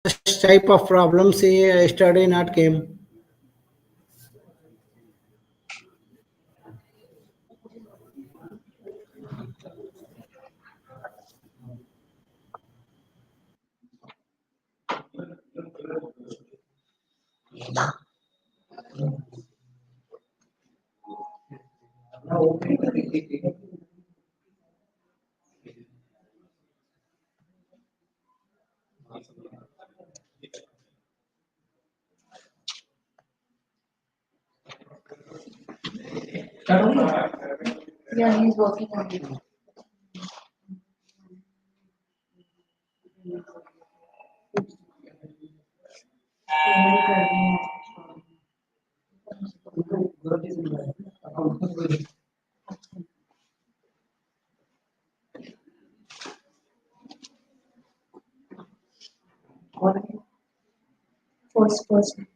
such type of problems yesterday not came. Yeah, he's working on it. First person.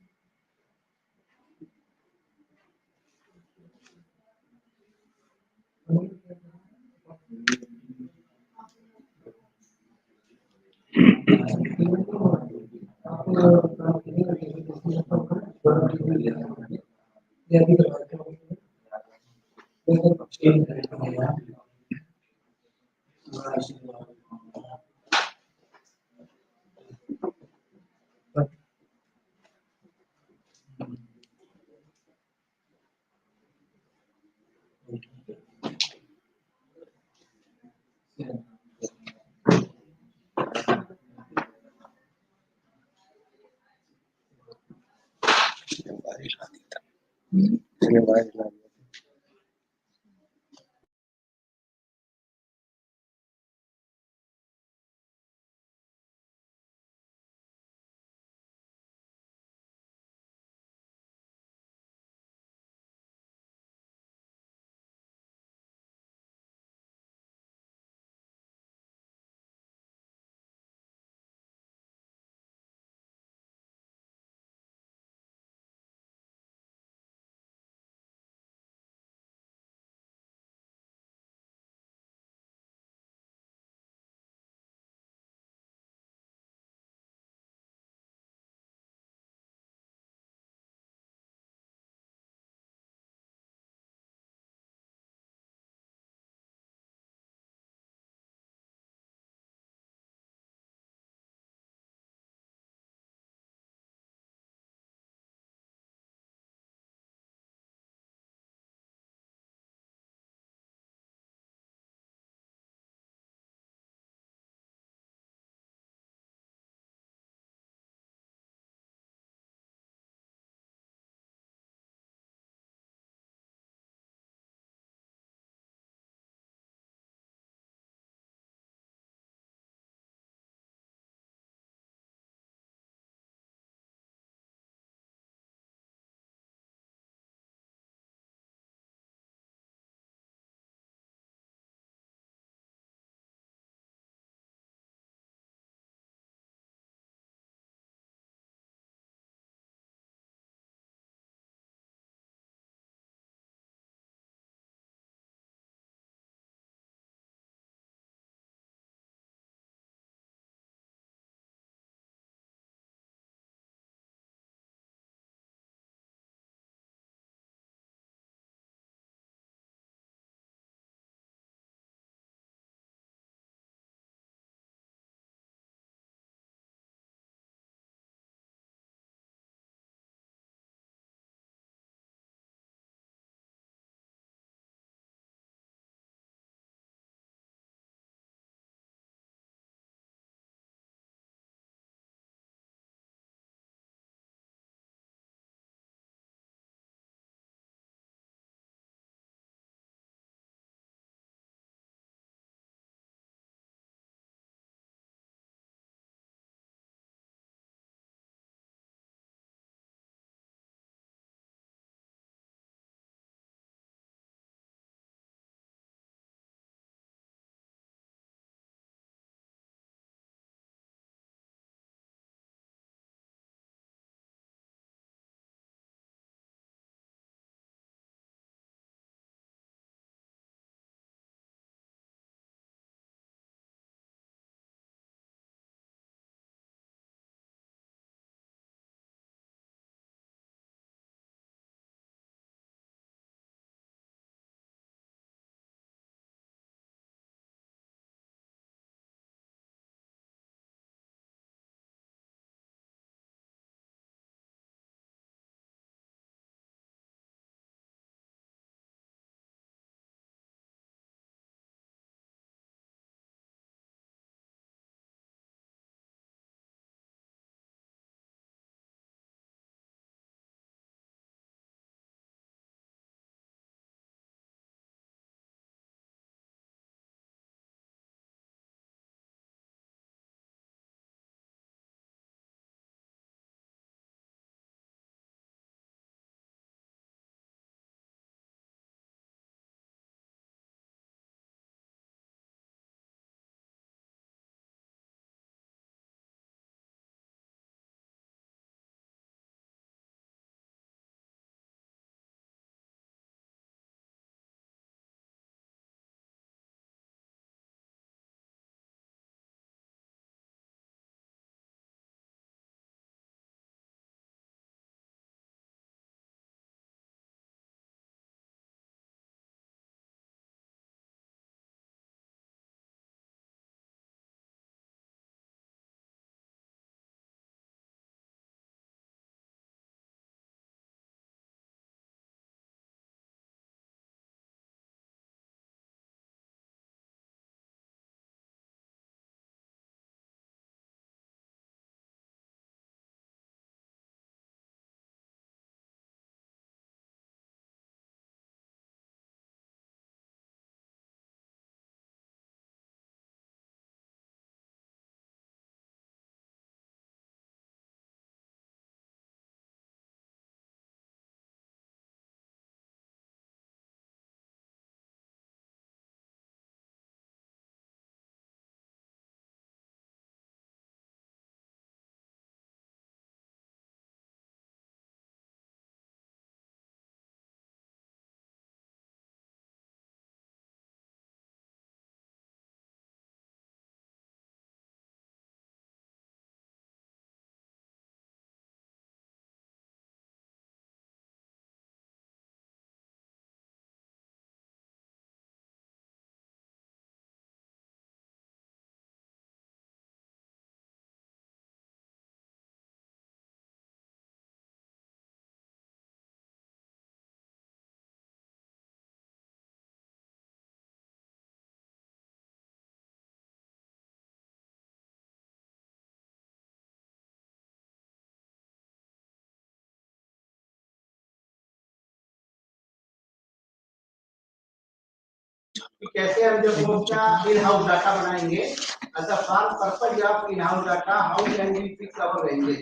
कि कैसे हम जब वो अपना इन हाउस डाटा बनाएंगे as a for purpose of in house data how can we fix our ranges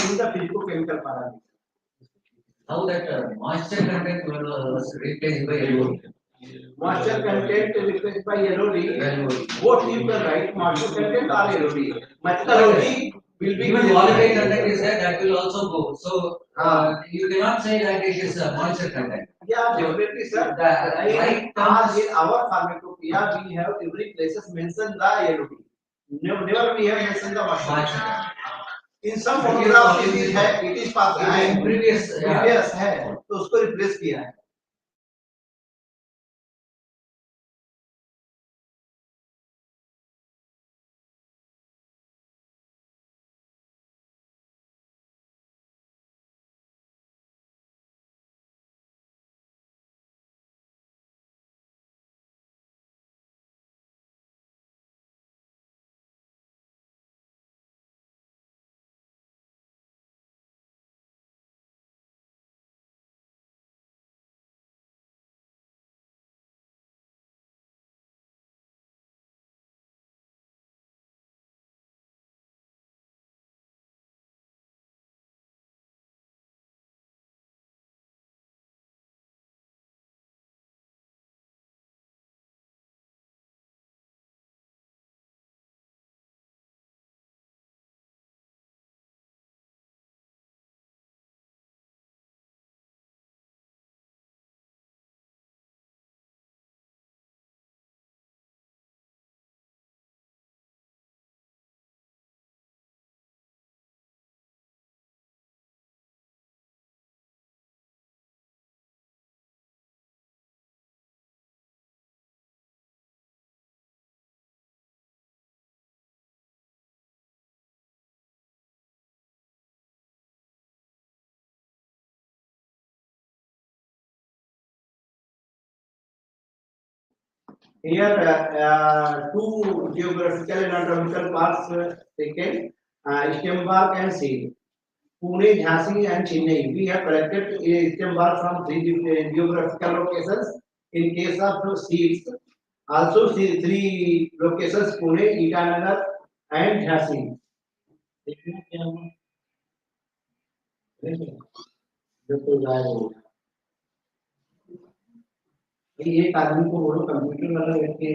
in the physico chemical parameter. How that moisture content was replaced by LOD. Moisture content replaced by LOD. Both you can write moisture content or LOD. Methodology will be Even volatile content is there, that will also go. So you cannot say that it is moisture content. Yeah, definitely, sir. Right As in our pharmacopoeia, we have every places mentioned the LOD. Never we have mentioned the moisture. In some photographs it is passed है. Previous है, तो उसको replace किया है. Here, two geographical and anatomical parts taken, stem bark and seed. Pune, Jhansi, and Chennai. We have collected stem bark from three different geographical locations. In case of seeds, also three locations: Pune, Itanagar, and Jhansi. एक आदमी को बोलो computer वाला बैठ के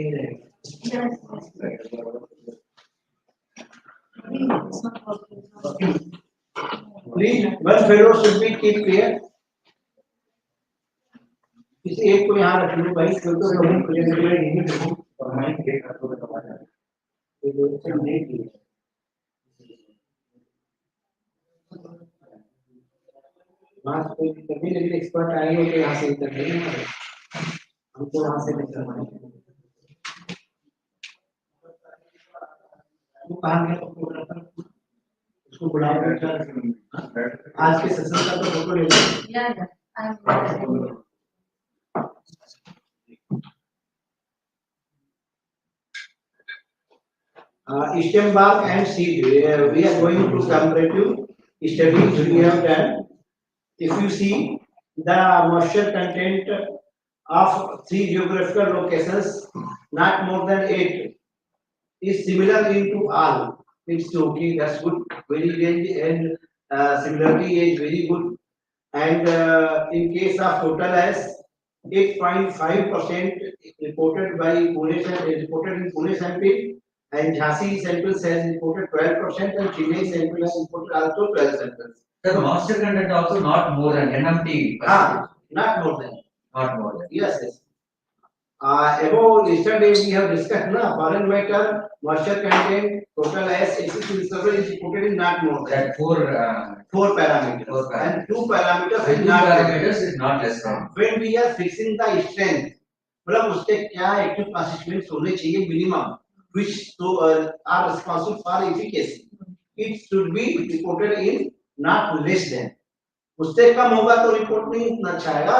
please one fellow should be keep clear. इस एक को यहाँ रख लो भाई, तो सभी प्रेजेंटेशन नहीं देखो और मैं देख रहा हूँ तो आया ये दो से नहीं की बात कोई कभी लेकिन एक्सपर्ट आए हो तो यहाँ से कर लेंगे हमको वहाँ से नहीं करवाएंगे. वो कहाँ गया फोटोग्राफर, उसको बुलाओ आज के सेशन का तो फोटो ले लो. Stem bark and seed. We are going to comparative studies we have done. If you see the moisture content of three geographical locations, not more than 8, is similar into all. It's okay. That's good. Very range and similarity is very good. And in case of total as 8.5% reported by Pune, reported in Pune sample, and Jhansi samples has reported 12%, and Chennai sample has reported also 12 samples. The moisture content also not more than NMT. Not more than. Not more than. Yes, yes. Above yesterday we have discussed na foreign matter, moisture content, total as existing reservoir is reported in not more than. That four parameters. And two parameters is not parameters is not less than. When we are fixing the strength, मतलब उसके क्या active constituents होने चाहिए minimum which are responsible for efficacy. It should be reported in not less than. उससे कम होगा तो report नहीं उतना अच्छा आएगा,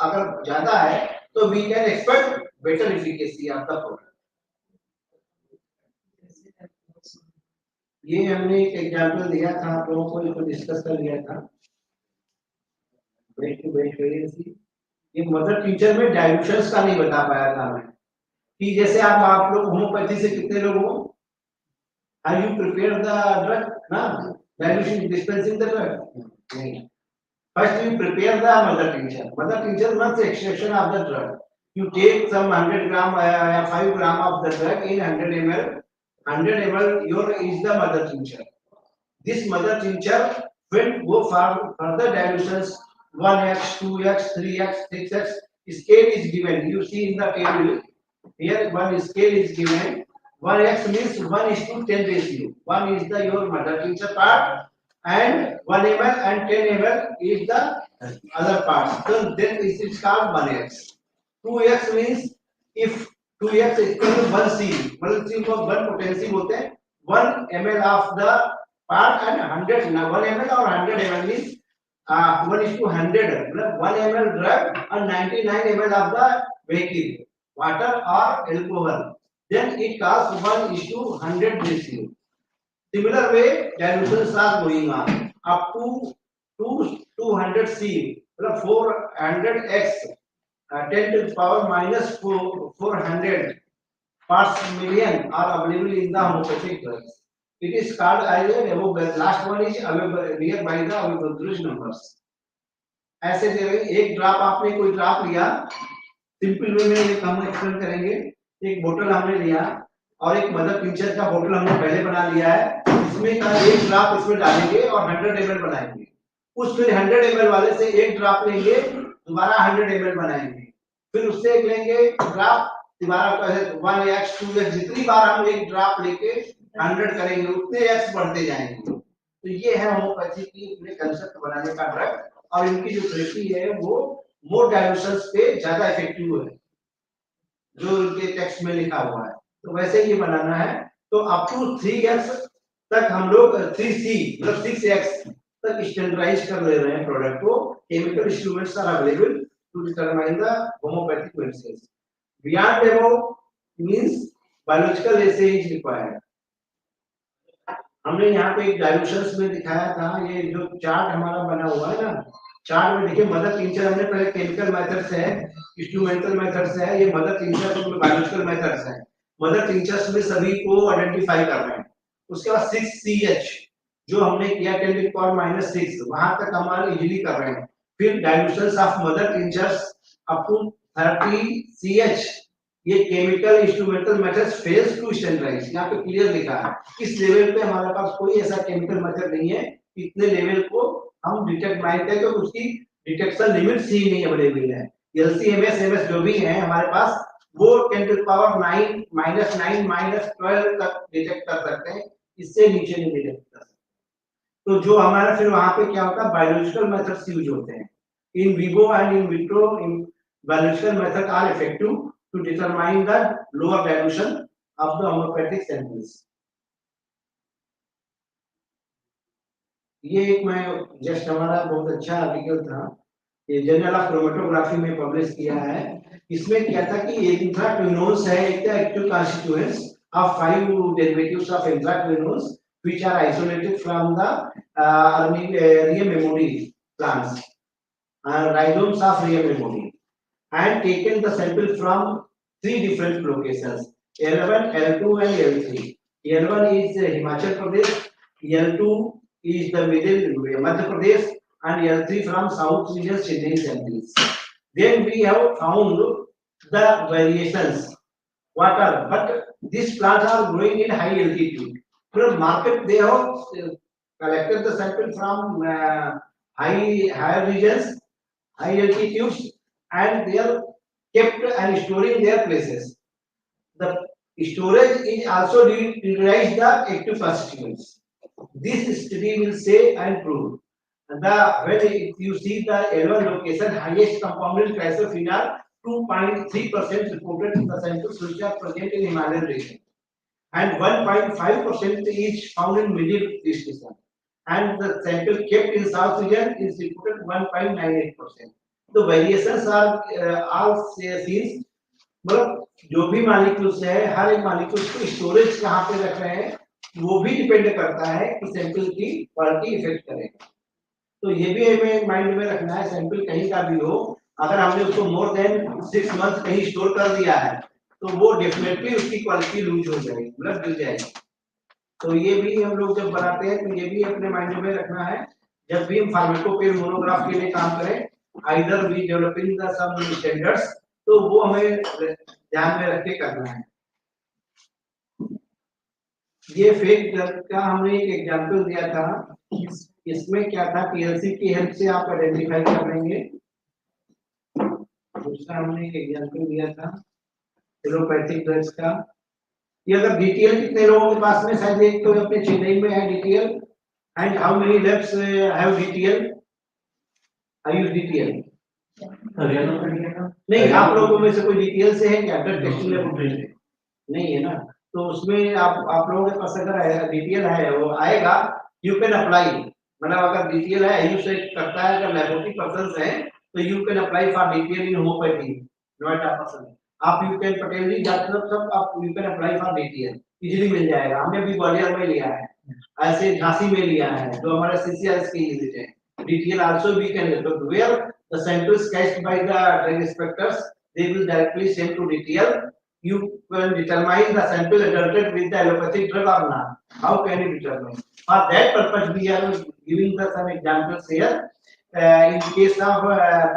अगर ज्यादा है तो we can expect better efficacy of the product. ये हमने एक एग्जांपल दिया था आप लोगों को, इसको डिस्कस कर लिया था. Weight to weight variance. ये मदर टीचर में डाइल्यूशंस का नहीं बता पाया था मैं. कि जैसे आप लोग होम्योपैथी से कितने लोग हो, are you prepare the drug ना, डाइल्यूशन डिस्पेंसिंग द ड्रग नहीं, first you prepare the mother tincture means extraction of the drug. You take some 100 gram 5 gram of the drug in 100 ml, 100 ml your is the mother tincture. This mother tincture will go for further dilutions 1x 2x 3x 6x scale is given, you see in the table here one scale is given, 1x means 1 is to 10 ratio, 1 is the your mother tincture part and 1 ml and 10 ml is the other part, so then it is called 1x. 2x means if 2x is equal to 1 c, 1 c को 1 potency बोलते हैं, 1 ml of the part and 100 now 1 ml or 100 ml means 1 is to 100 मतलब 1 ml drug and 99 ml of the vehicle water or alcohol, then it calls 1 is to 100 ratio. Similar way dilutions are going on up to 200 c मतलब 400x 10 to the power minus 400 parts million are available in the homeopathic drugs. It is called as a last one is nearby the Avogadro's numbers. ऐसे एक drop आपने कोई drop लिया, simple way में ये हम explain करेंगे, एक बोतल हमने लिया और एक मदर टिंचर का बोतल हमने पहले बना लिया है, इसमें का एक ड्रॉप इसमें डालेंगे और 100 ml बनाएंगे, उस फिर 100 ml वाले से एक ड्रॉप लेंगे दोबारा 100 ml बनाएंगे, फिर उससे एक लेंगे ड्रॉप दोबारा 1x 2x जितनी बार हम एक ड्रॉप लेके 100 करेंगे उतने x बढ़ते जाएंगे। तो ये है होम्योपैथी की कंसेप्ट बनाने का ड्रग, और इनकी जो थेरेपी है वो मोर डाइल्यूशंस पे ज्यादा इफेक्टिव है जो इनके टेक्स्ट में लिखा हुआ है, तो वैसे ये बनाना है। तो अप टू 3x तक हम लोग 3c मतलब 6x तक स्टैंडर्डाइज कर ले रहे हैं प्रोडक्ट को, chemical instruments are available to determine the homeopathic medicine. Beyond above means biological assay is required। हमने यहाँ पे एक डाइल्यूशंस में दिखाया था, ये जो चार्ट हमारा बना हुआ है ना, चार्ट में देखिए मदर टिंचर हमने पहले केमिकल मेथड्स है, इंस्ट्रूमेंटल मेथड्स है, ये मदर टिंचर में बायोलॉजिकल मेथड्स है। मदर टिंचर्स में सभी को आइडेंटिफाई कर रहे हैं। उसके बाद 6CH जो हमने किया 10 to the power -6 वहां तक हमारे इजीली कर रहे हैं। फिर dilutions of mother tinctures up to 30CH, ये chemical instrumental methods fails to standardize, यहाँ पे क्लियर लिखा है इस लेवल पे हमारे पास कोई ऐसा केमिकल मेथड नहीं है इतने लेवल को हम डिटेक्ट माइंड करके उसकी डिटेक्शन लिमिट्स ही नहीं अवेलेबल है। LC-MS MS जो भी है हमारे पास वो 10 to the power 9 -9 -12 तक डिटेक्ट कर सकते हैं, इससे नीचे नहीं डिटेक्ट कर सकते। तो जो हमारा फिर वहां पे क्या होता है बायोलॉजिकल मेथड्स यूज होते हैं, in vivo and in vitro biological method are effective to determine the lower dilution of the homeopathic samples। ये एक मैं जस्ट हमारा बहुत अच्छा आर्टिकल था, ये जर्नल ऑफ क्रोमेटोग्राफी में पब्लिश किया है। इसमें क्या था कि इंट्राक्विनोन्स है, एक active constituents of 5 derivatives of anthraquinones which are isolated from the Rheum emodi plants, rhizomes of Rheum emodi, and taken the sample from 3 different locations, L1, L2 and L3। L1 is Himachal Pradesh, L2 is the middle Madhya Pradesh and L3 from south region Chennai samples। Then we have found the variations what are, but these plants are growing in high altitude, from market they have collected the sample from higher regions, high altitudes, and they are kept and storing their places। The storage is also utilize the active constituents। This study will say and prove the when you see the L1 location highest compounded chrysophenol 2.3% reported in the samples which are present in Himalayan region, and 1.5% is found in Middle East region, and the sample kept in South region is reported 1.98%। तो variations are scenes, मतलब जो भी molecules है हर एक molecules को storage कहाँ पे रख रहे हैं वो भी डिपेंड करता है कि सैंपल की क्वालिटी इफेक्ट करेगा। तो ये भी हमें माइंड में रखना है, सैंपल कहीं का भी हो अगर हमने उसको मोर देन 6 मंथ कहीं स्टोर कर दिया है तो वो डेफिनेटली उसकी क्वालिटी लूज हो जाएगी, मतलब गिर जाएगी। तो ये भी हम लोग जब बनाते हैं तो ये भी अपने माइंड में रखना है, जब भी हम फार्माकोपेयर मोनोग्राफ के लिए काम करें, either we developing the some standards, तो वो हमें ध्यान में रख के करना है। ये फेक ड्रग का हमने एक एग्जांपल दिया था, इसमें क्या था, पीएलसी की हेल्प से आप आइडेंटिफाई कर लेंगे। दूसरा हमने एक एग्जांपल दिया था एलोपैथिक ड्रग्स का। ये अगर डीटीएल कितने लोगों के पास में, शायद एक तो अपने चेन्नई में है DTL, and how many labs have DTL, I use DTL. नहीं, आप लोगों में से कोई डीटीएल से है क्या, ब्लड टेस्टिंग लेबोरेटरी से? नहीं है ना, तो उसमें आप लोगों के पास अगर डीटीएल है, वो आएगा, यू कैन अप्लाई, मतलब अगर डीटीएल है, आईयू से करता है, अगर लेबोरेटरी पर्संस है तो you can apply for DTL in homeopathy, Noida person. आप you can Patel ji doctor सब, आप you can apply for DTL, easily मिल जाएगा। हमने भी ग्वालियर में लिया है, ऐसे झांसी में लिया है, जो हमारा सीसीआरएस की यूनिट है। DTL also we can get, तो where the samples catched by the drug inspectors, they will directly send to DTL. You will determine the sample adulterated with the allopathic drug or not. How can you determine? For that purpose, we are giving the some examples here. In case of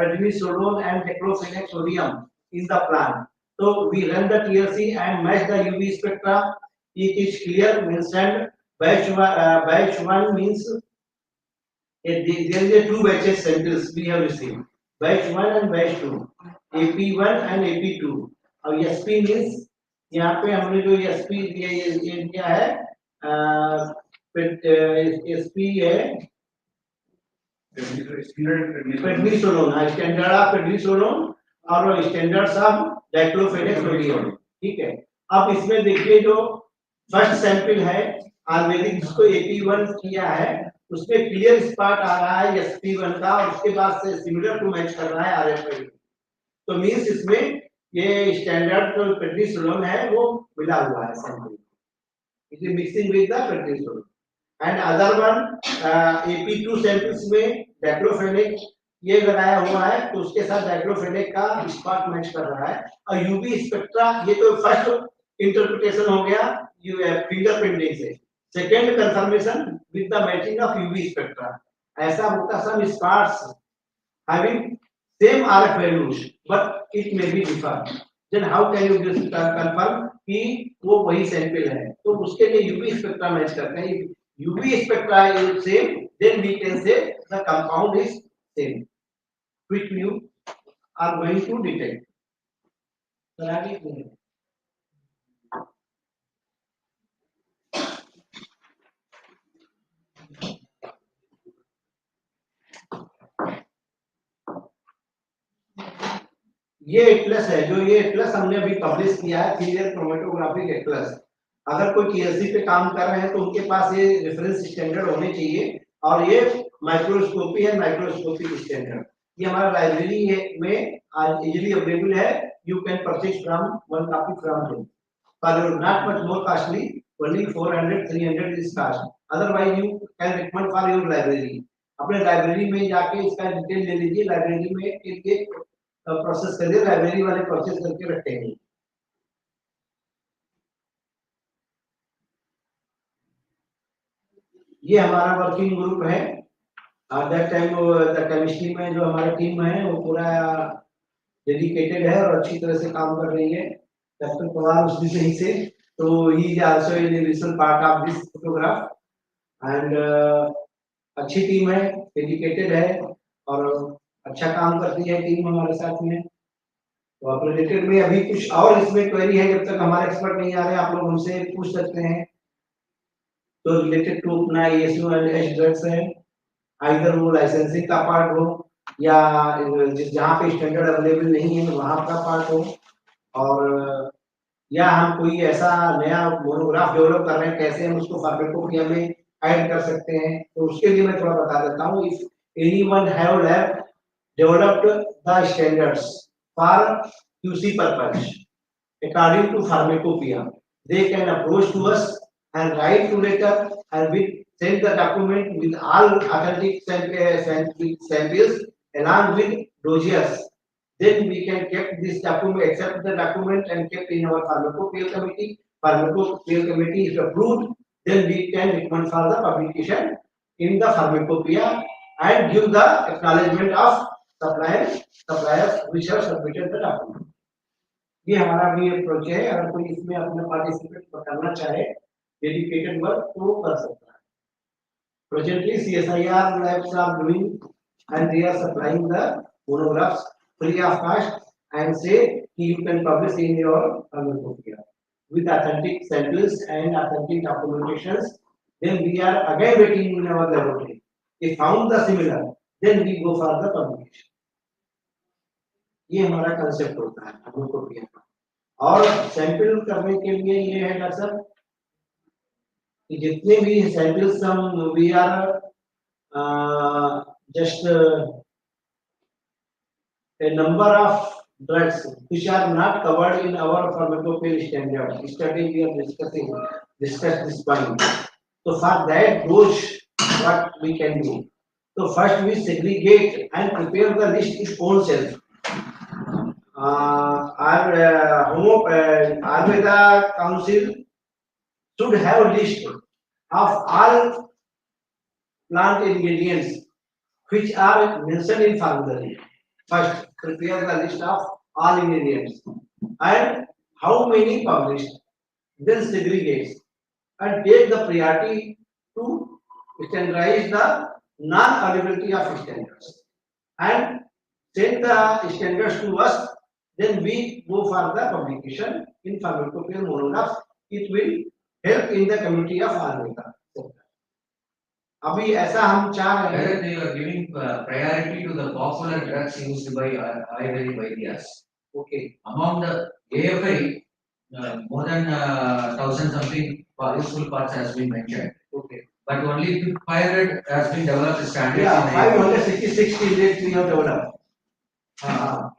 prednisolone and diclofenac sodium in the plant, so we run the TLC and match the UV spectra. It is clear, means and batch one means there is a two batches samples we have received, batch 1 and batch 2, AP1 and AP2। और SP means यहाँ पे हमने जो SP ये क्या है, SP है prednisolone, standard of prednisolone और स्टैंडर्ड्स ऑफ डाइक्लोफेनेक सोडियम, ठीक है। अब इसमें देखिए जो फर्स्ट सैंपल है आयुर्वेदिक, जिसको AP1 किया है, उसमें क्लियर स्पॉट आ रहा है SP1 का, और उसके बाद से सिमिलर टू मैच कर रहा है RFI। तो मींस इसमें ये स्टैंडर्ड जो prednisolone है वो मिला हुआ है sample, it is mixing with the prednisolone। And other one AP2 samples में डाइक्लोफेनेक ये लगाया हुआ है, तो उसके साथ डाइक्लोफेनेक का स्पॉट मैच कर रहा है। और यूवी स्पेक्ट्रा, ये तो फर्स्ट इंटरप्रिटेशन हो गया फिंगरप्रिंटिंग से। Second confirmation with the matching of UV spectra, ऐसा होता सम spots having same RF values but it may be different, then how can you just confirm कि वो वही सैंपल है? तो उसके लिए यूवी स्पेक्ट्रा मैच करते हैं। UV spectra is same, then we can say the compound is same, which you are going to detect। तो आगे ये एटलस है, जो ये एटलस हमने अभी पब्लिश किया है, क्लियर क्रोमेटोग्राफिक एटलस। अगर कोई पीएचडी पे काम कर रहे हैं तो उनके पास ये रेफरेंस स्टैंडर्ड होने चाहिए, और ये माइक्रोस्कोपी है, माइक्रोस्कोपिक स्टैंडर्ड। ये हमारा लाइब्रेरी है में आज इजीली अवेलेबल है, you can purchase from one copy from him for not much more costly, only 400 300 is cost. Otherwise you can recommend for your library, अपने लाइब्रेरी में जाके इसका डिटेल ले लीजिए, लाइब्रेरी में एक प्रोसेस करिए, लाइब्रेरी वाले प्रोसेस करके रखते हैं। ये हमारा वर्किंग ग्रुप है। At that time the chemistry में जो हमारी टीम है वो पूरा डेडिकेटेड है और अच्छी तरह से काम कर रही है। डॉक्टर पवार उस विषय से, तो ही इज आल्सो इन रिसल part of this photograph, and अच्छी टीम है, डेडिकेटेड है और अच्छा काम करती है टीम हमारे साथ में। तो आप रिलेटेड में अभी कुछ और इसमें क्वेरी है, जब तक हमारे एक्सपर्ट नहीं आ रहे आप लोग हमसे पूछ सकते हैं। तो रिलेटेड टू अपना ASU&H ड्रग्स है, आइदर वो लाइसेंसिंग का पार्ट हो या जहाँ पे स्टैंडर्ड अवेलेबल नहीं है वहाँ का पार्ट हो, और या हम कोई ऐसा नया मोनोग्राफ डेवलप कर रहे हैं, कैसे हम उसको फार्माकोपिया में ऐड कर सकते हैं, तो उसके लिए मैं थोड़ा बता देता हूँ। If anyone have lab developed the standards for QC purpose according to pharmacopoeia, they can approach to us and write to letter and we send the document with all authentic samples along with dossiers then we can keep this document, accept the document and kept in our pharmacopoeia committee. Pharmacopoeia committee is approved, then we can recommend for the publication in the pharmacopoeia and give the acknowledgement of suppliers which have submitted the document. ये हमारा भी approach है, अगर कोई इसमें अपना participate करना चाहे डेडिकेटेड वर्क तो वो कर सकता है. Presently CSIR labs are doing and they are supplying the monographs free of cost and say you can publish in your pharmacopoeia with authentic samples and authentic documentations. Then we are again waiting in our laboratory. If found the similar, then we go for the publication. ये हमारा concept होता है pharmacopoeia का. और sample करने के लिए ये है डॉक्टर साहब कि जितने भी सैंपल्स हम we are just a number of drugs which are not covered in our pharmacopoeia standard study we are discuss this point. So for that those what we can do. So first we segregate and prepare the list its own self. Our Ayurveda Council should have a list of all plant ingredients which are mentioned in formulary. First, prepare the list of all ingredients and how many published, then segregate and take the priority to standardize the non-availability of standards and send the standards to us. Then we go for the publication in pharmacopoeia monographs. It will help in the community of Ayurveda. अभी ऐसा हम चाह रहे हैं. Whether they are giving priority to the popular drugs used by Ayurvedic Vaidyas. Okay. Among the AFI, more than 1,000 something useful parts has been mentioned. Okay. But only 500 has been developed standards. Yeah, in AFI. 566 till we have developed.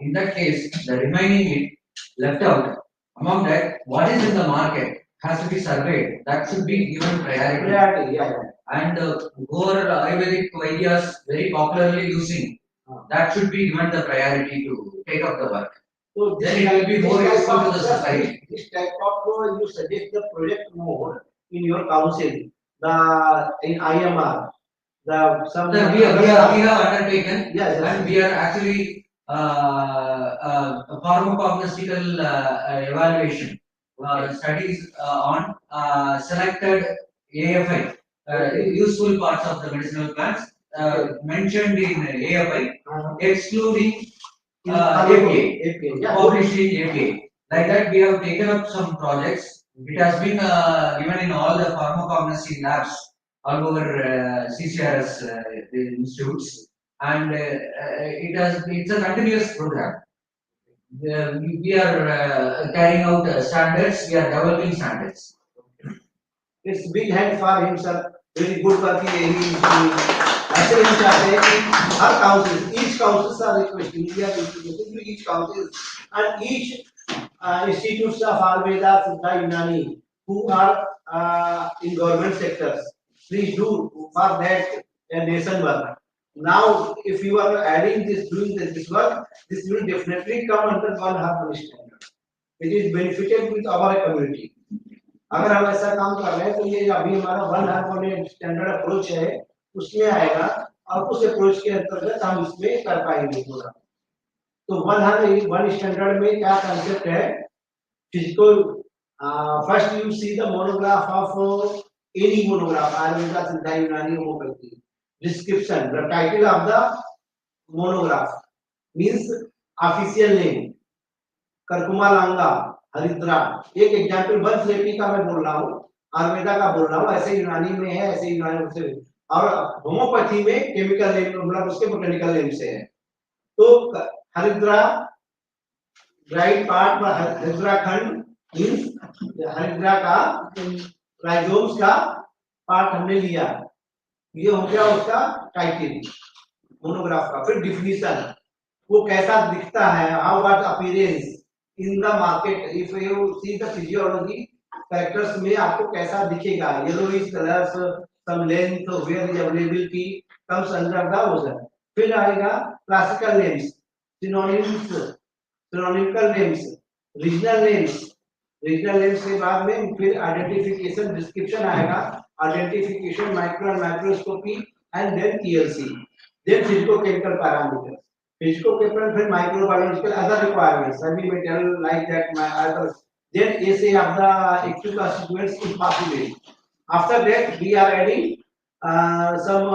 In that case, the remaining left out, among that, what is in the market has to be surveyed. That should be given priority. Priority, yeah. And over Ayurvedic Vaidyas very popularly using, that should be given the priority to take up the work. So Then it will be more useful to the society. This type of you suggest the project mode in your council, the in IMR, the some. Sir, we have undertaken, Yes, and we are actually pharmacognostical evaluation studies on selected AFI. Useful parts of the medicinal plants mentioned in AFI, excluding API, Yeah. published in API. Like that, we have taken up some projects. It has been given in all the pharmacognosy labs all over CCRS institutes, and it's a continuous program. We are carrying out standards. We are developing standards. It's big hand for him, sir. Very good work he ऐसे हम चाहते हैं कि हर council, each councils are requesting, we are introducing to each council and each institutes of Ayurveda, Siddha, Unani who are in government sectors. Please do for that nation work. Now, if you are adding this, doing this work, this will definitely come under one harmony standard. It is benefited with our community. अगर हम ऐसा काम कर रहे हैं तो ये अभी हमारा वन हार्मोनी स्टैंडर्ड अप्रोच है उसमें आएगा और उस अप्रोच के अंतर्गत हम इसमें कर पाएंगे पूरा. तो वन स्टैंडर्ड में क्या कंसेप्ट है physical. First you see the monograph of any monograph Ayurveda सिद्धा यूनानी homeopathy. Description the title of the monograph means official name curcuma लांगा हरिद्रा. एक एग्जांपल वंशलेपी का मैं बोल रहा हूँ, आयुर्वेदा का बोल रहा हूँ, ऐसे यूनानी में है, ऐसे यूनानी से और होम्योपैथी में केमिकल नेम मतलब उसके बोटेनिकल नेम से है. तो हरिद्रा राइट पार्ट पर हरिद्रा खंड मींस हरिद्रा का राइजोम्स का पार्ट हमने लिया. ये हो गया उसका टाइटल मोनोग्राफ का. फिर डिफिनीशन वो कैसा दिखता है, how what appearance in the market. If you see the physiology characters में आपको कैसा दिखेगा, yellowish colors, some length, where is availability comes under the ocean. फिर आएगा classical names synonyms, synonymical names, regional names, regional names के बाद में फिर आइडेंटिफिकेशन डिस्क्रिप्शन आएगा, identification micro and microscopy and then PLC, then physico chemical parameters, physico chemical फिर microbiological other requirements, सभी metal like that other, then essay of the active constituents is possible. After that we are adding some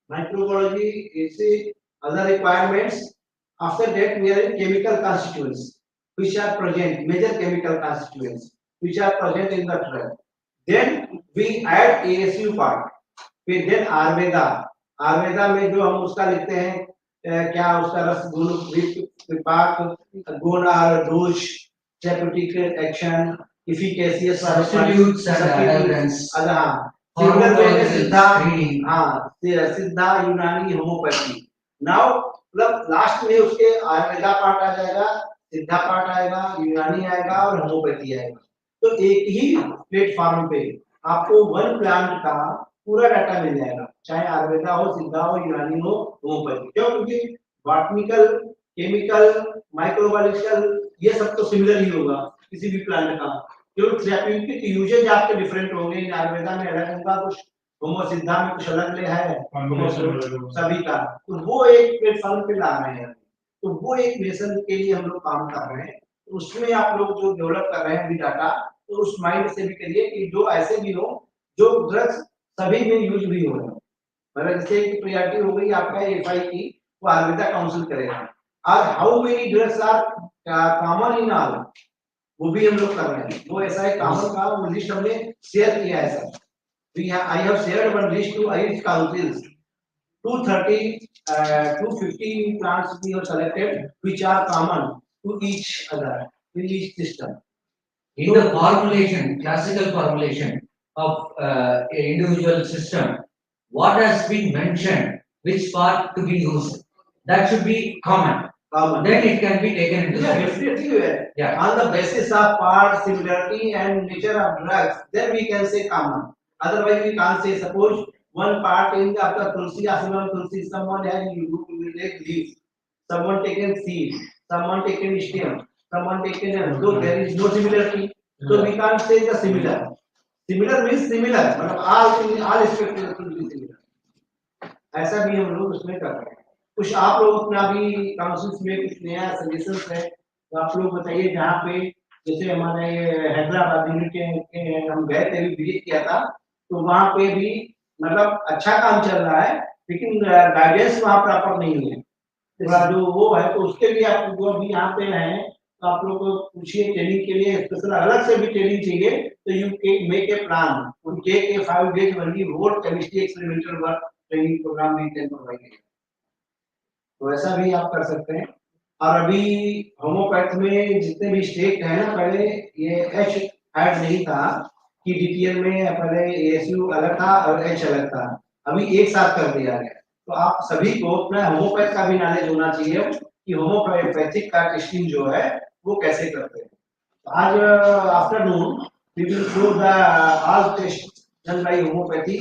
microbiology essay, other requirements. After that we are in chemical constituents which are present, major chemical constituents which are present in the drug. Then we add ASU part. फिर then Ayurveda, Ayurveda में जो हम उसका लिखते हैं क्या उसका रस गुण विपाक गुण और दोष therapeutic action efficacious Substitutes and adulterants. हाँ Hormone सिंगल में सिद्धा screening. हाँ सिद्धा यूनानी होम्योपैथी. नाउ मतलब लास्ट में उसके आयुर्वेदा पार्ट आ जाएगा, सिद्धा पार्ट आएगा, यूनानी आएगा और होम्योपैथी आएगा. तो एक ही प्लेटफॉर्म पे आपको वन प्लांट का पूरा डाटा मिल जाएगा, चाहे आयुर्वेदा हो, सिद्धा हो, यूनानी हो, होम्योपैथी. क्यों? क्योंकि बॉटनिकल, केमिकल, माइक्रोबायोलॉजिकल ये सब तो सिमिलर ही होगा किसी भी प्लांट का. जो थेरेप्यूटिक यूजेज आपके डिफरेंट होंगे, आयुर्वेदा में अलग होगा कुछ, होमो सिद्धा में कुछ अलग ले है सभी का. तो वो एक प्लेटफॉर्म पे ला रहे हैं, तो वो एक नेशन के लिए हम लोग काम कर रहे हैं. तो उसमें आप लोग जो डेवलप कर रहे हैं अभी डाटा, तो उस माइंड से भी करिए कि जो ऐसे भी हो जो ड्रग्स सभी में यूज भी हो रहे हैं. मतलब जैसे एक प्रायोरिटी हो गई आपका एफआई की, वो आयुर्वेदा काउंसिल करेगा. और how many drugs are common in all, वो भी हम लोग कर रहे हैं. वो ऐसा है कॉमन का लिस्ट हमने शेयर किया है sir. I have shared one list to ASU councils. 230, 250 plants we have selected, which are common to each other in each system. In the formulation, classical formulation of a individual system, what has been mentioned, which part to be used, that should be common. Common. Then it can be taken into Yeah, the definitely. Yeah. On the basis of part, similarity, and nature of drugs, then we can say common. Otherwise, we can't say. Suppose one part in the after tulsi, asimam tulsi, someone has you take leaves, someone taken seed, someone taken stem, someone taken. So there is no similarity. So we can't say the similar. Similar means similar. मतलब all aspects will be similar. ऐसा भी हम लोग उसमें कर रहे हैं. कुछ आप लोग अपना भी काउंसिल्स में कुछ नया सजेशंस है तो आप लोग बताइए. जहाँ पे जैसे हमारे हैदराबाद दिल्ली के हम गए थे, विजिट किया था, तो वहाँ पे भी मतलब अच्छा काम चल रहा है, लेकिन गाइडेंस वहाँ प्रॉपर नहीं है. थोड़ा जो वो है, तो उसके लिए आप जो अभी यहाँ पे हैं तो आप लोग को पूछिए ट्रेनिंग के लिए स्पेशल अलग से भी ट्रेनिंग चाहिए, तो यू मेक ए प्लान, उन take a 5 days only whole chemistry experimental work training program भी कैन प्रोवाइड. तो ऐसा भी आप कर सकते हैं. और अभी होम्योपैथ में जितने भी स्टेट है ना, पहले ये एच ऐड नहीं था कि डीटीएल में पहले एएसयू अलग था और एच अलग था, अभी एक साथ कर दिया गया. तो आप सभी को अपना होम्योपैथ का भी नॉलेज होना चाहिए कि होम्योपैथिक का टेस्टिंग जो है वो कैसे करते हैं. आज afternoon we will show the all test done by homeopathy.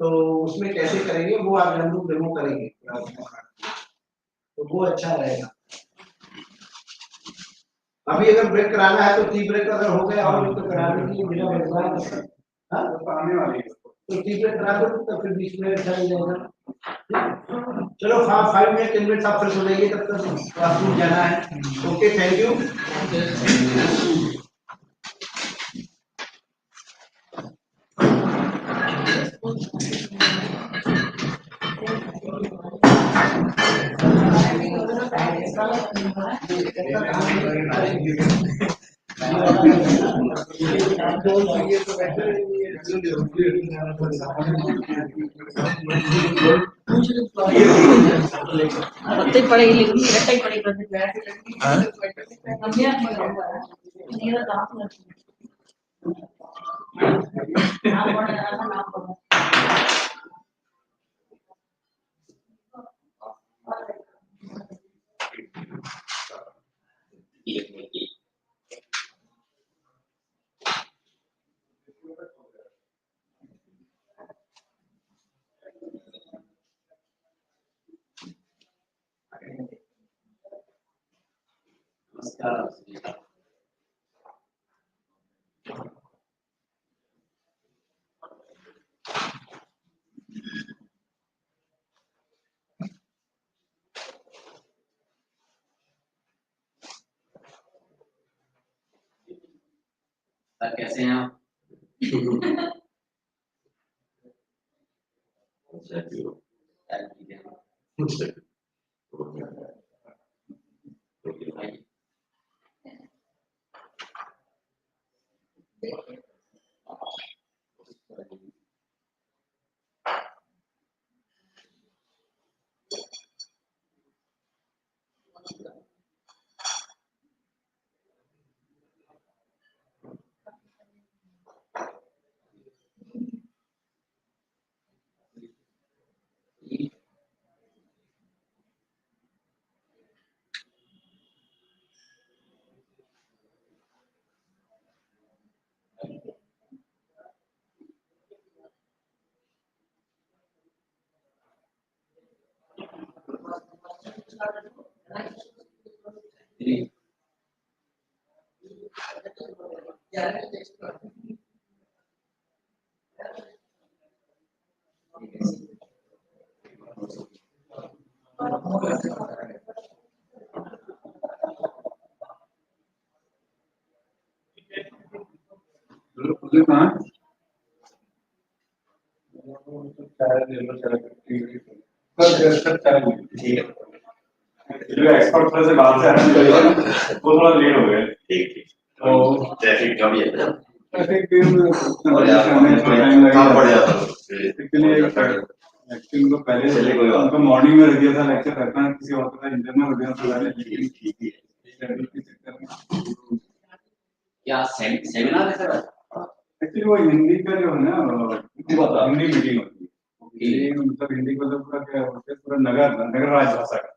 तो उसमें कैसे करेंगे वो आज हम लोग डेमो करेंगे, तो वो अच्छा रहेगा. अभी अगर ब्रेक कराना है तो टी ब्रेक अगर हो गया और तो कराने के लिए बिना भगवान हां तो आने वाली है, तो टी ब्रेक करा दो तो फिर बीच में चल जाएगा. चलो 5 मिनट 10 मिनट आप फ्रेश हो जाइए, तब तक क्लासरूम जाना है. Okay, thank you. पत्ते पड़ेगी लेकिन इकट्ठा ही पड़ेगी बस वैसे हम यार ये तो काम नाम पड़ा नाम पड़ा सर कैसे हैं आप? ठीक है जो एक्सपर्ट से बात से वो थोड़ा लेट हो गए ठीक ठीक तो ट्रैफिक का भी है ट्रैफिक भी और यार टाइम लगेगा एक्चुअली उनको पहले उनको मॉर्निंग में रख दिया था लेक्चर रखना किसी और का इंटरनल हो गया था लेकिन ठीक ही है क्या सेमिनार है सर? एक्चुअली वो हिंदी का जो है ना हिंदी मीटिंग होती है ये मतलब हिंदी को तो पूरा क्या होता है पूरा नगर राज भाषा का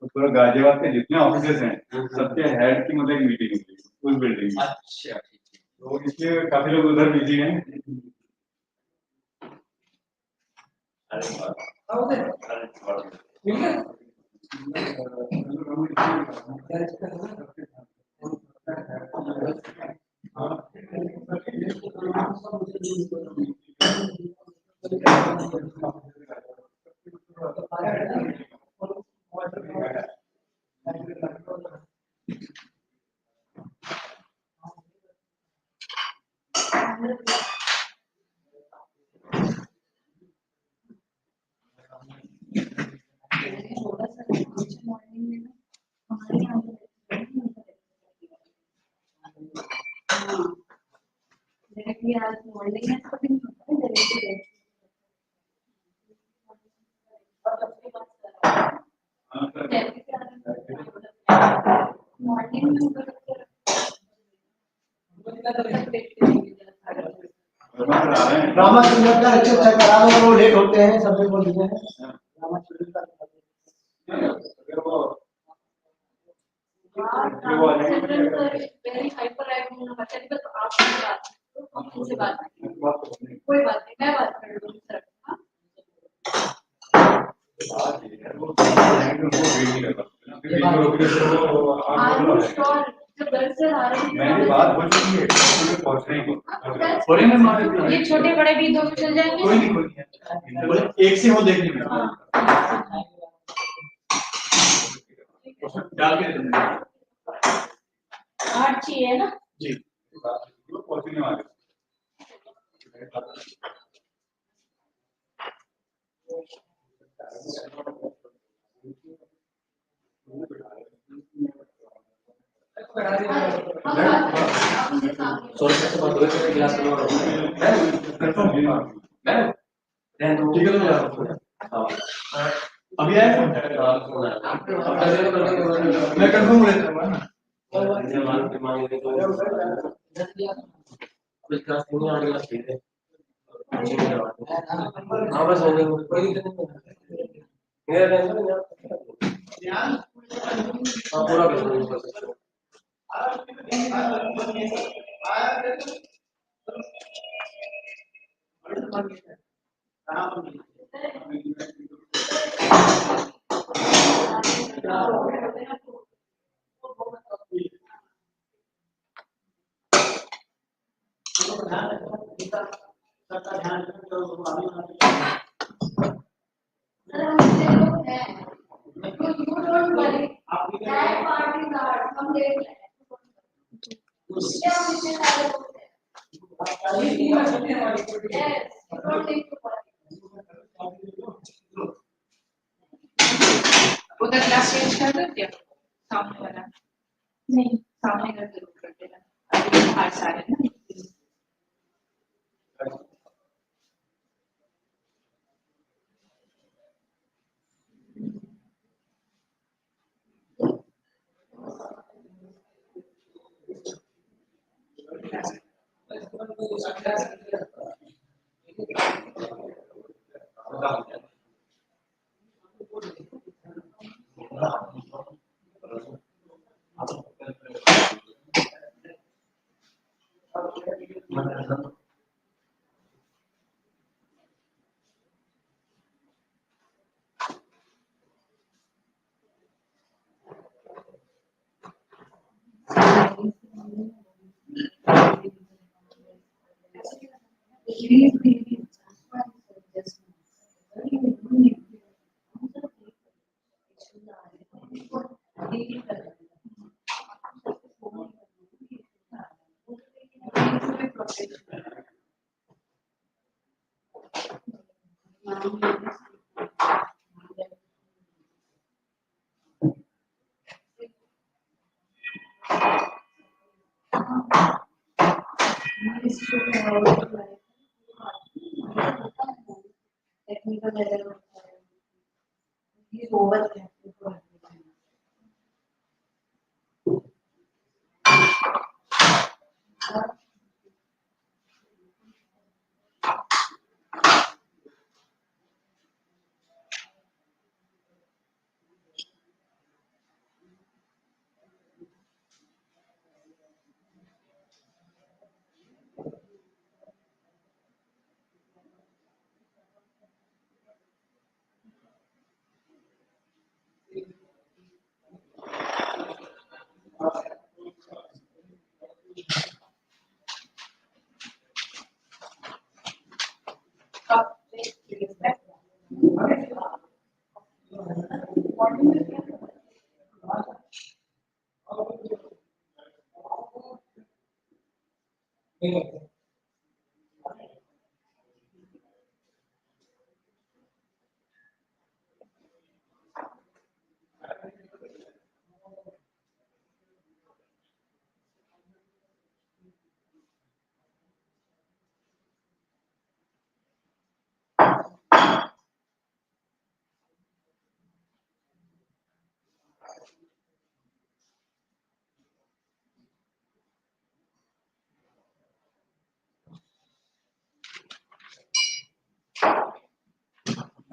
तो पूरा गाजियाबाद के जितने ऑफिसेस हैं सबके हेड की मतलब एक मीटिंग होती है उस बिल्डिंग में अच्छा तो इसलिए काफी लोग उधर बिजी हैं ड्रामा सिंगर का अच्छे अच्छा करा दो वो लेट होते हैं सबसे बोल दिया है ड्रामा सिंगर का वेरी हाइपर एक्टिव बच्चा तो आप उनसे बात कोई बात नहीं मैं बात कर लूंगी सर मैंने बात हो चुकी है पहुंचने की ये छोटे बड़े भी दो चल जाएंगे कोई नहीं बोले एक से हो देखने में डाल के आर्ची है ना जी पहुंचने वाले अभी आया मैं कंफर्म हो लेता हूँ ना हाँ बस हो गया कोई दिक्कत नहीं मेरा टेंशन नहीं हाँ पूरा कर का ध्यान रखना तो आगे वाले सर हम इतने लोग हैं तो you don't worry that part is hard हम देख लेंगे क्या हम इतने सारे लोग हैं ये टीम है सबकी हमारी yes you don't need to worry उधर क्लास चेंज कर दो क्या सामने वाला नहीं सामने का जरूर कर देना अभी बाहर सारे ना टेक्निकल लेवल होता है ये ओवर है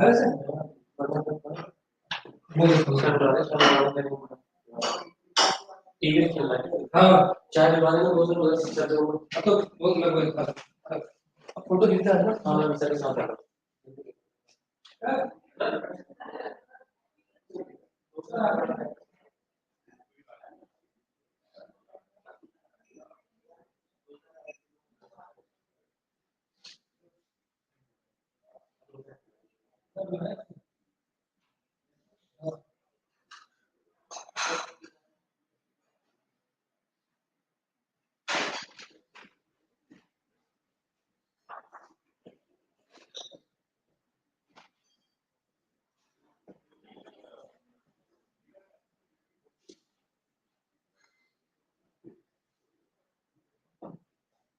है सर बोलो ठीक है चल रहा है हाँ चाय बनवाने में बहुत लोग शिक्षा दो अब तो बहुत लगभग अब फोटो खींचा है ना हाँ मैं सर के साथ आ रहा हूँ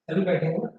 अभी बैठेंगे ना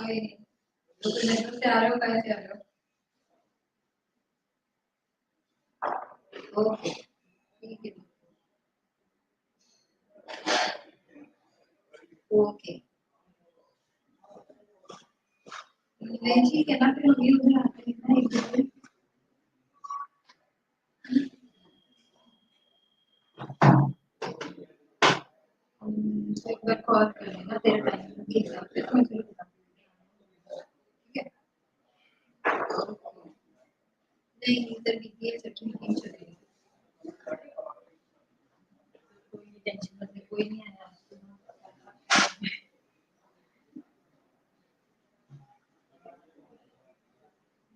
कोई नहीं तो मेट्रो से आ रहे हो कहाँ से आ रहे हो ओके ठीक है ओके नहीं ठीक है ना फिर ये उधर आते हैं ना एक दूसरे एक बार कॉल कर लेना तेरे टाइम के हिसाब से तो मुझे बता ठीक है नहीं इधर भी चटनी नहीं चलेगी कोई टेंशन मत ले कोई नहीं आया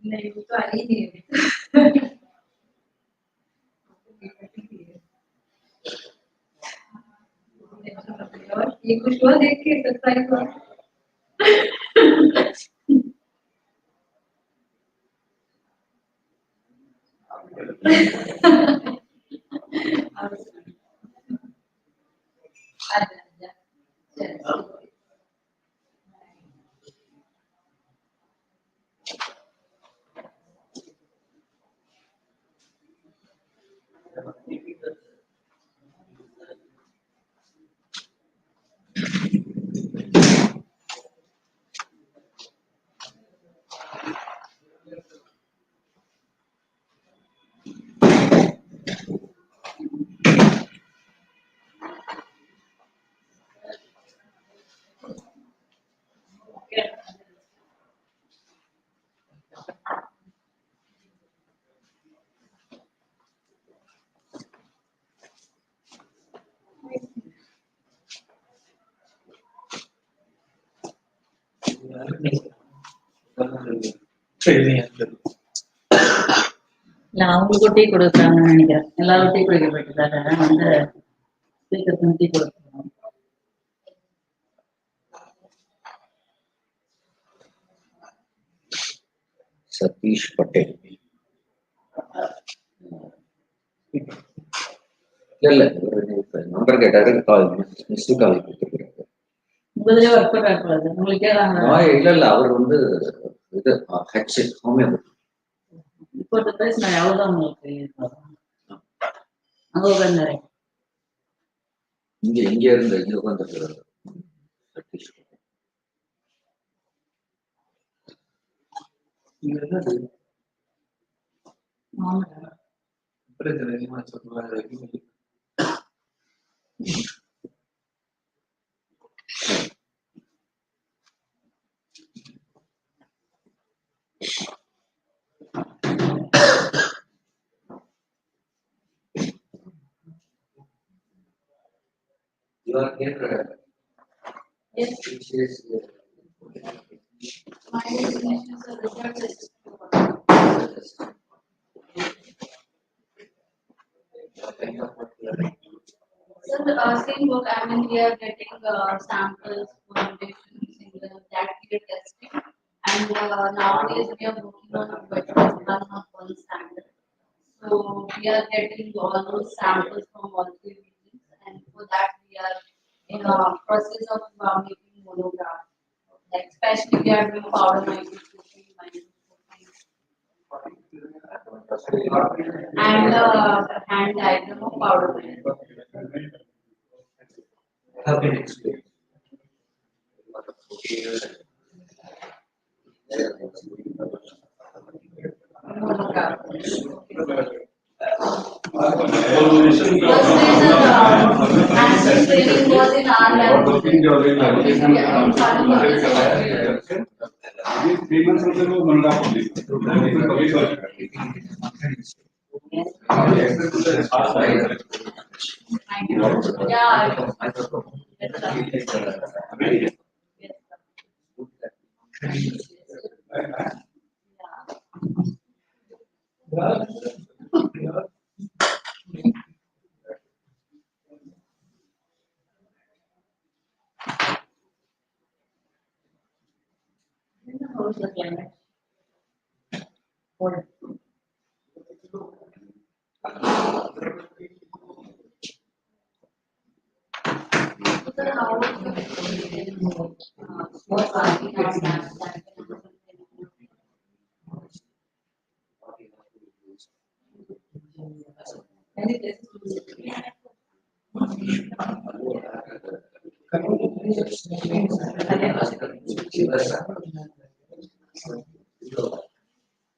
नहीं वो तो आ ही नहीं है और ये कुछ हुआ देख के सरप्राइज हुआ आजा चल இல்ல அவங்களுக்கு டீ கொடுக்குறாங்கன்னு நினைக்கிறேன் எல்லாரும் டீ குடிக்க போயிட்டு வந்து சீக்கிரத்துல டீ கொடுக்குறாங்க சதீஷ் பட்டேல் இல்ல நம்பர் கேட்டாரு கால் மிஸ்டு கால் கொடுத்துருக்காரு முதலே ஒர்க் அவுட் ஆகக்கூடாது உங்களுக்கு ஏதாங்க இல்ல அவர் வந்து இது ஹெச் ஹோமியோபதி இப்போ பேச நான் எவ்வளவுதான் உங்களுக்கு அங்க உட்கார்ந்தாரு இங்க இருந்து இங்க உட்காந்துருக்காரு Satish You are here. Yes. Which is My destination is a research assistant. So, same work. I mean, we are getting samples, formulations, that we are testing, and nowadays we are working on a one standard. So we are getting all those samples from all three regions, and for that we are in a process of making monographs. Like especially we are doing powder microscopy, and hand diagram of powder microscopy. have been explained. Monograph. And training was in our lab. How's the climate? Cold. How what parking are that. Any places.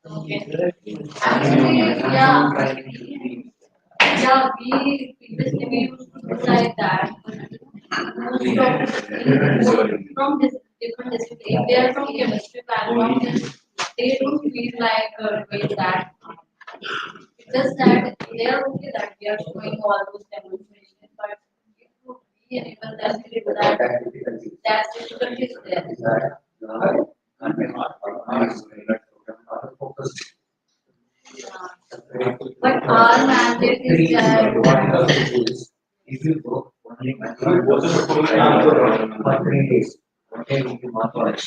Okay. Actually, yeah. Yeah, we previously we used to do like that, but most of from this different district, if they are from chemistry background, then they don't feel like doing that. It's just that they are okay that we are showing all those demonstrations, but if you we enable them to do that, that difficulty is there. But our mandate is that. If you go only for 3 days, okay, we can mark on it.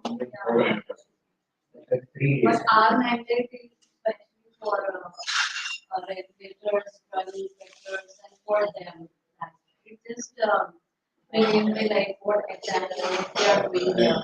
Okay, 3 days. But our mandate is especially for regulators, drug inspectors, and for them. It just making me like what exactly they are doing here.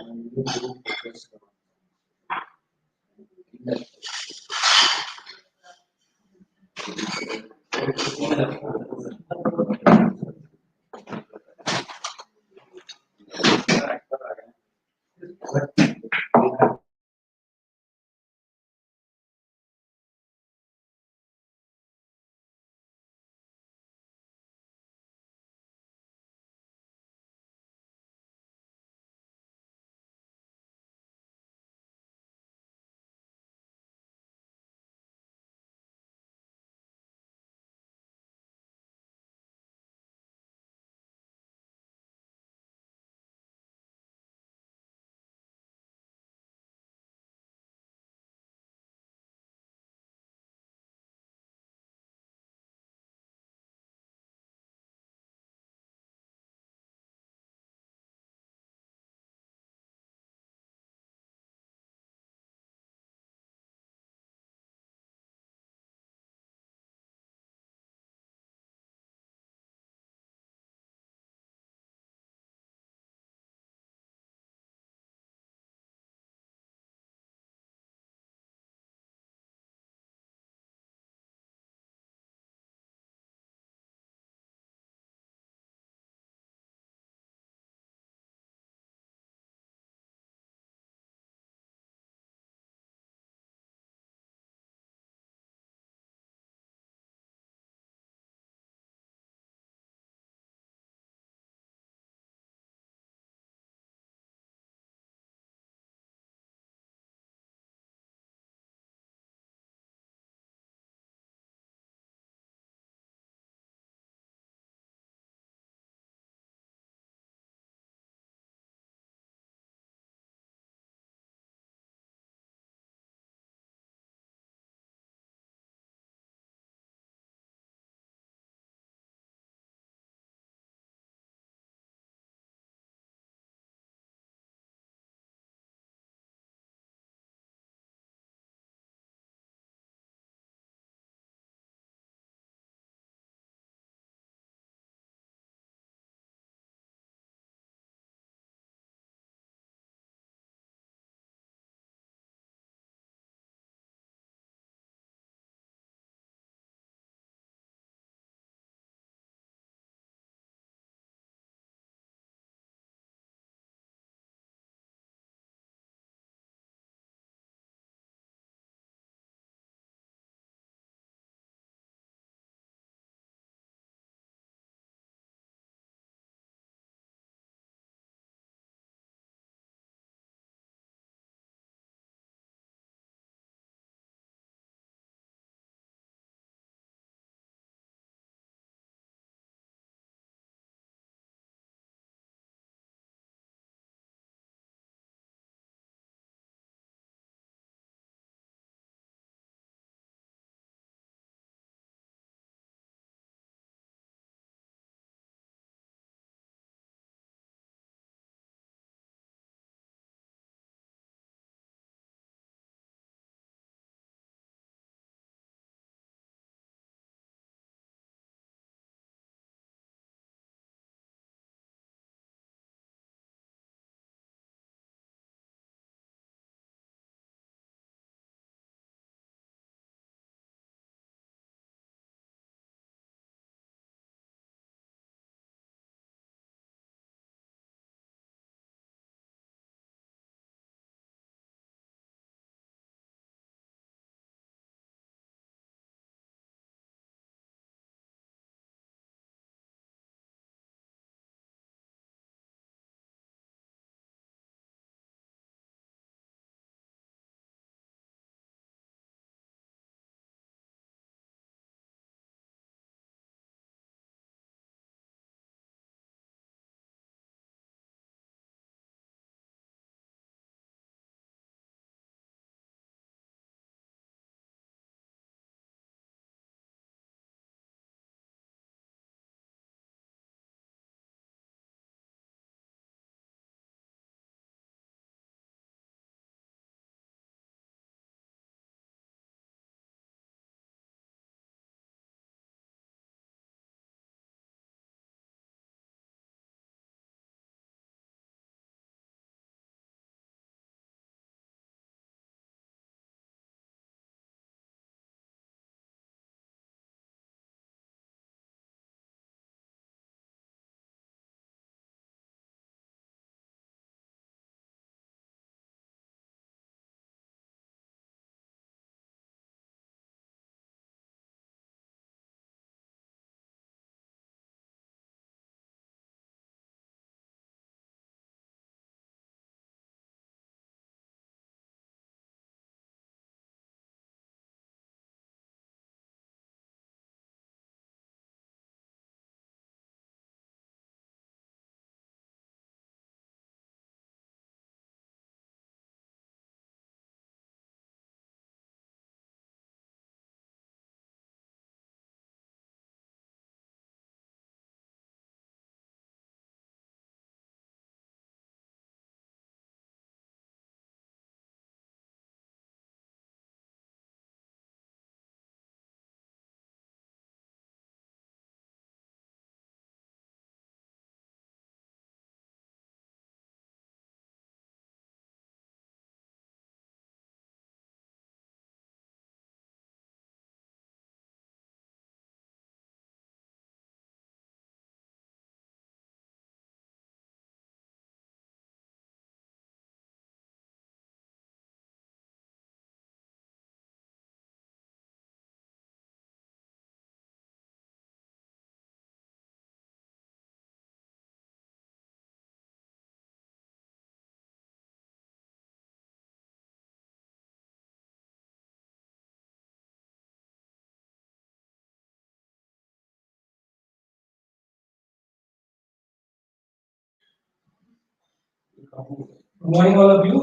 Good morning all of you.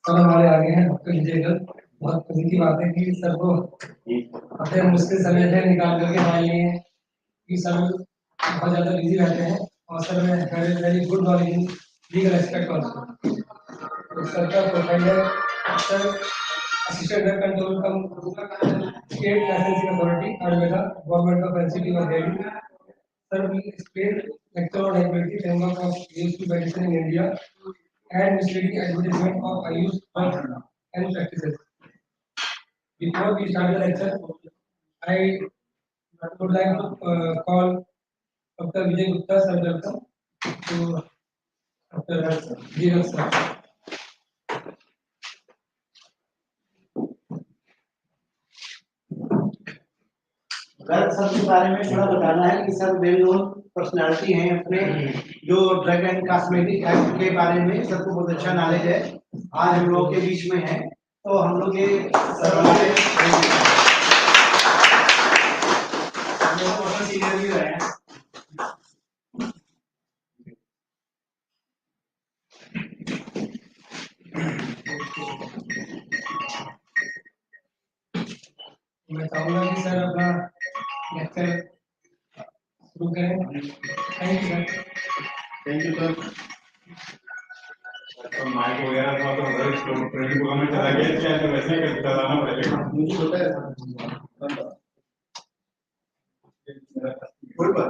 Sir हमारे आगे हैं doctor विजय गर्ग। बहुत खुशी की बात है कि sir को अपने मुश्किल समय से निकाल करके हमारे लिए कि सर बहुत ज़्यादा बिजी रहते हैं और सर में very good knowledge in legal aspect also. तो सर का प्रोफाइल है sir assistant drug control come state licensing authority Ayurveda government of NCT और Delhi. Sir, we explained lecture on liability framework of ASU medicine in India and misleading advertisement of ASU and practices. Before we start the lecture, I would like to call Dr. Vijay Gupta sir, welcome to Dr. Veeral sir. Garg sir के बारे में थोड़ा बताना है कि sir well known personality हैं अपने जो ड्रग एंड कॉस्मेटिक एक्ट के बारे में सबको बहुत अच्छा नॉलेज है। आज हम लोग के बीच में है तो हम लोग ये सर हमारे सीनियर भी रहे हैं। मैं चाहूँगा कि सर अपना लेक्चर शुरू करें। Thank you sir. Thank you sir. तो माइक वगैरह था तो बड़े ट्रेनिंग प्रोग्राम में चला गया क्या तो वैसे ही चलाना पड़ेगा। मुझे पता है कोई बात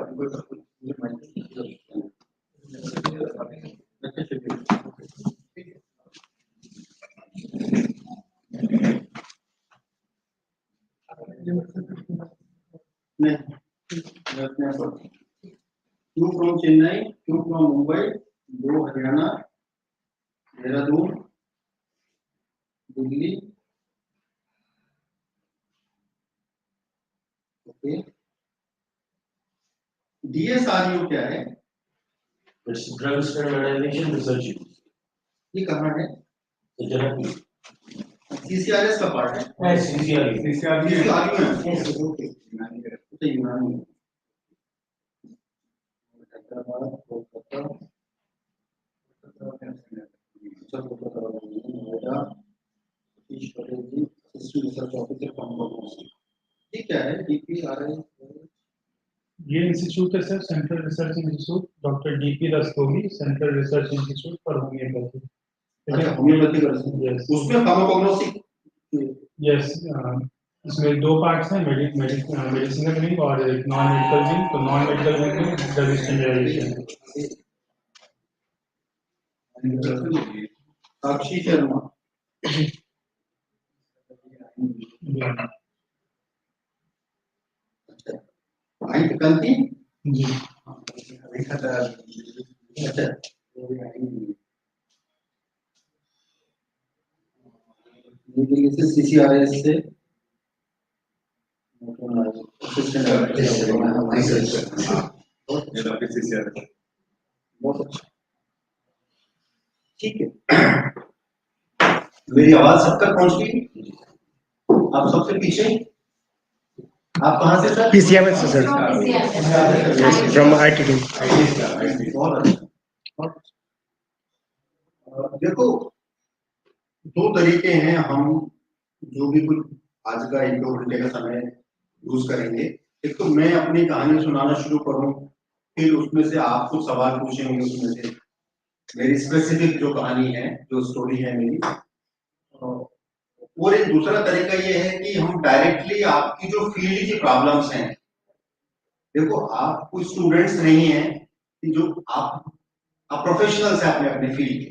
नहीं। Two from Chennai, two from Mumbai, 2 Haryana, Dehradun, Delhi. Okay. DSRU क्या है? It's drug standardization research. ये कहाँ है? Therapy. CCRS का पार्ट है? CCRE. CCRU है? ओके। तो यूनानी। ठीक है DPRI। ये इंस्टीट्यूट है sir central research institute doctor DP Rastogi central research institute for homeopathy. अच्छा होम्योपैथी का यस उसमें फार्माकोग्नोस्टिक। यस इसमें 2 पार्ट्स हैं मेडिसिनल विंग और एक नॉन मेडिकल विंग। तो नॉन मेडिकल विंग में ड्रग स्टैंडर्डाइजेशन। साक्षी शर्मा। आई कंती जी अच्छा ये CCRS से बहुत अच्छा। ठीक है मेरी आवाज सब तक पहुंच गई? आप सबसे पीछे आप कहाँ से सर? PCMS से सर। From ITT। देखो 2 तरीके हैं हम जो भी कुछ आज का 1-2 घंटे का समय यूज करेंगे। एक तो मैं अपनी कहानी सुनाना शुरू करूं फिर उसमें से आप कुछ सवाल पूछेंगे उसमें से मेरी स्पेसिफिक जो कहानी है जो स्टोरी है मेरी। और एक दूसरा तरीका ये है कि हम डायरेक्टली आपकी जो फील्ड की प्रॉब्लम्स हैं, देखो आप कुछ स्टूडेंट्स नहीं हैं कि जो आप प्रोफेशनल्स हैं अपने फील्ड के।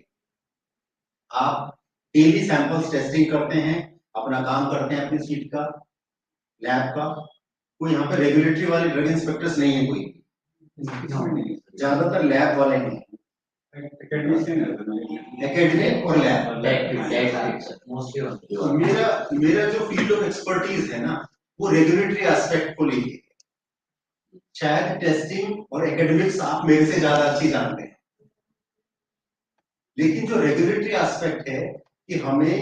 आप डेली सैंपल्स टेस्टिंग करते हैं, अपना काम करते हैं अपनी सीट का लैब का। कोई यहाँ पे रेगुलेटरी वाले ड्रग इंस्पेक्टर्स नहीं है कोई, ज्यादातर लैब वाले हैं, एकेडमिक और लैब। तो मेरा जो फील्ड ऑफ एक्सपर्टीज है ना वो रेगुलेटरी एस्पेक्ट को लेके। शायद टेस्टिंग और एकेडमिक्स आप मेरे से ज्यादा अच्छी जानते हैं, लेकिन जो रेगुलेटरी एस्पेक्ट है कि हमें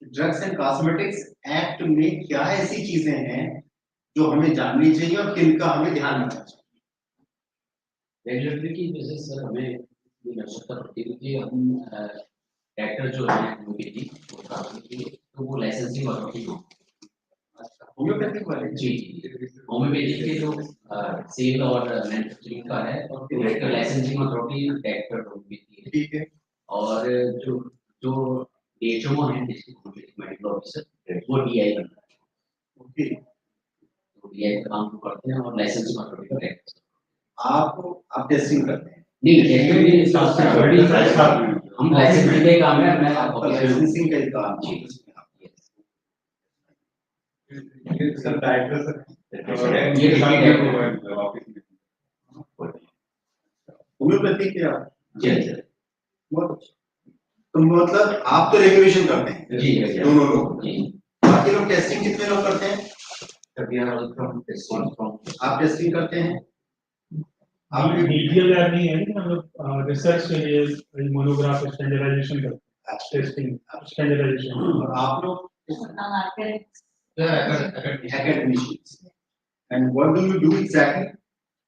ड्रग्स एंड कॉस्मेटिक्स एक्ट में क्या ऐसी चीजें हैं जो हमें जाननी चाहिए और किनका हमें ध्यान रखना चाहिए। रेगुलेटरी की वजह से हमें ये आवश्यकता पड़ती है कि हम ट्रैक्टर जो है होमियोपैथी तो वो लाइसेंसिंग अथॉरिटी को होम्योपैथिक वाले जी होमियोपैथी के जो सेल और मैन्युफैक्चरिंग का है और director licensing authority director homeopathy है ठीक है। और जो जो DHMO है डिस्ट्रिक्ट होमियोपैथिक मेडिकल ऑफिसर वो DI बनता है ओके। तो DI का काम करते हैं और लाइसेंसिंग अथॉरिटी का ट्रैक्टर आप टेस्टिंग करते हैं? नहीं टेस्टिंग भी स्टाफ से ऑलरेडी हम लाइसेंसिंग का काम है मैं आपका लाइसेंसिंग का ही काम है। सर डायरेक्टर ये होम्योपैथी क्या? जी सर बहुत अच्छा। तो मतलब आप तो रेगुलेशन करते हैं जी दोनों लोग, जी बाकी लोग टेस्टिंग कितने लोग करते हैं? we are also from testing आप टेस्टिंग करते हैं? आप डीटीएल लैब नहीं है लेकिन हम लोग रिसर्च के लिए मोनोग्राफ स्टैंडर्डाइजेशन करते हैं टेस्टिंग स्टैंडर्डाइजेशन और आप लोग academics. academicians. And what do you do exactly?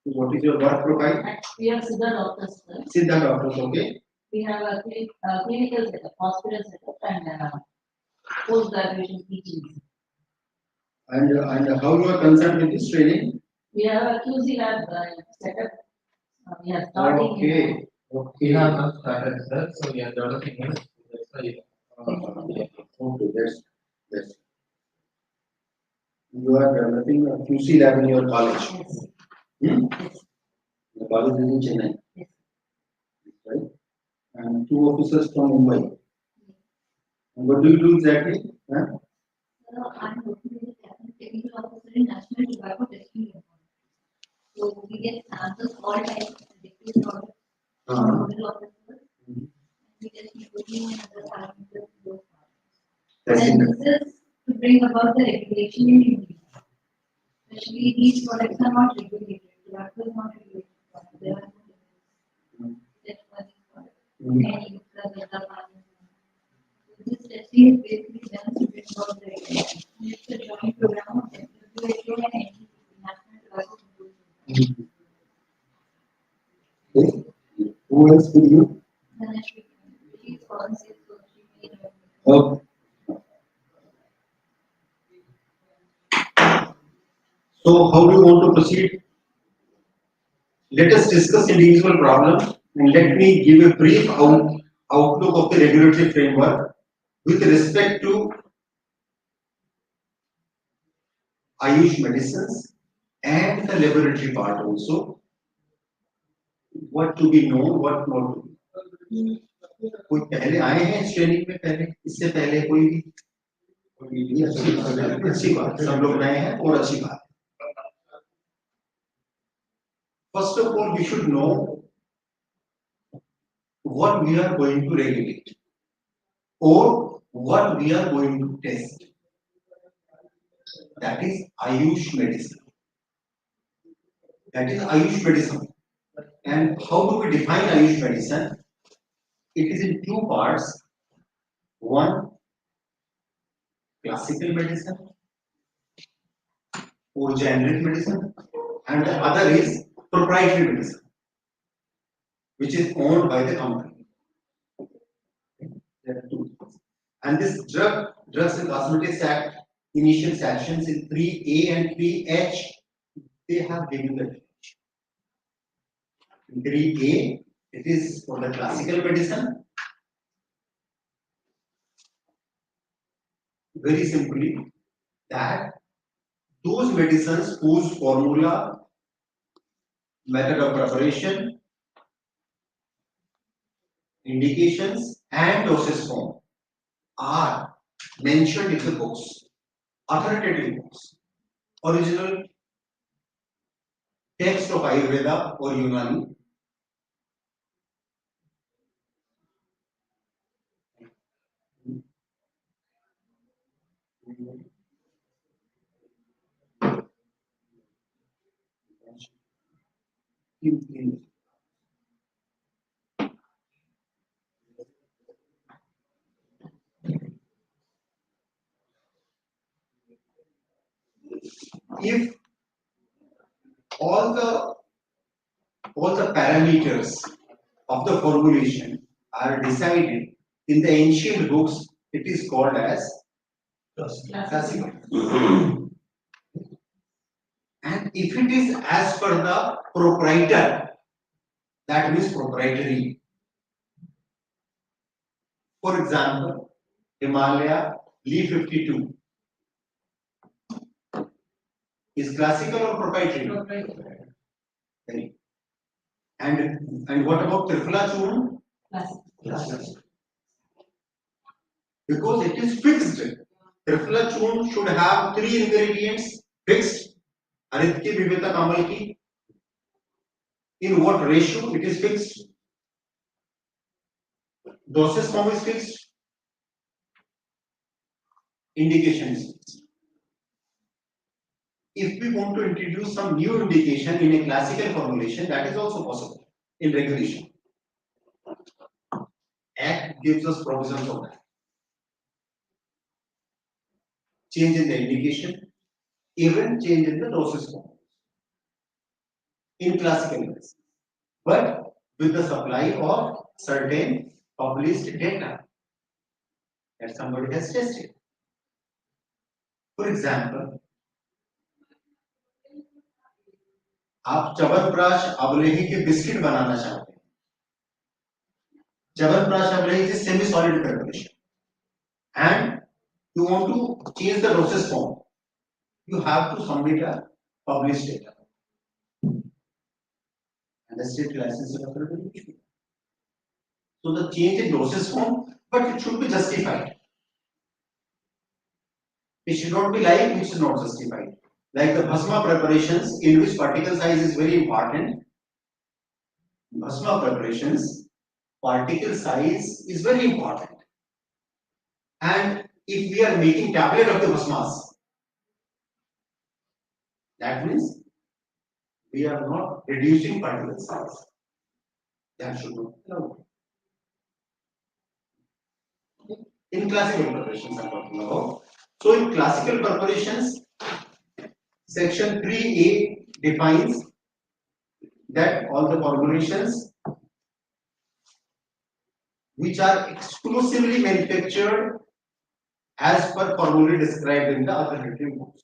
What is your work profile? We are Siddha doctors, sir. Siddha doctors, okay. We have a clinical setup, hospital setup, and post graduation teaching. And how you are concerned with this training? We have a QC lab setup. We are starting. Okay. Okay. not started, sir, so we are developing it. That's why. Okay, that's. You are developing a QC lab in your college. Hmm? The college is in Chennai. Yes. Right? And two officers from Mumbai. And what do you do exactly? Huh? I'm working with the technical officer in National Tobacco Testing Laboratory. So we get samples all types, different products from middle officer. We test nicotine and other parameters to those products. And this is to bring about the regulation in India. Especially these products are not regulated. Tobacco is not regulated. There are no limits. That's why these products. Any other parameters. This testing is basically done to bring about the regulation. It's a joint program of WHO and NTP, National Tobacco Control Program. Who else with you? Dhanashri, she is foreign sales, so she made Okay. So how do you want to proceed? Let us discuss individual problems and let me give a brief outlook of the regulatory framework with respect to Ayush medicines and the laboratory part also. What to be known, what not to be. कोई पहले आए हैं इस training में पहले इससे पहले कोई भी अच्छी बात सब लोग नए हैं और अच्छी बात first of all we should know what we are going to regulate or what we are going to test. That is Ayush medicine. That is Ayush medicine. And how do we define Ayush medicine? It is in two parts. One, classical medicine or generic medicine, and the other is proprietary medicine, which is owned by the company. There are two. And this Drugs and Cosmetics Act initial sections in 3A and 3H, they have given the definition. In 3A, it is for the classical medicine. Very simply, that those medicines whose formula, method of preparation, indications, and dosage form are mentioned in the books, authoritative books, original text of Ayurveda or Unani. If all the all the parameters of the formulation are decided in the ancient books, it is called as classical. And if it is as per the proprietor, that means proprietary. For example, Himalaya Lee 52 is classical or proprietary? Very. And what about Trifla Churn? Classical. Because it is fixed. Trifla Churn should have 3 ingredients fixed. Aritki, Vivita, Kamal ki. In what ratio it is fixed? Dosage form is fixed. Indication is fixed. If we want to introduce some new indication in a classical formulation, that is also possible in regulation. Act gives us provisions of that. Change in the indication, even change in the dosage form in classical medicine, but with the supply of certain published data that somebody has tested. For example, आप च्यवनप्राश अवलेही के biscuit बनाना चाहते हैं. Chyawanprash अवलेही is semi-solid preparation, and you want to change the dosage form. You have to submit a published data, and the state licensing authority will issue. So the change in dosage form, but it should be justified. It should not be like which is not justified. Like the bhasma preparations, in which particle size is very important. Bhasma preparations, particle size is very important. And if we are making tablet of the bhasmas, that means we are not reducing particle size. That should not be allowed. In classical preparations, I'm talking about. So in classical preparations, section 3A defines that all the formulations which are exclusively manufactured as per formula described in the authoritative books.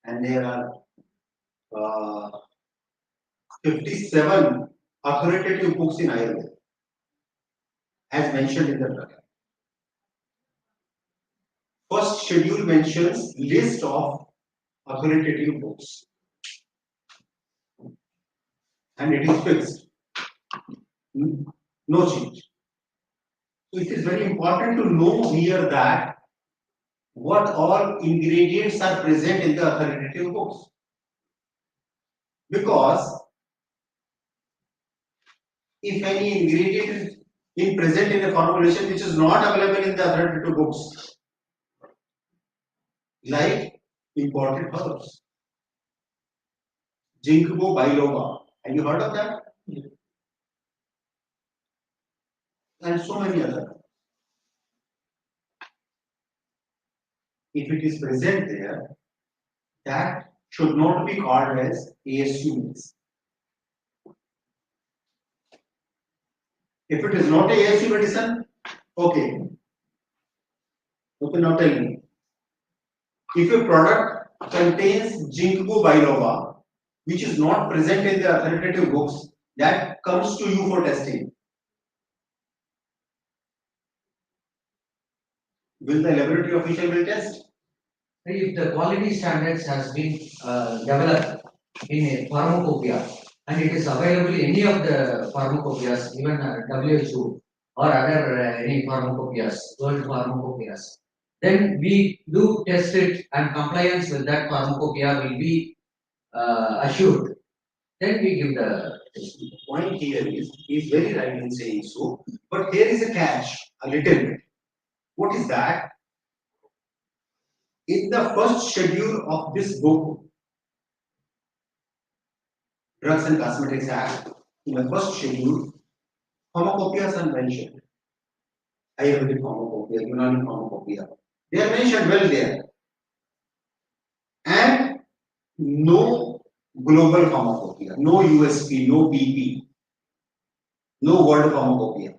And there are 57 authoritative books in Ayurveda, as mentioned in the draft. First schedule mentions list of authoritative books, and it is fixed, no change. So it is very important to know here that what all ingredients are present in the authoritative books, because if any ingredient is present in a formulation which is not available in the authoritative books, like imported herbs, ginkgo biloba, have you heard of that? And so many other. If it is present there, that should not be called as ASU. If it is not a ASU medicine, okay. Okay, now tell me. If a product contains ginkgo biloba, which is not present in the authoritative books, that comes to you for testing, will the laboratory official will test? If the quality standards has been developed in a pharmacopoeia and it is available in any of the pharmacopoeias, even WHO or other any pharmacopoeias, world pharmacopoeias, then we do test it and compliance with that pharmacopoeia will be assured. Then we give the test. The point here is, he is very right in saying so, but here is a catch, a little bit. What is that? In the first schedule of this book, Drugs and Cosmetics Act, in the first schedule, pharmacopoeias are mentioned. Ayurvedic pharmacopoeia, Unani pharmacopoeia. They are mentioned well there. And no global pharmacopoeia, no USP, no BP, no world pharmacopoeia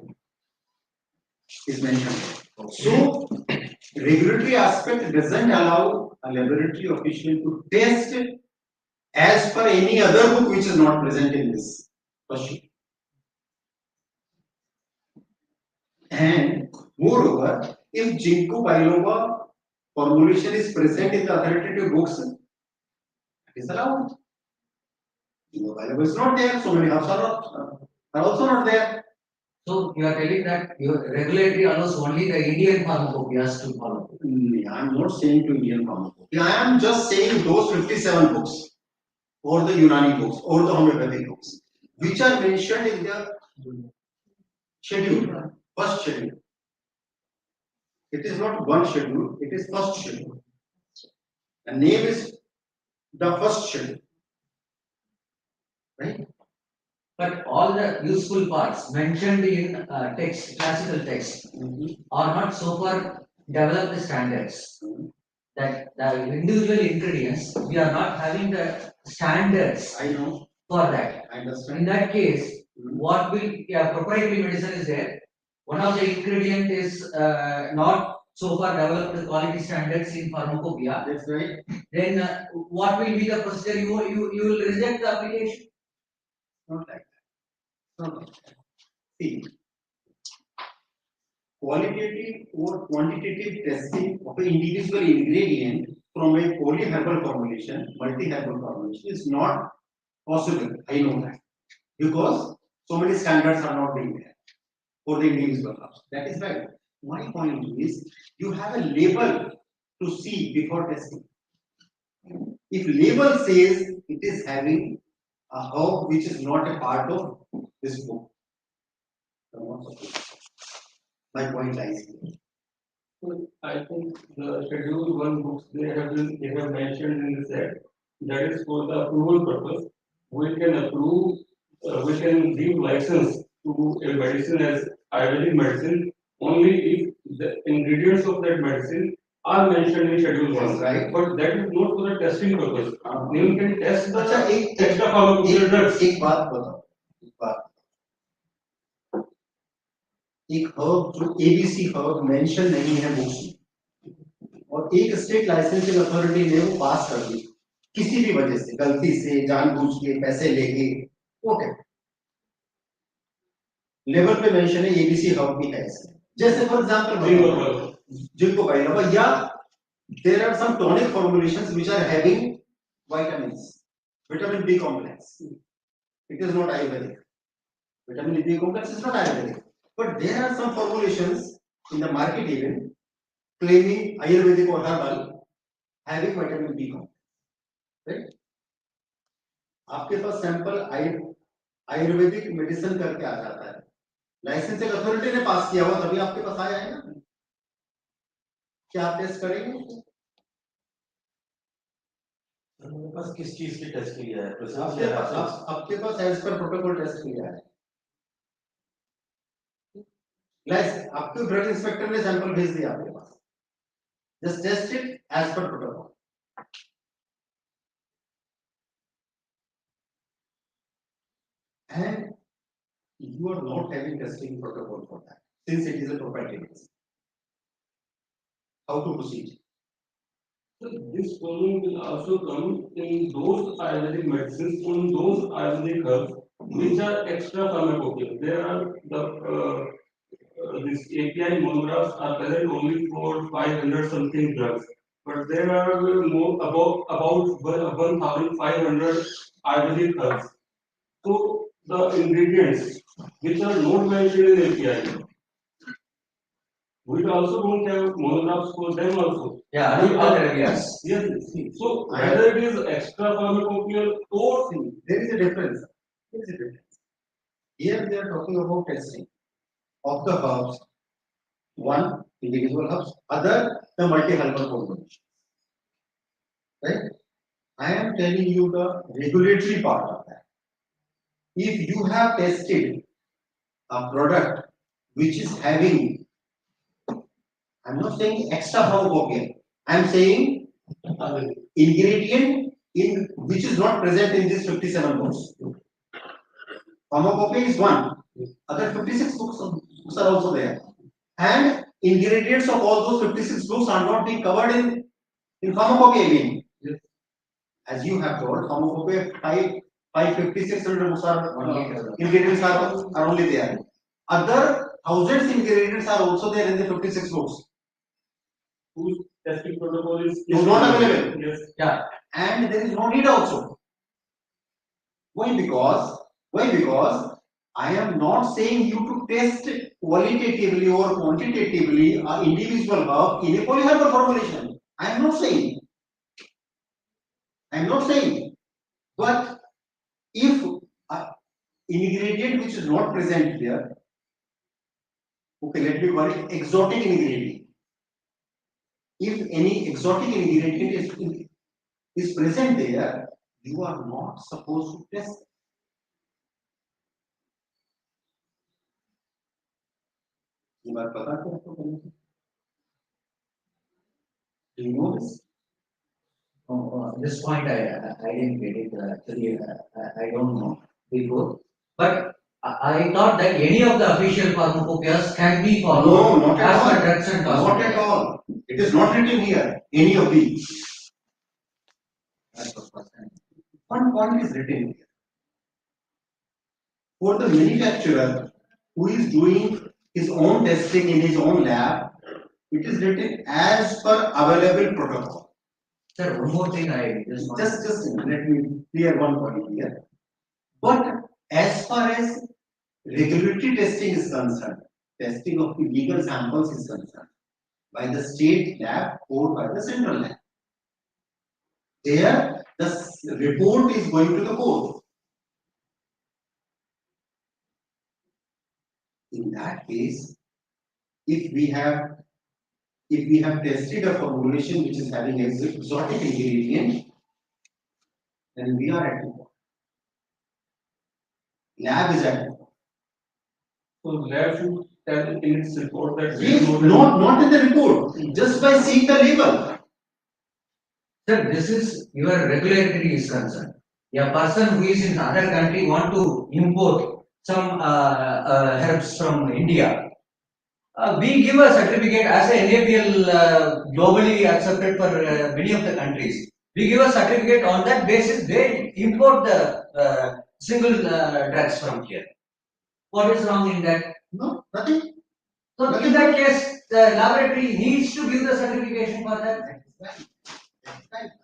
is mentioned. So, regulatory aspect doesn't allow a laboratory official to test as per any other book which is not present in this question. And moreover, if ginkgo biloba formulation is present in the authoritative books, it is allowed. Ginkgo biloba is not there, so many herbs are also not there. So you are telling that your regulatory allows only the Indian pharmacopoeias to follow. I am not saying to Indian pharmacopoeia. I am just saying those 57 books, or the Unani books, or the homeopathic books, which are mentioned in the schedule, first schedule. It is not one schedule, it is first schedule. The name is the first schedule. Right? But all the useful parts mentioned in text, classical text, are not so far developed standards. That the individual ingredients, we are not having the standards. I know. For that. I understand. In that case, what will, proprietary medicine is there. One of the ingredient is not so far developed quality standards in pharmacopoeia. That's right. Then what will be the procedure? You will reject the application. Not like that. Not like that. See, qualitative or quantitative testing of an individual ingredient from a polyherbal formulation, multi-herbal formulation is not possible. I know that. Because so many standards are not being there for the individual herbs. That is right. My point is, you have a label to see before testing. If label says it is having a herb which is not a part of this book, my point lies here. So I think the schedule one books they have mentioned in the set that is for the approval purpose. We can approve, we can give license to a medicine as Ayurvedic medicine only if the ingredients of that medicine are mentioned in schedule one. Right. But that is not for the testing purpose. You can test the अच्छा extra pharmaceutical drugs. एक बात बताओ, एक बात एक herb जो ABC herb mention नहीं है बुक्स में और एक स्टेट लाइसेंसिंग अथॉरिटी ने वो पास कर दी किसी भी वजह से, गलती से, जानबूझ के, पैसे लेके, ओके लेवल पे मेंशन है एबीसी हर्ब भी है इसमें, जैसे फॉर एग्जांपल जिनको बाइलोबा या there are some tonic formulations which are having vitamins, vitamin B complex. It is not Ayurvedic. Vitamin B complex is not Ayurvedic. But there are some formulations in the market even claiming Ayurvedic or herbal having vitamin B complex. Right? आपके पास sample Ayurvedic medicine करके आ जाता है, licensing authority ने पास किया हुआ तभी आपके पास आया है ना, क्या आप टेस्ट करेंगे? मेरे पास किस चीज की टेस्ट किया है? आपके पास एज पर प्रोटोकॉल टेस्ट किया है, आपके ड्रग इंस्पेक्टर ने सैंपल भेज दिया आपके पास, just test it as per protocol. And you are not having testing protocol for that since it is a proprietary medicine. How to proceed? So this problem will also come in those Ayurvedic medicines, on those Ayurvedic herbs which are extra pharmacopoeia. There are this API monographs are present only for 500 something drugs, but there are more about 1,500 Ayurvedic herbs. So the ingredients which are not mentioned in API, we also don't have monographs for them also. Yeah, Yes. So whether it is extra pharmacopoeia or there is a difference. There is a difference. Here we are talking about testing of the herbs. One individual herbs, other the multi-herbal combinations. Right? I am telling you the regulatory part of that. If you have tested a product which is having, I'm not saying extra pharmacopoeia, I'm saying ingredient in which is not present in these 57 books. Pharmacopoeia is one. Other 56 books are also there. And ingredients of all those 56 books are not being covered in pharmacopoeia again. Yes. As you have told, pharmacopoeia 556 books are ingredients are only there. Other thousands ingredients are also there in the 56 books. Whose testing protocol is not available. Yes. Yeah. And there is no need also. Why? Because I am not saying you to test qualitatively or quantitatively an individual herb in a polyherb formulation. I am not saying. But if an ingredient which is not present here, okay, let me call it exotic ingredient. If any exotic ingredient is present there, you are not supposed to test. ये बात पता है आपको पहले से? Do you know this? This point I didn't get it actually. I don't know before, but I thought that any of the official pharmacopoeias can be followed. No, not at as all. per drugs and Not at all. It is not written here. Any of these. One point is written here. For the manufacturer who is doing his own testing in his own lab, it is written as per available protocol. Sir, one more thing I just let me clear one point here. But as far as regulatory testing is concerned, testing of the legal samples is concerned by the state lab or by the central lab. There, the report is going to the court. In that case, if we have tested a formulation which is having exotic ingredient, then we are at court. Lab is at court. So lab should tell in its report that Yes, not in the report, just by seeing the label. Sir, this is your regulatory is concerned. A person who is in other country want to import some herbs from India. We give a certificate as a NABL globally accepted for many of the countries. We give a certificate on that basis. They import the single drugs from here. What is wrong in that? No, nothing. So in that case, the laboratory needs to give the certification for that.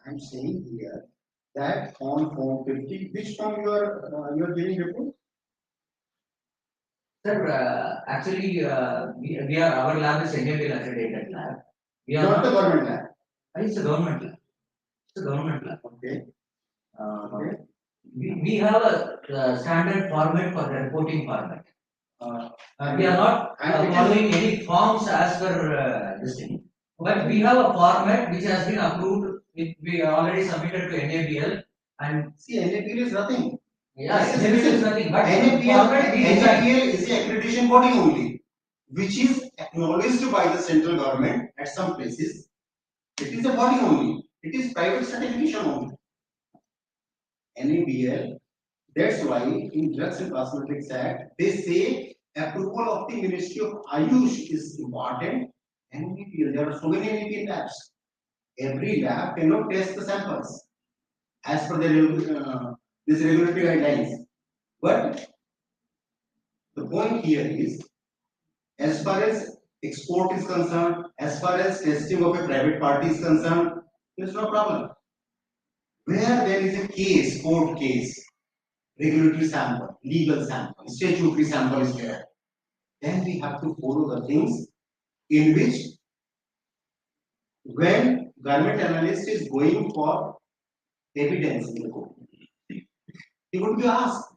I'm saying here that on form 50, which form you are giving report? Sir, actually, we are our lab is NABL accredited lab. We are Not the government lab. It's a government lab. It's a government lab. Okay. We have a standard format for the reporting format. We are not following any forms as per this thing. But we have a format which has been approved. We already submitted to NABL and see NABL is nothing. Yeah, NABL is nothing. But NABL is the accreditation body only, which is acknowledged by the central government at some places. It is a body only. It is private certification only. NABL. That's why in Drugs and Cosmetics Act they say approval of the Ministry of Ayush is important. NABL, there are so many NABL labs. Every lab cannot test the samples as per the this regulatory guidelines. But the point here is, as far as export is concerned, as far as testing of a private party is concerned, there is no problem. Where there is a case, court case, regulatory sample, legal sample, statutory sample is there, then we have to follow the things in which when government analyst is going for evidence in the court, he would be asked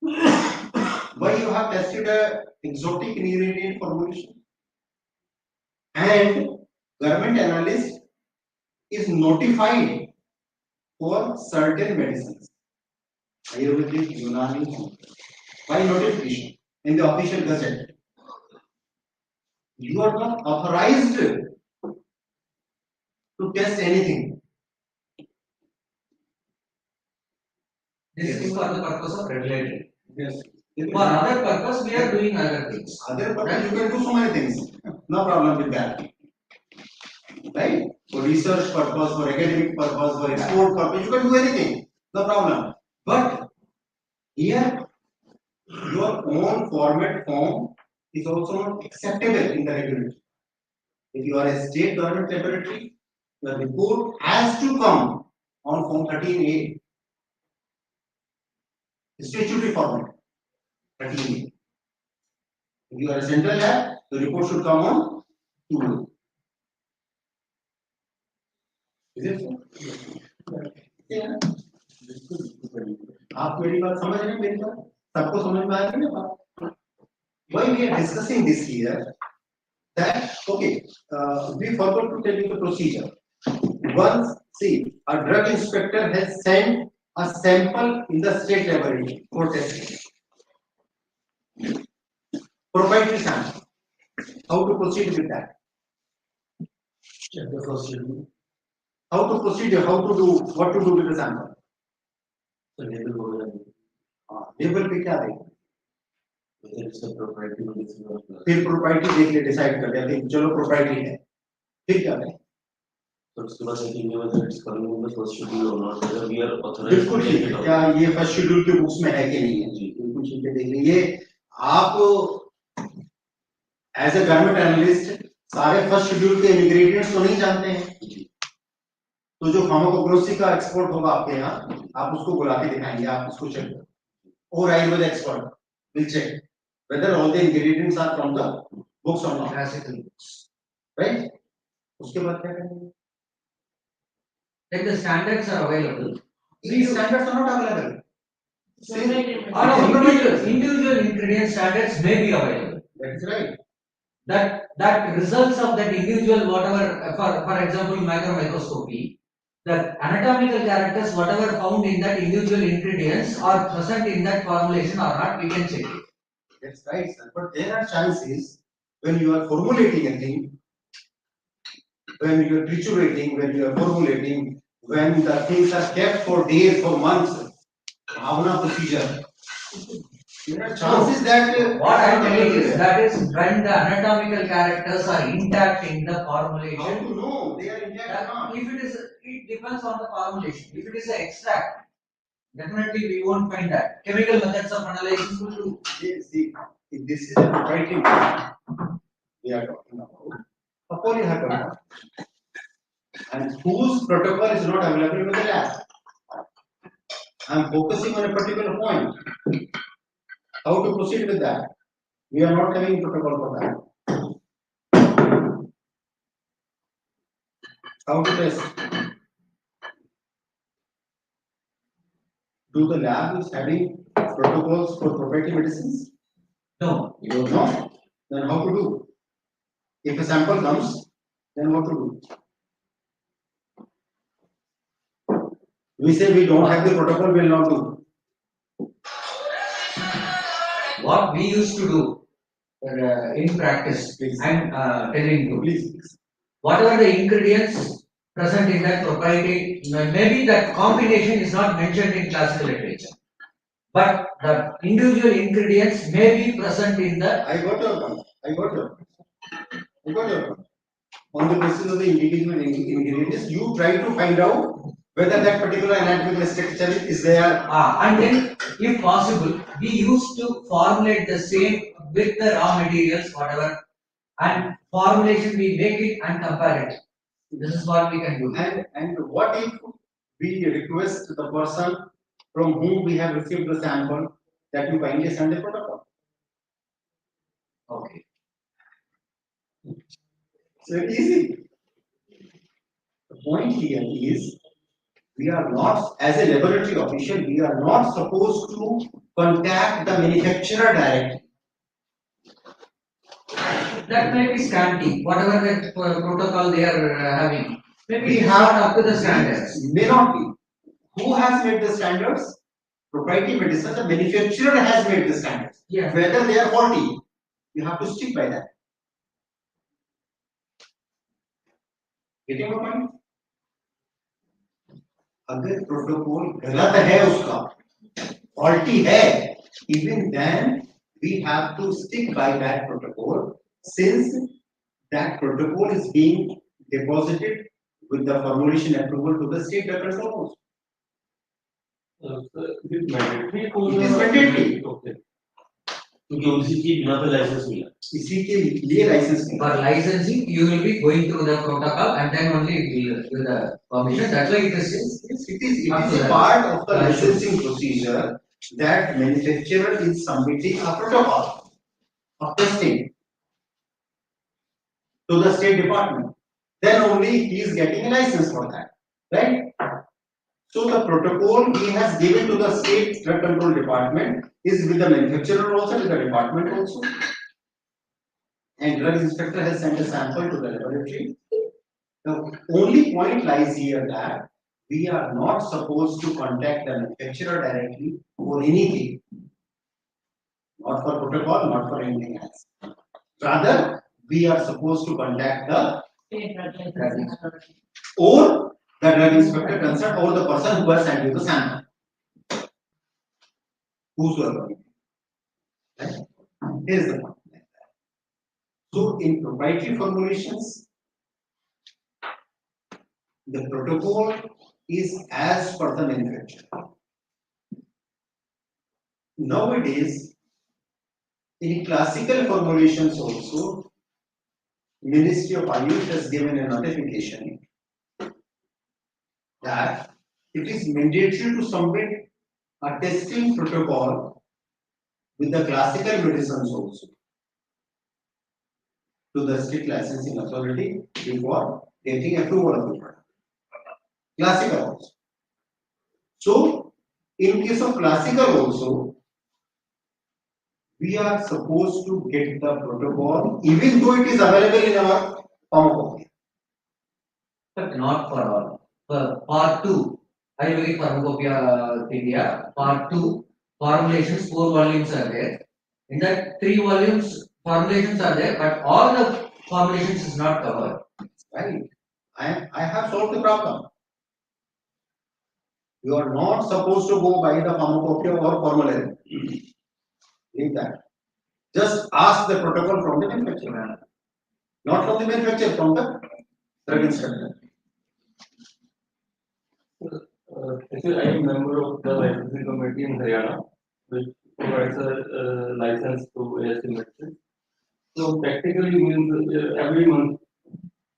why you have tested a exotic ingredient formulation, and government analyst is notified for certain medicines, Ayurvedic, Unani, by notification in the official gazette. You are not authorized to test anything. This is for the purpose of regulatory. Yes. For other purpose, we are doing other things. Other purpose, you can do so many things. No problem with that. Right? For research purpose, for academic purpose, for export purpose, you can do anything. No problem. But here, your own format form is also not acceptable in the regulatory. If you are a state government laboratory, the report has to come on Form 13A. Statutory format 13A. If you are a central lab, the report should come on 2A. Is it so? Yeah. आप मेरी बात समझ रहे हैं मेरी बात सबको समझ में आ रही है ना बात why we are discussing this here that okay we forgot to tell you the procedure once see a drug inspector has sent a sample in the state laboratory for testing proprietary sample how to proceed with that how to proceed how to do what to do with the sample label पे क्या देगा फिर proprietary देख ले decide कर लेते चलो proprietary है फिर क्या करें बिल्कुल ठीक है क्या ये फर्स्ट शेड्यूल के बुक्स में है कि नहीं है बिल्कुल ठीक है देख लीजिए आप एज ए गवर्नमेंट एनालिस्ट सारे फर्स्ट शेड्यूल के इंग्रेडिएंट्स तो नहीं जानते हैं तो जो फार्माकोग्नोसी का एक्सपोर्ट होगा आपके यहाँ आप उसको बुला के दिखाएंगे आप उसको चेक करो और Ayurveda expert will check whether all the ingredients are from the books or not classical books right उसके बाद क्या करेंगे Like the standards are available. these standards are not available Individual ingredient standards may be available. that's right That results of that individual whatever for example microscopy, the anatomical characters whatever found in that individual ingredients are present in that formulation or not, we can check it. that's right sir but there are chances when you are formulating a thing when you are triturating when you are formulating when the things are kept for days for months bhavana procedure there are chances that What I am telling is that is when the anatomical characters are intact in the formulation. how to know they are intact or not If it depends on the formulation. If it is an extract, definitely we won't find that. Chemical methods of analysis will do. see if this is a proprietary we are talking about a polyhypermorph and whose protocol is not available in the lab. I am focusing on a particular point. How to proceed with that? We are not having protocol for that. How to test? Do the lab is having protocols for proprietary medicines? No. You don't know? Then how to do? If a sample comes, then what to do? We say we don't have the protocol, we will not do. What we used to do in practice, I am telling you, Please. whatever the ingredients present in that proprietary, maybe that combination is not mentioned in classical literature, but the individual ingredients may be present in the. I got your point. I got your point. On the basis of the individual ingredients, you try to find out whether that particular anatomical structure is there. And then, if possible, we used to formulate the same with the raw materials, whatever, and formulation we make it and compare it. This is what we can do. And what if we request the person from whom we have received the sample that you kindly send the protocol? Okay. It's very easy. The point here is we are not, as a laboratory official, we are not supposed to contact the manufacturer directly. That may be scanty, whatever that protocol they are having. Maybe We it's have not up to the standards. May not be. Who has made the standards? Proprietary medicine, the manufacturer has made the standards. Yeah. Whether they are faulty, you have to stick by that. Getting my point? अगर protocol गलत है उसका faulty है, even then we have to stick by that protocol since that protocol is being deposited with the formulation approval to the state drug control. It is mandatory for It is mandatory. Okay. क्योंकि उसी की बिना पे licence मिला इसी के लिए licence For licensing, you will be going through the protocol and then only you will give the permission. That's why it is. It is a part of the licensing procedure that manufacturer is submitting a protocol of testing to the state department. Then only he is getting a license for that, right? So the protocol he has given to the state drug control department is with the manufacturer also, with the department also. And drug inspector has sent a sample to the laboratory. The only point lies here that we are not supposed to contact the manufacturer directly for anything. Not for protocol, not for anything else. Rather, we are supposed to contact the or the drug inspector concerned or the person who has sent you the sample. Whosoever. Right? Here's the point. So in proprietary formulations, the protocol is as per the manufacturer. Nowadays, in classical formulations also, Ministry of AYUSH has given a notification that it is mandatory to submit a testing protocol with the classical medicines also to the state licensing authority before getting approval of the product. Classical also. So, in case of classical also, we are supposed to get the protocol even though it is available in our pharmacopoeia. But not for all. For part 2, Ayurvedic Pharmacopoeia India, part 2, formulations, 4 volumes are there. In that 3 volumes, formulations are there, but all the formulations is not covered. Right. I have solved the problem. You are not supposed to go by the pharmacopoeia or formulary. Leave that. Just ask the protocol from the manufacturer. Not from the manufacturer, from the drug inspector. Actually, I am member of the licensing committee in Haryana, which provides a license to ASU&H. So practically means every month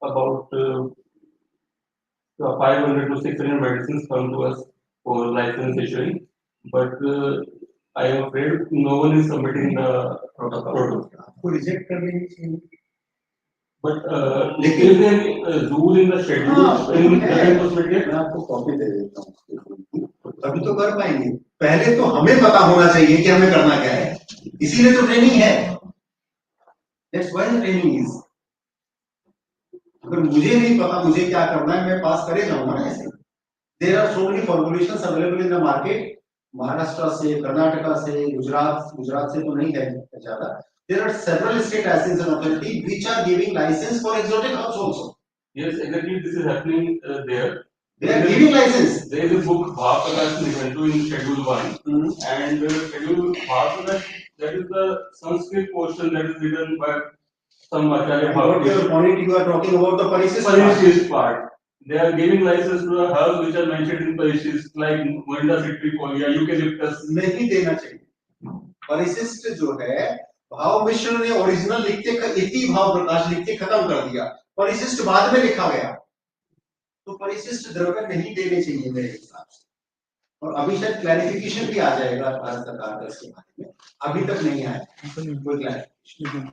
about 500 to 600 medicines come to us for license issuing, but I am afraid no one is submitting the protocol. Reject करने चाहिए. But is there any rule in the schedule in the cosmetic? मैं आपको copy दे देता हूँ. तभी तो कर पाएंगे. पहले तो हमें पता होना चाहिए कि हमें करना क्या है. इसीलिए तो ट्रेनिंग है. That's why the training is. अगर मुझे नहीं पता मुझे क्या करना है, मैं पास करे जाऊंगा ना ऐसे. There are so many formulations available in the market. Maharashtra से, कर्नाटका से, गुजरात से तो नहीं है ज्यादा. There are several state licensing authorities which are giving license for exotic herbs also. Yes, exactly. This is happening there. They are giving license. There is a book Bhavaprakash Nikantu in Schedule 1, and Schedule Bhavaprakash, that is the Sanskrit portion that is written by some Acharya Whatever point you are talking about the Parishist part. They are giving license to the herbs which are mentioned in Parishist, like Morinda citrifolia, eucalyptus. नहीं देना चाहिए. परिशिष्ट जो है भाव मिश्र ने original लिख के इति भाव प्रकाश लिख के खत्म कर दिया. परिशिष्ट बाद में लिखा गया. तो परिशिष्ट द्रव्य नहीं देने चाहिए मेरे हिसाब से. और अभी शायद क्लैरिफिकेशन भी आ जाएगा भारत सरकार का इसके बारे में. अभी तक नहीं आया कोई क्लैरिफिकेशन.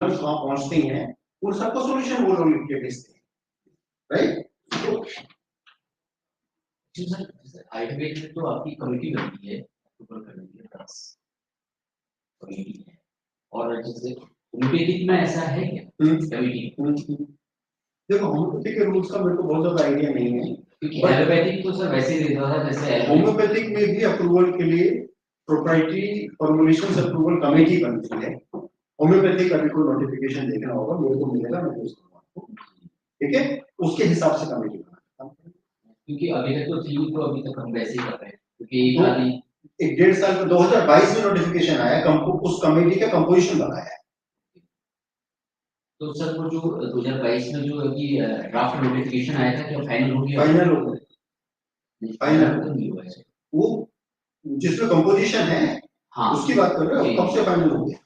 वहां पहुंचती हैं उन सबको सॉल्यूशन वो लोग लिख के भेजते हैं. राइट. आयुर्वेद में तो आपकी कमेटी बनती है अप्रूवल करने के लिए कमेटी है, और जैसे होम्योपैथिक में ऐसा है क्या कमेटी? देखो होम्योपैथिक के रूल्स का मेरे को बहुत ज्यादा आइडिया नहीं है, क्योंकि एलोपैथिक तो सर वैसे ही देता था जैसे होम्योपैथिक में भी अप्रूवल के लिए प्रोप्राइटरी फॉर्मुलेशंस अप्रूवल कमेटी बनती है. होम्योपैथिक का भी कोई नोटिफिकेशन देखना होगा, मेरे को मिलेगा, मैं भेज दूंगा आपको. ठीक है, उसके हिसाब से कमेटी बनाना. क्योंकि अभी तक तो थी, तो अभी तक हम वैसे ही कर रहे हैं, क्योंकि खाली एक 1.5 साल में 2022 में नोटिफिकेशन आया, उस कमेटी का कंपोजिशन बनाया। तो सर वो जो 2022 में जो अभी ड्राफ्ट नोटिफिकेशन आया था, क्या फाइनल हो गया? फाइनल हो गया, फाइनल तो नहीं हुआ है। वो जिसमें कंपोजिशन है, हाँ, उसकी बात कर रहे हो, कब से फाइनल हो गया?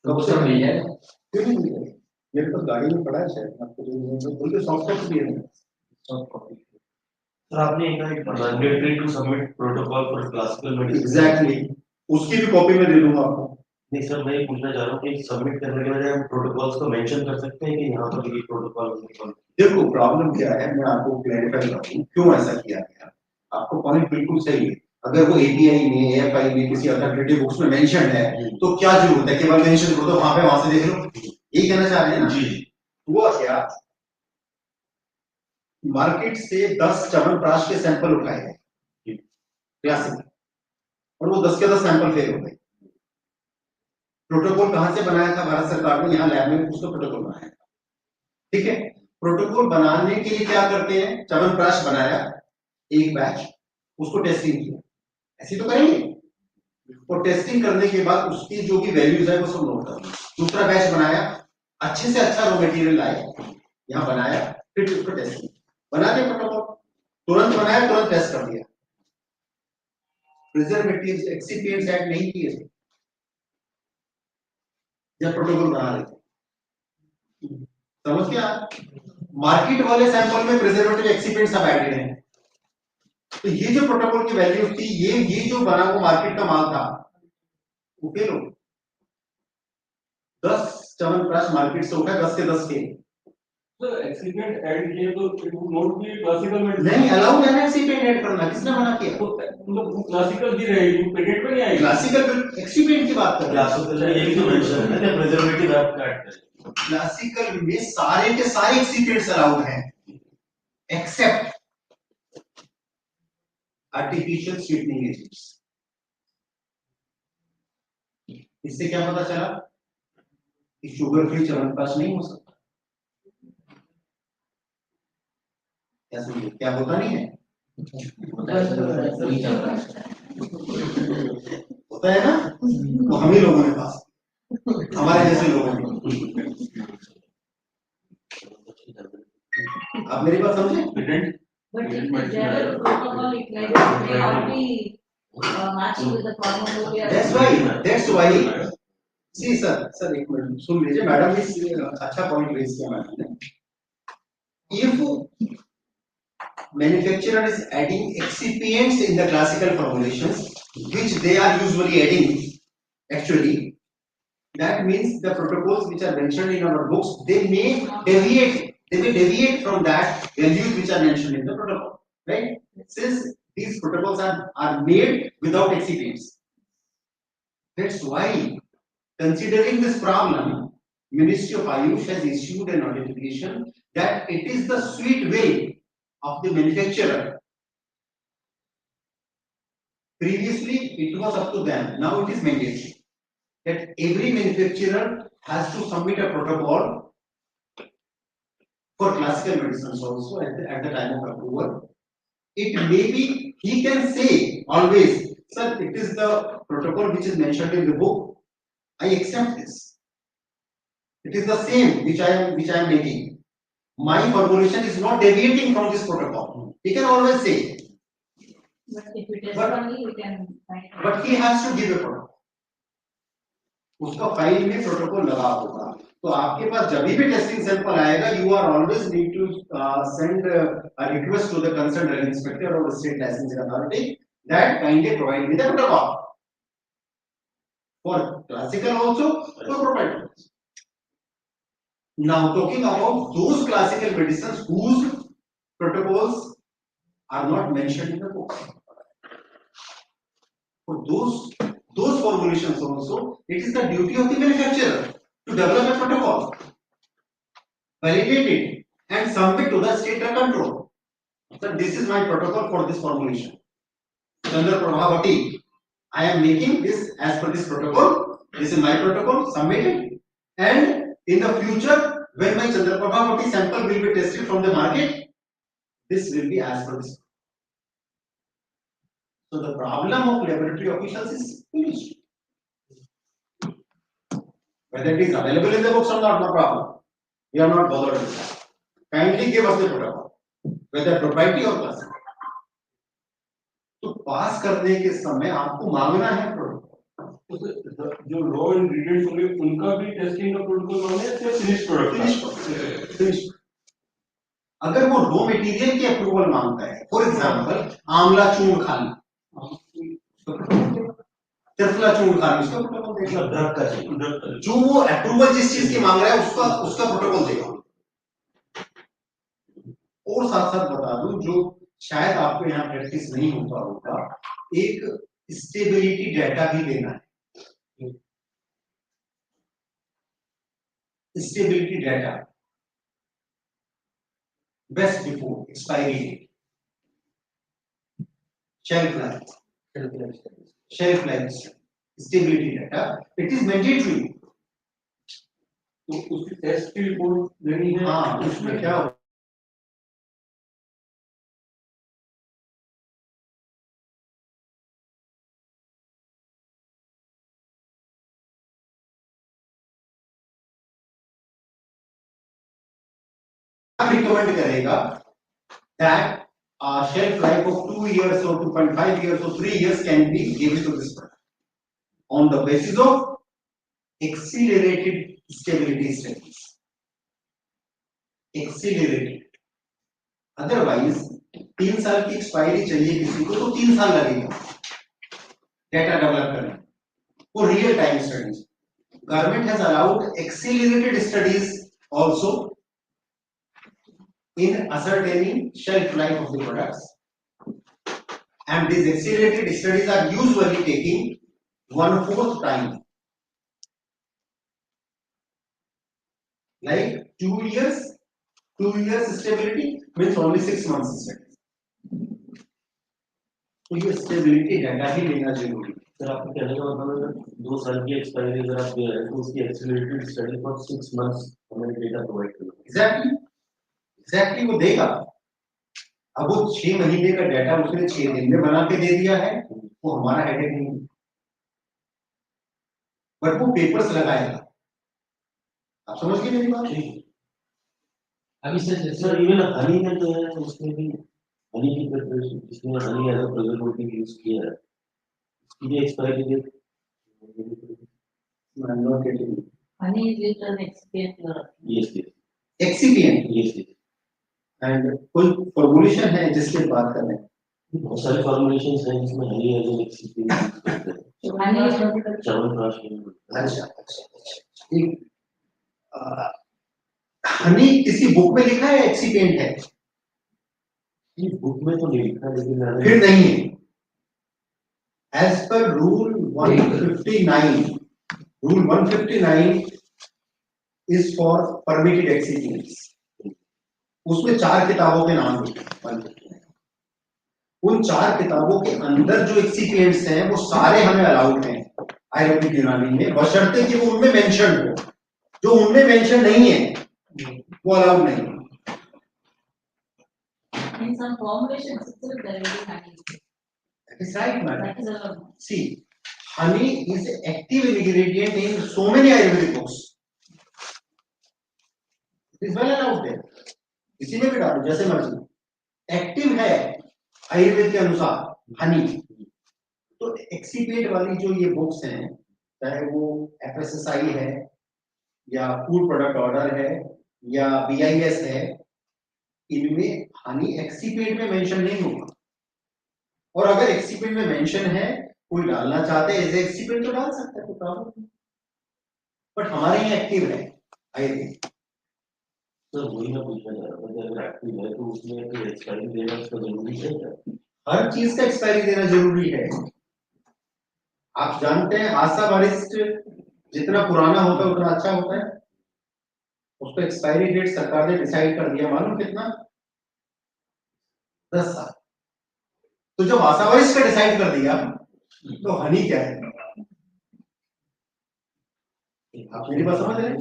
तो वो सर मिल जाएगा? क्यों नहीं मिल जाएगा? मेरे पास गाड़ी में पड़ा है शायद, आपको जो बोल के सॉफ्ट कॉपी दिए हैं, सॉफ्ट कॉपी। सर आपने एक mandatory to submit protocol for classical medicine. Exactly, उसकी भी कॉपी में दे दूंगा आपको। नहीं सर, मैं ये पूछना चाह रहा हूँ कि सबमिट करने के बजाय हम प्रोटोकॉल्स को मेंशन कर सकते हैं कि यहाँ पर ये प्रोटोकॉल। देखो प्रॉब्लम क्या है, मैं आपको क्लैरिफाई करूँ क्यों ऐसा किया गया। आपको पॉइंट बिल्कुल सही है, अगर वो एपीआई में, एएफआई में, किसी अथॉरिटेटिव बुक्स में मेंशन है तो क्या जरूरत है, केवल मेंशन करो तो वहां से देख लो, यही कहना चाह रहे हैं ना जी। हुआ क्या, मार्केट से 10 च्यवनप्राश के सैंपल उठाए गए क्लासिक, और वो 10 के 10 सैंपल फेल हो गए। प्रोटोकॉल कहां से बनाया था भारत सरकार ने, यहाँ लैब में उसका प्रोटोकॉल बनाया था, ठीक है। प्रोटोकॉल बनाने के लिए क्या करते हैं, च्यवनप्राश बनाया एक बैच, उसको टेस्टिंग किया, ऐसे तो करेंगे, और टेस्टिंग करने के बाद उसकी जो भी वैल्यूज है वो सब नोट कर। दूसरा बैच बनाया, अच्छे से अच्छा रॉ मटेरियल लाए, यहाँ बनाया, फिर उसको टेस्टिंग बना दिया, प्रोटोकॉल तुरंत बनाया, तुरंत टेस्ट कर दिया। प्रिजर्वेटिव्स एक्सिपिएंट्स ऐड नहीं किए जब प्रोटोकॉल बना रहे थे, समझ गया। मार्केट वाले सैंपल में प्रिजर्वेटिव एक्सिपिएंट्स सब ऐडेड हैं, तो ये जो प्रोटोकॉल की वैल्यू थी, ये जो बना वो मार्केट का माल था, वो फेल हो। 10 च्यवनप्राश मार्केट से उठा, 10 के 10 फेल। तो एक्सीडेंट ऐड किए तो it would not be classical medicine. नहीं अलाउड है ना एक्सीपेंट ऐड करना, किसने मना किया? तो मतलब क्लासिकल की रहेगी, पेटेंट पे नहीं आएगी। क्लासिकल एक्सीपेंट की बात कर रहे हैं। क्लासिकल में यही तो मेंशन है ना कि प्रिजर्वेटिव आप ऐड करें। क्लासिकल में सारे के सारे एक्सीपेंट्स अलाउड हैं एक्सेप्ट आर्टिफिशियल स्वीटनिंग एजेंट्स। इससे क्या पता चला कि शुगर फ्री च्यवनप्राश नहीं हो सकता, क्या समझे, क्या होता नहीं है, होता है ना, वो हम ही लोगों के पास, हमारे जैसे लोगों ने। आप मेरी बात समझे? But if the general protocol utilization may not be matching with the pharmacopoeia. That's why. See sir, एक मिनट सुन लीजिए, मैडम ने अच्छा पॉइंट रेज किया मैडम ने। If manufacturer is adding excipients in the classical formulations, which they are usually adding, actually, that means the protocols which are mentioned in our books, they may deviate from that values which are mentioned in the protocol, right? Since these protocols are made without excipients. That's why, considering this problem, Ministry of Ayush has issued a notification that it is the sweet will of the manufacturer. Previously, it was up to them. Now it is mandatory that every manufacturer has to submit a protocol for classical medicines also at the time of approval. It may be, he can say always, sir, it is the protocol which is mentioned in the book. I accept this. It is the same which I am making. My formulation is not deviating from this protocol. He can always say. But if it is only, we can find. But he has to give a protocol. उसका file में protocol लगा होगा, तो आपके पास जब भी testing sample आएगा, you are always need to send a request to the concerned drug inspector or the state licensing authority that kindly provide me the protocol. For classical also, for proprietary. Now talking about those classical medicines whose protocols are not mentioned in the book. For those formulations also, it is the duty of the manufacturer to develop a protocol, validate it, and submit to the state drug control. So this is my protocol for this formulation. Chandra Prabhavati, I am making this as per this protocol. This is my protocol, submit it, and in the future, when my Chandra Prabhavati sample will be tested from the market, This will be as per this. So the problem of laboratory officials is finished. Whether it is available in the books or not, no problem. We are not bothered with that. Kindly give us the protocol, whether proprietary or classic. तो पास करने के समय आपको मांगना है protocol. जो raw ingredients होंगे उनका भी टेस्टिंग का प्रोटोकॉल मांगे या फिनिश प्रोडक्ट? फिनिश। अगर वो रॉ मटेरियल की अप्रूवल मांगता है, फॉर एग्जांपल आंवला चूर्ण खाना, त्रिफला चूर्ण खाना, उसका प्रोटोकॉल देगा। ड्रग का जो वो अप्रूवल जिस चीज की मांग रहा है उसका प्रोटोकॉल देगा। और साथ साथ बता दूं, जो शायद आपको यहाँ प्रैक्टिस नहीं होता होगा, एक स्टेबिलिटी डाटा भी देना है। Stability data, best before expiry date, shelf life, stability data, it is mandatory. तो उसकी टेस्ट की रिपोर्ट देनी है। हाँ, उसमें क्या रिकमेंड करेगा that shelf life of 2 years or 2.5 years or 3 years can be given to this product on the basis of accelerated stability studies. Accelerated. Otherwise 3 साल की एक्सपायरी चाहिए किसी को तो 3 साल लगेगा डेटा डेवलप करने, वो real time studies. Government has allowed accelerated studies also in ascertaining shelf life of the products, and these accelerated studies are usually taking 1/4 time, like 2 years. 2 years stability means only 6 months study. तो ये stability data ही लेना जरूरी है। Sir आपको कहने का मतलब 2 साल की एक्सपायरी अगर आप दे रहे हैं तो उसकी एक्सेलरेटेड स्टडी फॉर 6 मंथ्स हमें डेटा प्रोवाइड करेगा। एग्जैक्टली वो देगा। अब वो 6 महीने का डाटा उसने 6 दिन में बना के दे दिया है, वो हमारा हेडेक नहीं, बट वो पेपर्स लगाएगा। आप समझ गए मेरी बात? अभी सर इवन हनी में जो है उसमें भी हनी की प्रिपरेशन, जिसमें honey as a preservative use किया है, इसकी भी expiry date Honey is used as excipient. Yes excipient yes and कोई फॉर्मुलेशन है जिसके बात कर रहे हैं? बहुत सारे फॉर्मुलेशंस हैं जिसमें honey as an experience Honey is chyawanprash अच्छा, एक हनी किसी बुक में लिखा है एक्सीपिएंट है? ये बुक में तो नहीं लिखा, लेकिन फिर नहीं है। As per rule 159 is for permitted excipients. उसमें 4 किताबों के नाम लिखे हैं 159। उन 4 किताबों के अंदर जो एक्सीपिएंट्स हैं वो सारे हमें अलाउड हैं आयुर्वेदिक यूनानी में, बशर्ते कि वो उनमें मेंशन हो। जो उनमें मेंशन नहीं है वो अलाउड नहीं है। in some formulations itself there will be honey. That is right, madam. That is allowed. See, honey is an active ingredient in so many Ayurvedic books. It is well allowed there. किसी में भी डालो जैसे मर्जी, active है आयुर्वेद के अनुसार हनी। तो एक्सीपिएंट वाली जो ये बुक्स हैं, चाहे वो FSSI है या फूड प्रोडक्ट ऑर्डर है या BIS है, इनमें हनी एक्सीपिएंट में मेंशन नहीं होगा। और अगर एक्सीपिएंट में मेंशन है, कोई डालना चाहते हैं एज एक्सीपिएंट तो डाल सकता है, कोई प्रॉब्लम नहीं। बट हमारे यहाँ एक्टिव है आयुर्वेद। सर वही मैं पूछना चाह रहा था, अगर एक्टिव है तो उसमें कोई एक्सपायरी देना उसका जरूरी है क्या? हर चीज का एक्सपायरी देना जरूरी है। आप जानते हैं आशा वरिष्ठ जितना पुराना होता है उतना अच्छा होता है। उसको एक्सपायरी डेट सरकार ने डिसाइड कर दिया, मालूम कितना? 10 साल। तो जब आशा वरिष्ठ का डिसाइड कर दिया तो हनी क्या है? आप मेरी बात समझ रहे हैं?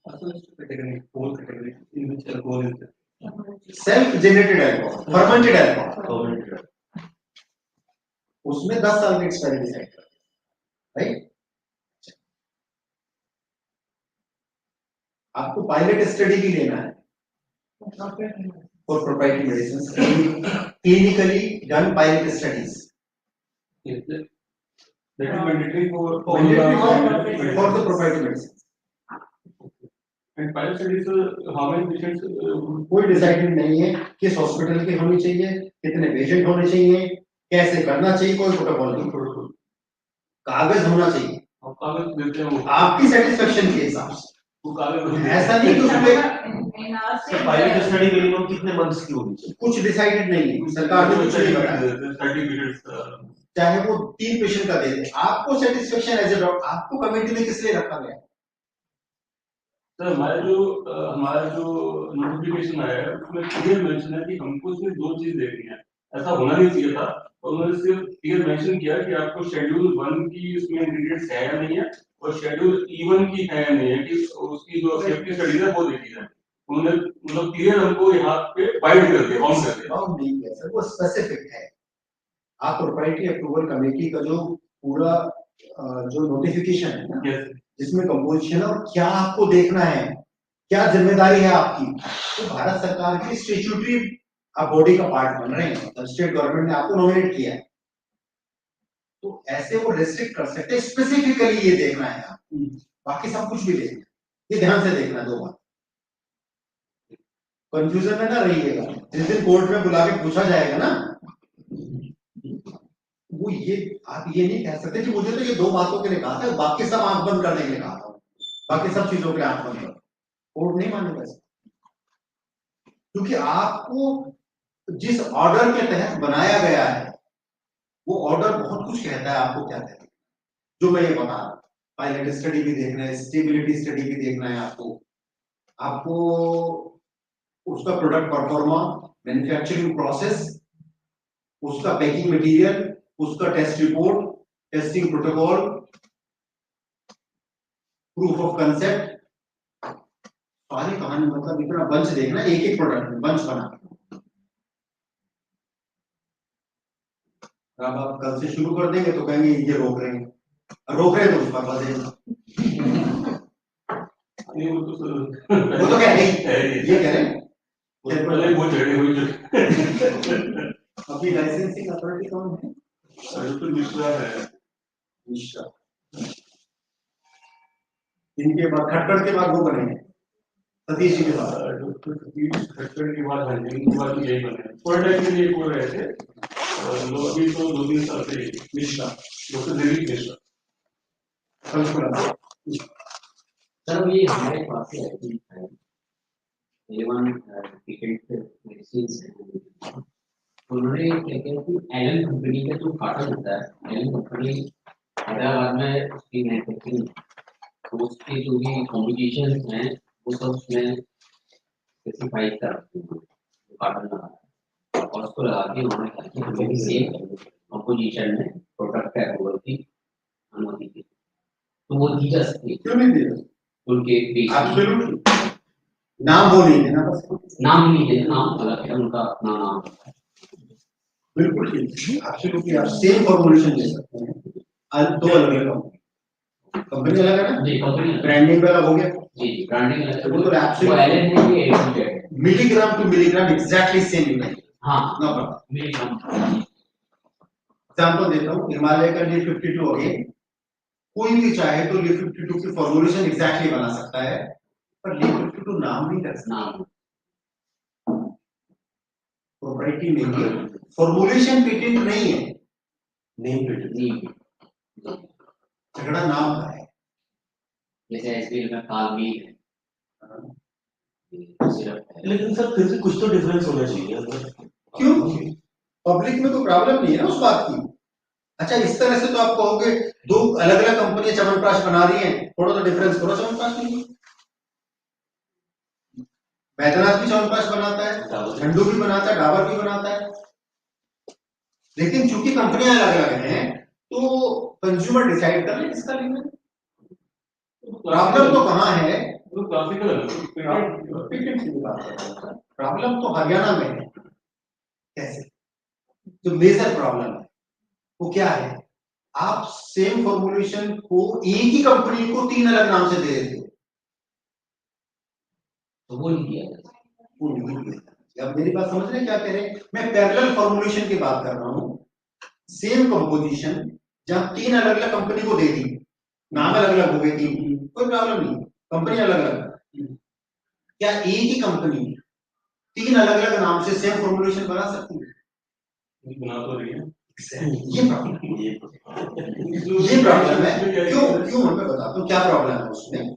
Category 4 category in which alcohol is self generated alcohol, fermented alcohol, उसमें 10 साल की एक्सपायरी डिसाइड करते हैं, राइट। आपको पायलट स्टडी भी लेना है for proprietary medicine, clinically done pilot studies, That is mandatory for the proprietary medicine. And pilot studies, how many patients? कोई डिसाइडेड नहीं है किस हॉस्पिटल की होनी चाहिए, कितने पेशेंट होने चाहिए, कैसे करना चाहिए, कोई प्रोटोकॉल नहीं। कागज होना चाहिए, कागज देते हैं वो आपकी सेटिस्फेक्शन के हिसाब से। वो कागज ऐसा नहीं कि उसमें पायलट स्टडी मिनिमम कितने मंथ्स की होनी चाहिए? कुछ डिसाइडेड नहीं है, सरकार ने कुछ नहीं बताया, सर्टिफिकेट चाहे वो 3 पेशेंट का दे दे, आपको सेटिस्फेक्शन एज ए डॉक्टर, आपको कमेटी में किस लिए रखा गया? सर हमारा जो नोटिफिकेशन आया है उसमें क्लियर मेंशन है कि हमको इसमें 2 चीज देखनी है, ऐसा होना नहीं चाहिए था। और उन्होंने सिर्फ क्लियर मेंशन किया कि आपको शेड्यूल 1 की उसमें इंग्रेडिएंट्स है या नहीं है, और शेड्यूल E1 की है या नहीं है, कि उसकी जो सेफ्टी स्टडीज है वो देखी जाए। उन्होंने मतलब क्लियर हमको यहाँ पे बाइंड कर दिया, बाउंड कर दिया। नहीं है सर, वो स्पेसिफिक है। आप प्रोप्राइटरी अप्रूवल कमेटी का जो पूरा जो नोटिफिकेशन है ना, जिसमें कंपोजिशन और क्या आपको देखना है, क्या जिम्मेदारी है आपकी, तो भारत सरकार की स्टैट्यूटरी बॉडी का पार्ट बन रहे हैं, स्टेट गवर्नमेंट ने आपको नॉमिनेट किया है, तो ऐसे वो रेस्ट्रिक्ट कर सकते हैं, स्पेसिफिकली ये देखना है आपको, बाकी सब कुछ भी देखना है, ये ध्यान से देखना। 2 बात कंफ्यूजन में ना रहिएगा, जिस दिन कोर्ट में बुला के पूछा जाएगा ना, वो ये आप ये नहीं कह सकते कि मुझे तो ये 2 बातों के लिए कहा था, बाकी सब आंख बंद करने के लिए कहा था, बाकी सब चीजों के लिए आंख बंद करो, कोर्ट नहीं मानेगा इसको, क्योंकि आपको जिस ऑर्डर के तहत बनाया गया है वो ऑर्डर बहुत कुछ कहता है, आपको क्या कहता है, जो मैं ये बता रहा हूं, पायलट स्टडी भी देखना है, स्टेबिलिटी स्टडी भी देखना है आपको उसका प्रोडक्ट परफॉर्मा, मैन्युफैक्चरिंग प्रोसेस, उसका पैकिंग मटेरियल, उसका test report, testing protocol, proof of concept, सारी कहानी, मतलब इतना बंच देखना, एक प्रोडक्ट में बंच बना। अब आप कल से शुरू कर देंगे तो कहेंगे ये रोक रहे हैं तो उस पर बजेगा, वो तो कह रहे ये कह रहे हैं अभी लाइसेंसिंग अथॉरिटी कौन है? मिश्रा है। मिश्रा, इनके बाद खट्टर के बाद वो बनेंगे, सतीश जी के बाद, खट्टर के बाद यही बने, थोड़ा टाइम के लिए वो रहे थे, अभी तो 2-3 साल से मिश्रा, डॉक्टर दिलीप मिश्रा। सर ये हमारे पास है A1 टिकट मेडिसिन है, उन्होंने क्या किया कि एलन कंपनी का जो कॉटन होता है, एलन कंपनी हैदराबाद में उसकी मैन्युफैक्चरिंग, तो उसके जो भी कॉम्बिनेशन हैं वो सब उसमें स्पेसिफाई करते हैं, कॉटन लगा और उसको लगा के उन्होंने कहा कि हमें भी सेम कंपोजिशन में प्रोडक्ट अप्रूवल की अनुमति दी, तो वो दी जा सकती है। क्यों नहीं दी? उनके एब्सोल्युटली, नाम वो नहीं देना, बस नाम नहीं देना, नाम अलग है, उनका अपना नाम है। बिल्कुल ठीक, एब्सोल्युटली आप सेम फॉर्मुलेशन दे सकते हैं, 2 अलग कंपनी अलग है ना जी, कंपनी ब्रांडिंग वाला हो गया जी, ब्रांडिंग अलग है, वो तो वो एलन है कि A2 है, milligram to milligram exactly same है। हाँ ना पता, मिलीग्राम। एग्जांपल देता हूँ, हिमालय का Li52 हो गया, कोई भी चाहे तो Li52 की फॉर्मुलेशन एग्जैक्टली बना सकता है, पर Li52 नाम नहीं कर सकता, प्रोप्राइटरी नहीं है, फॉर्मुलेशन पेटेंट नहीं है, नेम पेटेंट, झगड़ा नाम का है। जैसे एसबीएल में कालमी है, लेकिन सर फिर भी कुछ तो डिफरेंस होना चाहिए। क्यों? पब्लिक में तो प्रॉब्लम नहीं है ना उस बात की। अच्छा, इस तरह से तो आप कहोगे 2 अलग अलग कंपनियां च्यवनप्राश बना रही हैं, थोड़ा तो डिफरेंस करो, च्यवनप्राश नहीं, बैद्यनाथ भी च्यवनप्राश बनाता है, झंडू भी बनाता है, डाबर भी बनाता है, लेकिन चूंकि कंपनियां अलग अलग हैं तो कंज्यूमर डिसाइड कर ले किसका लेना है। प्रॉब्लम तो कहां है तो क्लासिकल है पेटेंट की बात कर रहा हूँ। प्रॉब्लम तो हरियाणा में है। कैसे? जो मेजर प्रॉब्लम है वो क्या है, आप सेम फॉर्मुलेशन को एक ही कंपनी को 3 अलग नाम से दे देते हो, तो वो नहीं किया जाता। वो नहीं किया। अब मेरी बात समझ रहे हैं क्या कह रहे हैं? मैं पैरेलल फॉर्मुलेशन की बात कर रहा हूँ। सेम कंपोजिशन जब 3 अलग अलग कंपनी को दे दी, नाम अलग अलग हो गए 3, कोई प्रॉब्लम नहीं, कंपनी अलग अलग। क्या एक ही कंपनी 3 अलग अलग नाम से सेम फॉर्मुलेशन बना सकती है? बना तो रही है। ये प्रॉब्लम है। क्यों मैं बताता हूँ क्या प्रॉब्लम है उसमें।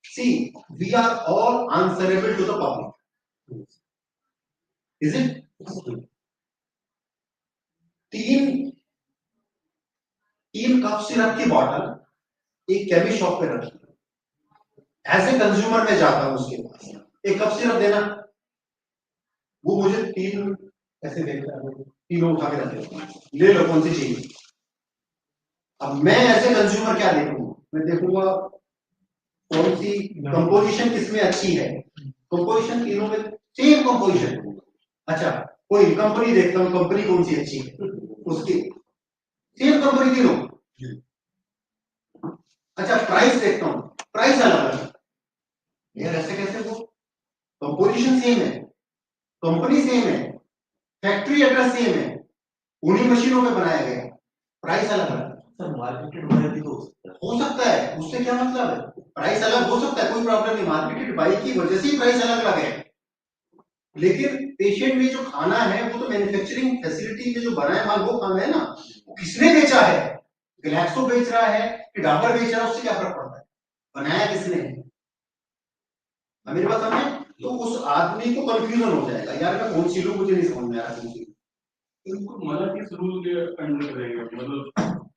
See, we are all answerable to the public, is it? तीन कप सिरप की बॉटल एक केमिस्ट शॉप पे रखी, एज ए कंज्यूमर में जाता हूं उसके पास, एक कप सिरप देना, वो मुझे 3 ऐसे देखता है, तीनों उठा के रखे, ले लो कौन सी चाहिए। अब मैं एज ए कंज्यूमर क्या देखूंगा? मैं देखूंगा कौन सी कंपोजिशन किसमें अच्छी है। कंपोजिशन तीनों में सेम कंपोजिशन। अच्छा, कोई कंपनी देखता हूँ, कंपनी कौन सी अच्छी है, उसकी सेम कंपनी तीनों। अच्छा, प्राइस देखता हूँ, प्राइस अलग अलग। यार ऐसे कैसे? वो कंपोजिशन सेम है, कंपनी सेम है, फैक्ट्री एड्रेस सेम है, उन्हीं मशीनों में बनाया गया, प्राइस अलग अलग। मार्केटेड बाय भी तो हो सकता है, उससे क्या मतलब है? प्राइस अलग हो सकता है, कोई प्रॉब्लम नहीं, मार्केटेड बाय की वजह से ही प्राइस अलग अलग है। लेकिन पेशेंट में जो खाना है वो तो मैन्युफैक्चरिंग फैसिलिटी में जो बना है माल, वो खाना है ना, वो किसने बेचा है? ग्लैक्सो बेच रहा है कि डाबर बेच रहा है, उससे क्या फर्क पड़ता है? बनाया किसने है? मेरी बात समझे? तो उस आदमी को कंफ्यूजन हो जाएगा, यार मैं कौन सी लूं, मुझे नहीं समझ में आ रहा कौन सी। इनको मना किस रूल के अंडर करेंगे, मतलब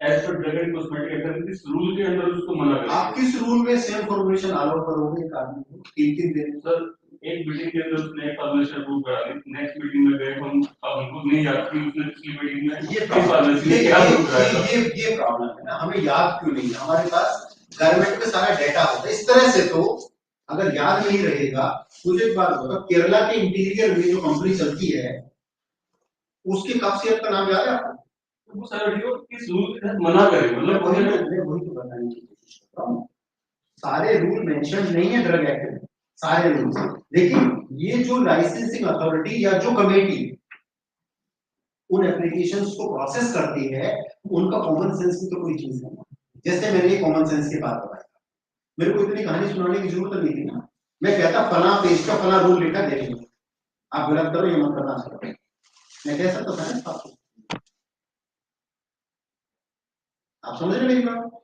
as per drug and cosmetic act किस रूल के अंडर उसको मना करेंगे? आप किस रूल में सेम फॉर्मुलेशन अलाउ करोगे एक आदमी को 3 दिन? सर एक मीटिंग के अंदर उसने एक फॉर्मुलेशन अप्रूव करा दी, नेक्स्ट मीटिंग में गए हम, अब हमको नहीं याद कि उसने पिछली मीटिंग में ये प्रॉब्लम है ना, हमें याद क्यों नहीं है? हमारे पास गवर्नमेंट में सारा डेटा होता है। इस तरह से तो अगर याद नहीं रहेगा, मुझे एक बात बताओ, केरला के इंटीरियर में जो कंपनी चलती है उसके कप सिरप का नाम याद है आपको? वो सर किस रूल के तहत मना करें, मतलब वही तो बताने की कोशिश कर रहा हूँ। सारे रूल मेंशन नहीं है ड्रग एक्ट में, सारे रूल। लेकिन ये जो लाइसेंसिंग अथॉरिटी या जो कमेटी उन एप्लीकेशंस को प्रोसेस करती है, उनका कॉमन सेंस की तो कोई चीज नहीं। जैसे मैंने कॉमन सेंस की बात बताई, मेरे को इतनी कहानी सुनाने की जरूरत नहीं थी ना। मैं कहता फला पेज का फला रूल लिखा, देख लो, आप गलत करो, ये मत करना चाहिए, मैं कह सकता था ना आपको। आप समझ रहे मेरी बात?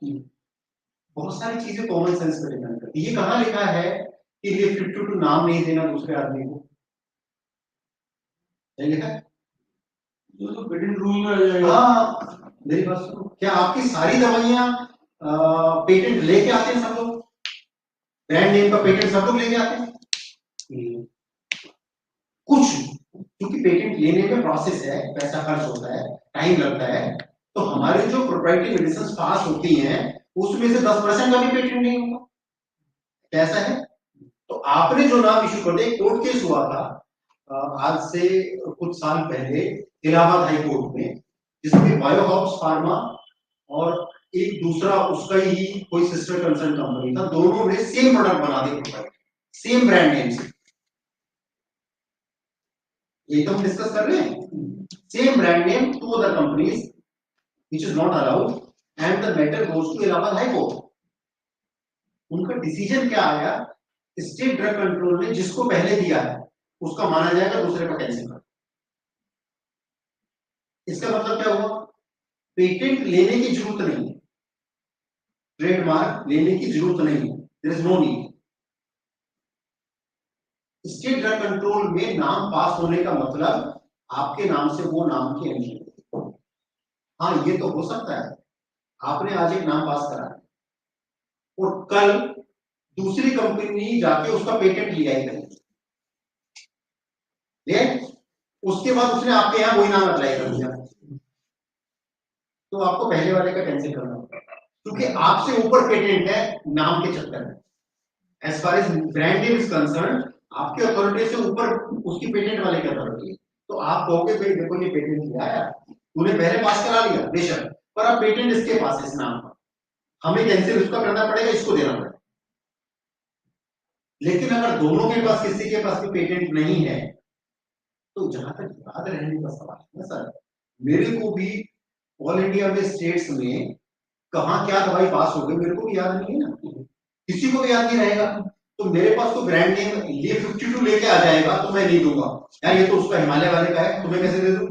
बहुत सारी चीजें कॉमन सेंस पर डिपेंड करती है। ये कहाँ लिखा है कि ये 52 नाम नहीं देना दूसरे आदमी को? लिखा है? तो पेटेंट रूल में आ जाएगा। हाँ, मेरी बात सुनो, क्या आपकी सारी दवाइयां पेटेंट लेके आते हैं सब लोग? ब्रांड नेम का पेटेंट सब लोग लेके आते हैं? कुछ, क्योंकि पेटेंट लेने में प्रोसेस है, पैसा खर्च होता है, टाइम लगता है, तो हमारी जो प्रोप्राइटरी मेडिसिन पास होती हैं उसमें से 10% का भी पेटेंट नहीं होगा। कैसा है? तो आपने जो नाम इशू कर दिया, कोर्ट केस हुआ था आज से कुछ साल पहले इलाहाबाद हाई कोर्ट में, जिसमें बायोहॉप्स फार्मा और एक दूसरा उसका ही कोई सिस्टर कंसर्न कंपनी था, दोनों ने सेम प्रोडक्ट बना दिए, सेम ब्रांड नेम से। ये तो हम डिस्कस कर रहे हैं, same brand name, 2 other companies which is not allowed, and the matter goes to Allahabad high court. उनका डिसीजन क्या आया? स्टेट ड्रग कंट्रोल ने जिसको पहले दिया है उसका माना जाएगा, दूसरे का कैंसिल कर। इसका मतलब क्या हुआ? पेटेंट लेने की जरूरत नहीं है, ट्रेडमार्क लेने की जरूरत नहीं है, there is no need. State drug control में नाम पास होने का मतलब आपके नाम से वो नाम की एंट्री। हाँ, ये तो हो सकता है, आपने आज एक नाम पास करा और कल दूसरी कंपनी जाके उसका पेटेंट लिया ही नहीं, उसके बाद उसने आपके यहाँ वही नाम अप्लाई कर दिया, तो आपको पहले वाले का कैंसिल करना होगा, क्योंकि आपसे ऊपर पेटेंट है नाम के चक्कर में। As far as brand name is concern, आपके अथॉरिटी से ऊपर उसकी पेटेंट वाले की अथॉरिटी है। तो आप कहोगे भाई देखो ये पेटेंट लिया है, तूने पहले पास करा लिया बेशक, पर अब पेटेंट इसके पास है इस नाम का, हमें कैंसिल उसका करना पड़ेगा, इसको देना पड़ेगा। लेकिन अगर दोनों के पास किसी के पास भी पेटेंट नहीं है, तो जहां तक याद रहने का सवाल है ना सर, मेरे को भी ऑल इंडिया में स्टेट्स में कहाँ क्या दवाई पास हो गई मेरे को भी याद नहीं है ना, किसी को भी याद नहीं रहेगा। तो मेरे पास तो ब्रांड नेम ये 52 लेके आ जाएगा तो मैं नहीं दूंगा, यार ये तो उसका हिमालय वाले का है, तुम्हें कैसे दे दूं?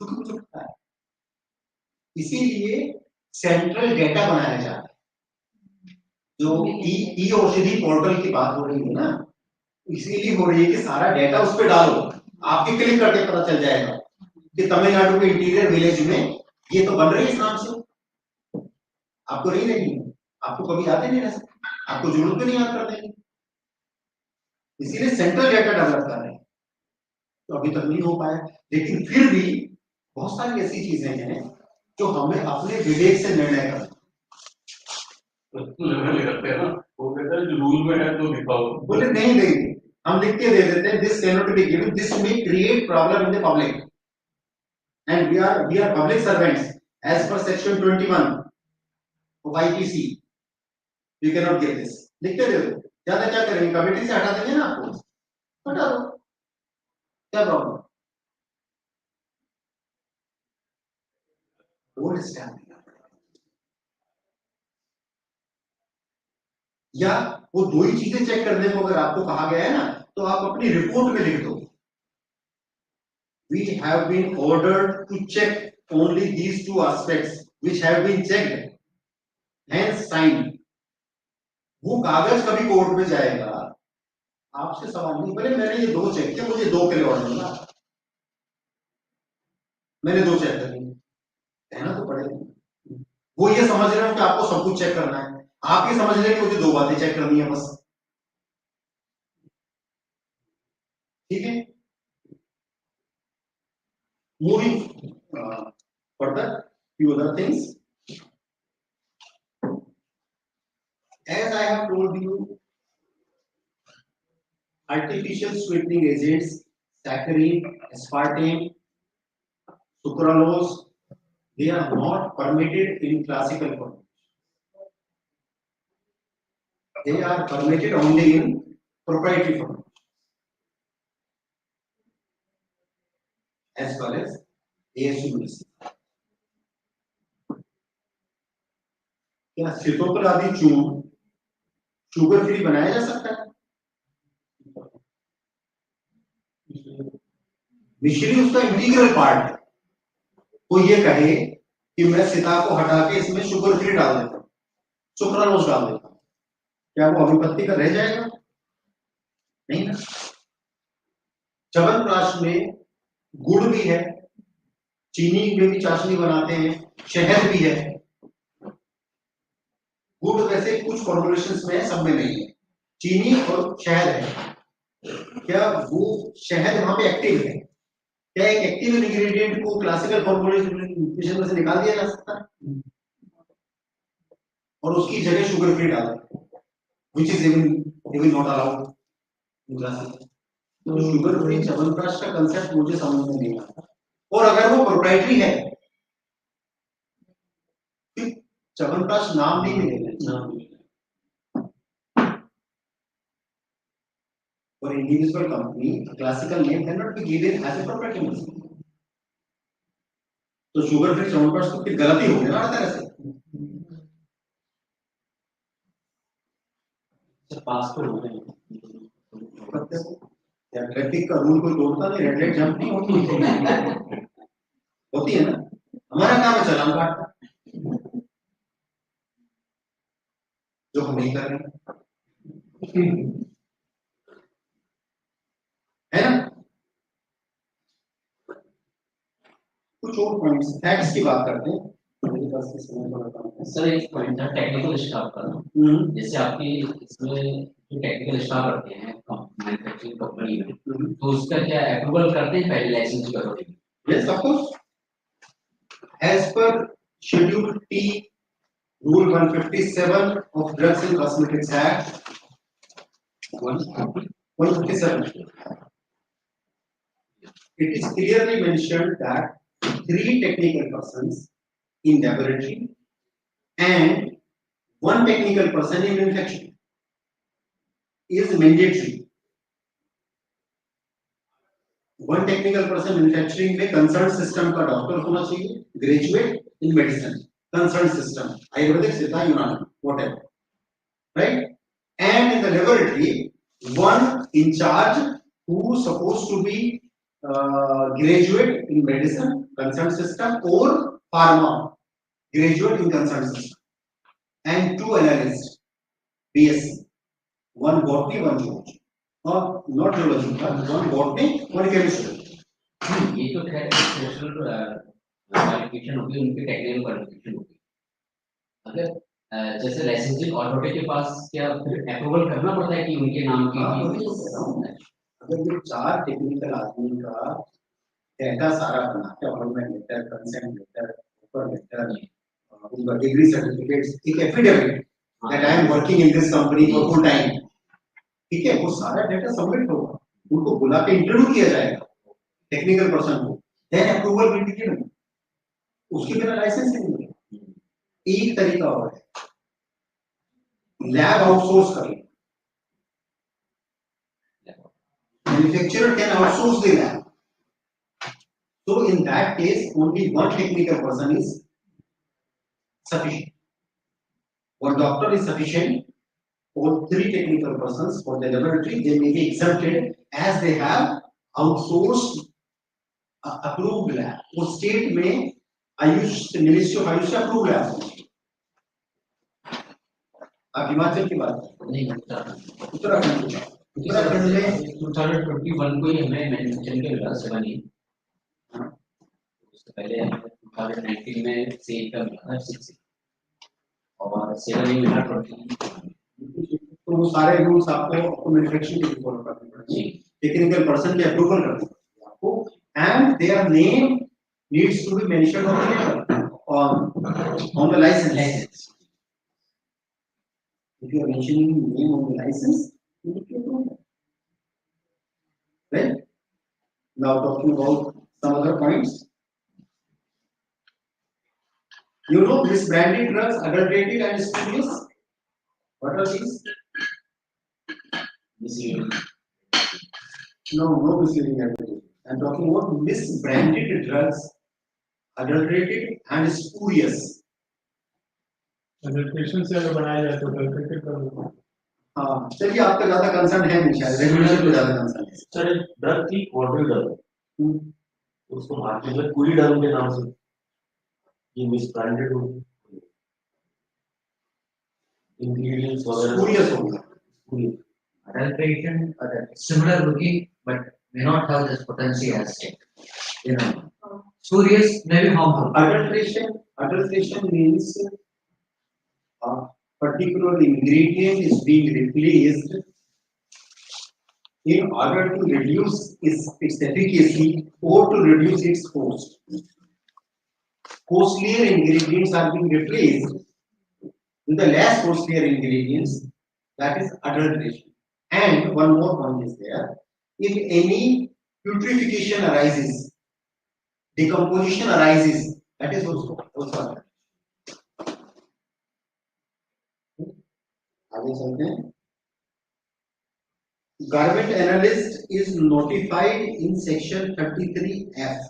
तो कुछ होता है। इसीलिए सेंट्रल डेटा बनाया जाता है, जो ई औषधि पोर्टल की बात हो रही है ना, इसीलिए हो रही है कि सारा डेटा उस पर डालो, आपके क्लिक करके पता चल जाएगा कि तमिलनाडु के इंटीरियर विलेज में ये तो बन रही है इस नाम से, आपको नहीं रहेगी, आपको कभी याद ही नहीं रह सकता, आपको जरूरत भी नहीं याद करने की। इसीलिए सेंट्रल डेटा डेवलप कर रहे हैं, तो अभी तक नहीं हो पाया, लेकिन फिर भी बहुत सारी ऐसी चीजें हैं जो हमें अपने विवेक से निर्णय करना। लेवल करते हैं ना, वो कहते हैं जो रूल में है तो दिखाओ, बोले नहीं देंगे, हम लिख के दे देते हैं, this can not be given, this may create problem in the public and we are public servants as per section 21 of IPC, we can not give this, लिख के दे दो, ज्यादा क्या करेंगे, कमेटी से हटा देंगे ना आपको, हटा दो, क्या प्रॉब्लम? बोर्ड स्टैम्प या वो दो ही चीजें चेक करने को अगर आपको कहा गया है ना, तो आप अपनी रिपोर्ट में लिख दो, we have been ordered to check only these two aspects which have been checked, hence signed। वो कागज कभी कोर्ट में जाएगा, आपसे सवाल नहीं, बोले मैंने ये दो चेक किया, मुझे दो के लिए ऑर्डर मिला, मैंने दो चेक कर लिए, कहना तो पड़ेगा। वो ये समझ रहे हो कि आपको सब कुछ चेक करना है, आप ये समझ रहे हैं कि मुझे दो बातें चेक करनी है बस, ठीक है। Moving further, few other things, as I have told you, artificial sweetening agents, saccharin, aspartame, sucralose, they are not permitted in classical formulation. They are permitted only in proprietary formulation, as well as ASU&H। क्या सीतोपल आदि चूर्ण sugar free बनाया जा सकता है? मिश्री उसका integral part है। वो ये कहे कि मैं सीता को हटा के इसमें शुगर फ्री डाल देता हूं, सुक्रालोज डाल देता हूं, क्या वो अभिपत्ति का रह जाएगा? नहीं ना। च्यवनप्राश में गुड़ भी है, चीनी में भी चाशनी बनाते हैं, शहद भी है। गुड़ वैसे कुछ फॉर्मुलेशंस में है, सब में नहीं है, चीनी और शहद है। क्या वो शहद वहां पे एक्टिव है? क्या एक एक्टिव इंग्रेडिएंट को क्लासिकल फॉर्मुलेशन में से निकाल दिया जा सकता है और उसकी जगह शुगर फ्री डाल, which is even not allowed in classical. तो शुगर फ्री च्यवनप्राश का कंसेप्ट मुझे समझ में नहीं आता, और अगर वो प्रोप्राइटरी है फिर च्यवनप्राश नाम नहीं मिलेगा, नाम for individual company, a classical name cannot be given as a proprietary name। तो शुगर फ्री च्यवनप्राश तो फिर गलती हो गई ना हर तरह से। पास तो हो गए, या ट्रैफिक का रूल कोई तोड़ता नहीं, रेड लाइट जंप नहीं होती होती है ना, हमारा काम है चालान काटना, जो हम नहीं कर रहे है ना। कुछ और पॉइंट्स फैक्ट्स की बात करते हैं, सर एक पॉइंट था टेक्निकल स्टाफ का, जैसे आपकी इसमें जो टेक्निकल स्टाफ रखते हैं मैन्युफैक्चरिंग कंपनी में, तो उसका क्या अप्रूवल करते हैं पहले लाइसेंस की according? Yes of course, as per schedule T Rule 157 of Drugs and Cosmetics Act. 157. It is clearly mentioned that 3 technical persons in laboratory and 1 technical person in manufacturing is mandatory. 1 technical person manufacturing में concerned system का doctor होना चाहिए, graduate in medicine, concerned system, Ayurvedic, सिद्धा, यूनानी, whatever, right? And in the laboratory, 1 in charge who is supposed to be graduate in medicine, concerned system, or pharma, graduate in concerned system, and 2 analysts, BSc, 1 botany, 1 zoology, or not zoology, but 1 botany, 1 chemistry. ये तो खैर special qualification होगी, उनकी technical qualification होगी। अगर जैसे licensing authority के पास क्या फिर अप्रूवल करना पड़ता है कि उनके नाम की अगर ये 4 टेक्निकल आदमी का डेटा सारा बना के appointment letter, consent letter, offer letter, उनका डिग्री सर्टिफिकेट्स, एक affidavit that I am working in this company for full time, ठीक है, वो सारा डेटा सबमिट होगा, उनको बुला के इंटरव्यू किया जाएगा टेक्निकल पर्सन को, then approval will be given, उसके बिना लाइसेंस नहीं मिलेगा। एक तरीका और है, लैब आउटसोर्स कर लें, manufacturer can outsource the lab. So in that case, only 1 technical person is sufficient. 1 doctor is sufficient, or 3 technical persons for the laboratory, they may be exempted as they have outsourced approved lab. उस state में Ayush, ministry of Ayush approve lab. आप हिमाचल की बात नहीं, उत्तराखंड में 2021 को ही हमें manufacturing के मिला 7 ही, उससे पहले 2019 में सेल का मिला 6 और 7 ही मिला 20। तो वो सारे रूल्स आपको मैन्युफैक्चरिंग के फॉलो करने पड़ेंगे, टेक्निकल पर्सन के अप्रूवल करने पड़ेंगे आपको, and their name needs to be mentioned on the license. If you are mentioning name on the license, you need to approve it. Right? Now talking about some other points. You know, misbranded drugs, adulterated and spurious. What are these? misleading. No misleading advertising. I'm talking about misbranded drugs, adulterated and spurious. Regulation से अगर बनाया जाए तो adulterated कर हाँ, चलिए आपका ज्यादा कंसर्न है नहीं शायद, रेगुलेशन पे ज्यादा कंसर्न है। सर ड्रग थी ऑर्डर ड्रग, उसको मार्केट में पूरी ड्रग के नाम से ये मिसब्रांडेड हो, इंग्रेडिएंट्स वगैरह स्पूरियस होगा। Adulteration, similar looking, but may not have this potency as you know. Spurious may be harmful. Adulteration means a particular ingredient is being replaced in order to reduce its efficacy or to reduce its cost. Costlier ingredients are being replaced with the less costlier ingredients, that is adulteration. And one more point is there, if any putrefaction arises, decomposition arises, that is also adulteration. आगे चलते हैं. Garment analyst is notified in section 33F.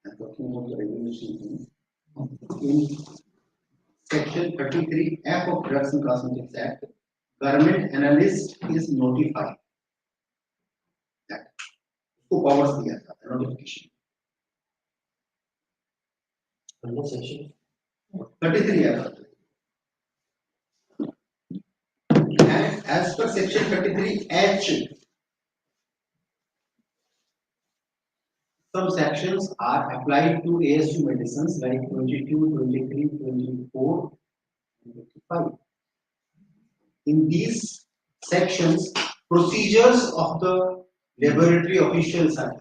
I'm talking about the regulation. In section 33F of Drugs and Cosmetics Act, garment analyst is notified. That उसको powers दिया जाता है, notification. Under section 33F. And as per section 33H, some sections are applied to ASU medicines like 22, 23, 24, and 25. In these sections, procedures of the laboratory officials are.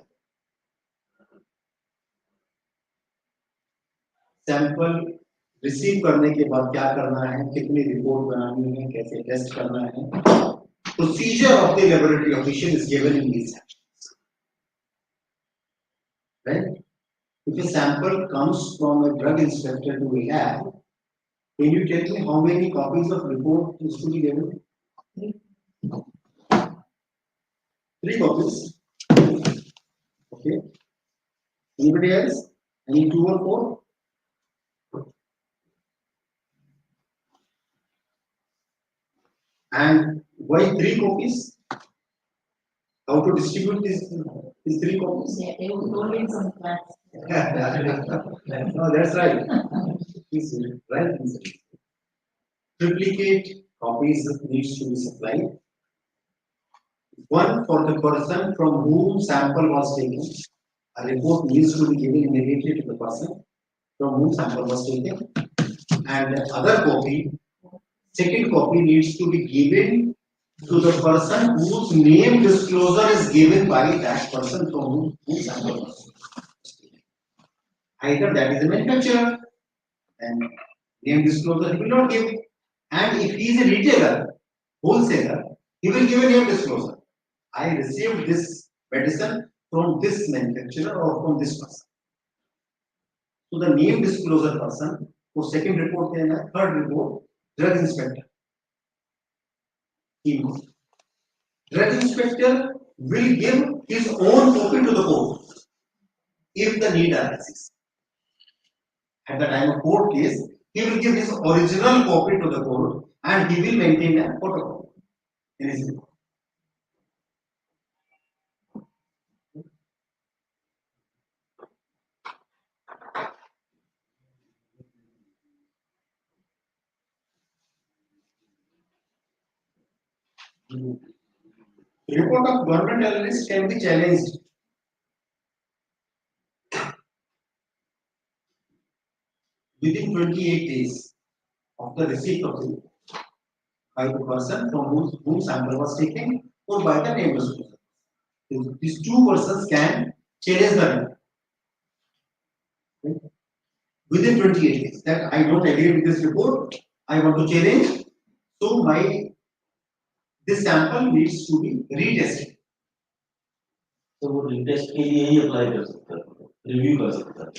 Sample receive करने के बाद क्या करना है, कितनी रिपोर्ट बनानी है, कैसे टेस्ट करना है, procedure of the laboratory official is given in this section, right? If a sample comes from a drug inspector to a lab, can you tell me how many copies of report is to be given? 3 copies. Okay. Anybody else? Any 2 or 4? And why 3 copies? How to distribute these 3 copies? Yeah, they will go in some class. No, that's right. Please, right. Triplicate copies needs to be supplied. One for the person from whom sample was taken. A report needs to be given immediately to the person from whom sample was taken. And the other copy, second copy needs to be given to the person whose name disclosure is given by that person from whom sample was taken. Either that is a manufacturer and name disclosure he will not give. And if he is a retailer, wholesaler, he will give a name disclosure. I received this medicine from this manufacturer or from this person. So the name disclosure person, for second report देना है, third report, drug inspector. Drug inspector will give his own copy to the court if the need arises. At the time of court case, he will give his original copy to the court and he will maintain a photocopy in his report. Report of government analyst can be challenged. Within 28 days of the receipt of the by the person from whom sample was taken or by the name disclosure. These 2 persons can challenge the report. Within 28 days that I don't agree with this report, I want to challenge, so this sample needs to be retested. तो वो retest के लिए ही apply कर सकता है, review कर सकता है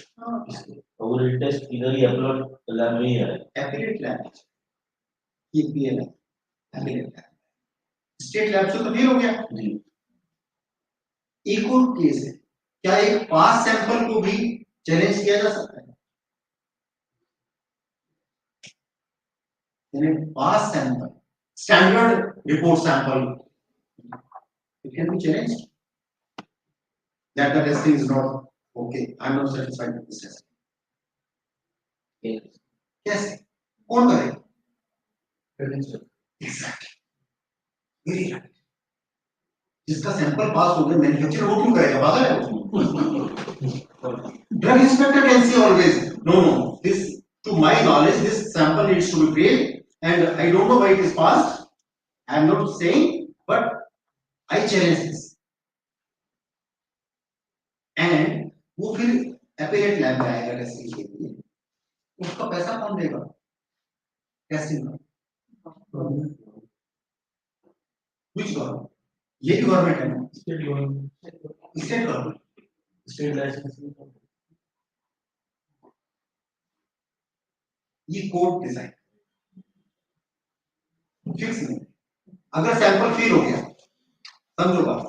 इसको, और वो रिटेस्ट इधर ही अपलोड लैब में ही है, affiliate lab, EPL affiliate lab, state lab से तो क्लियर हो गया जी। एक और केस है, क्या एक पास सैंपल को भी चैलेंज किया जा सकता है? यानी pass sample, standard report sample, it can be challenged that the testing is not okay, I am not satisfied with this testing. Yes, कौन करेगा? Exactly, very right. जिसका सैंपल पास हो गया, मैन्युफैक्चरर वो क्यों करेगा? पागल है वो? Drug inspector can say always, no, this, to my knowledge, this sample needs to be failed, and I don't know why it is passed. I am not saying, but I challenge this. And वो फिर appellate lab में आएगा testing के लिए, उसका पैसा कौन देगा? टेस्टिंग का which government? यही गवर्नमेंट है ना? स्टेट गवर्नमेंट, स्टेट लाइसेंस, ये कोड डिजाइन फिक्स नहीं। अगर सैंपल फेल हो गया, समझो बात,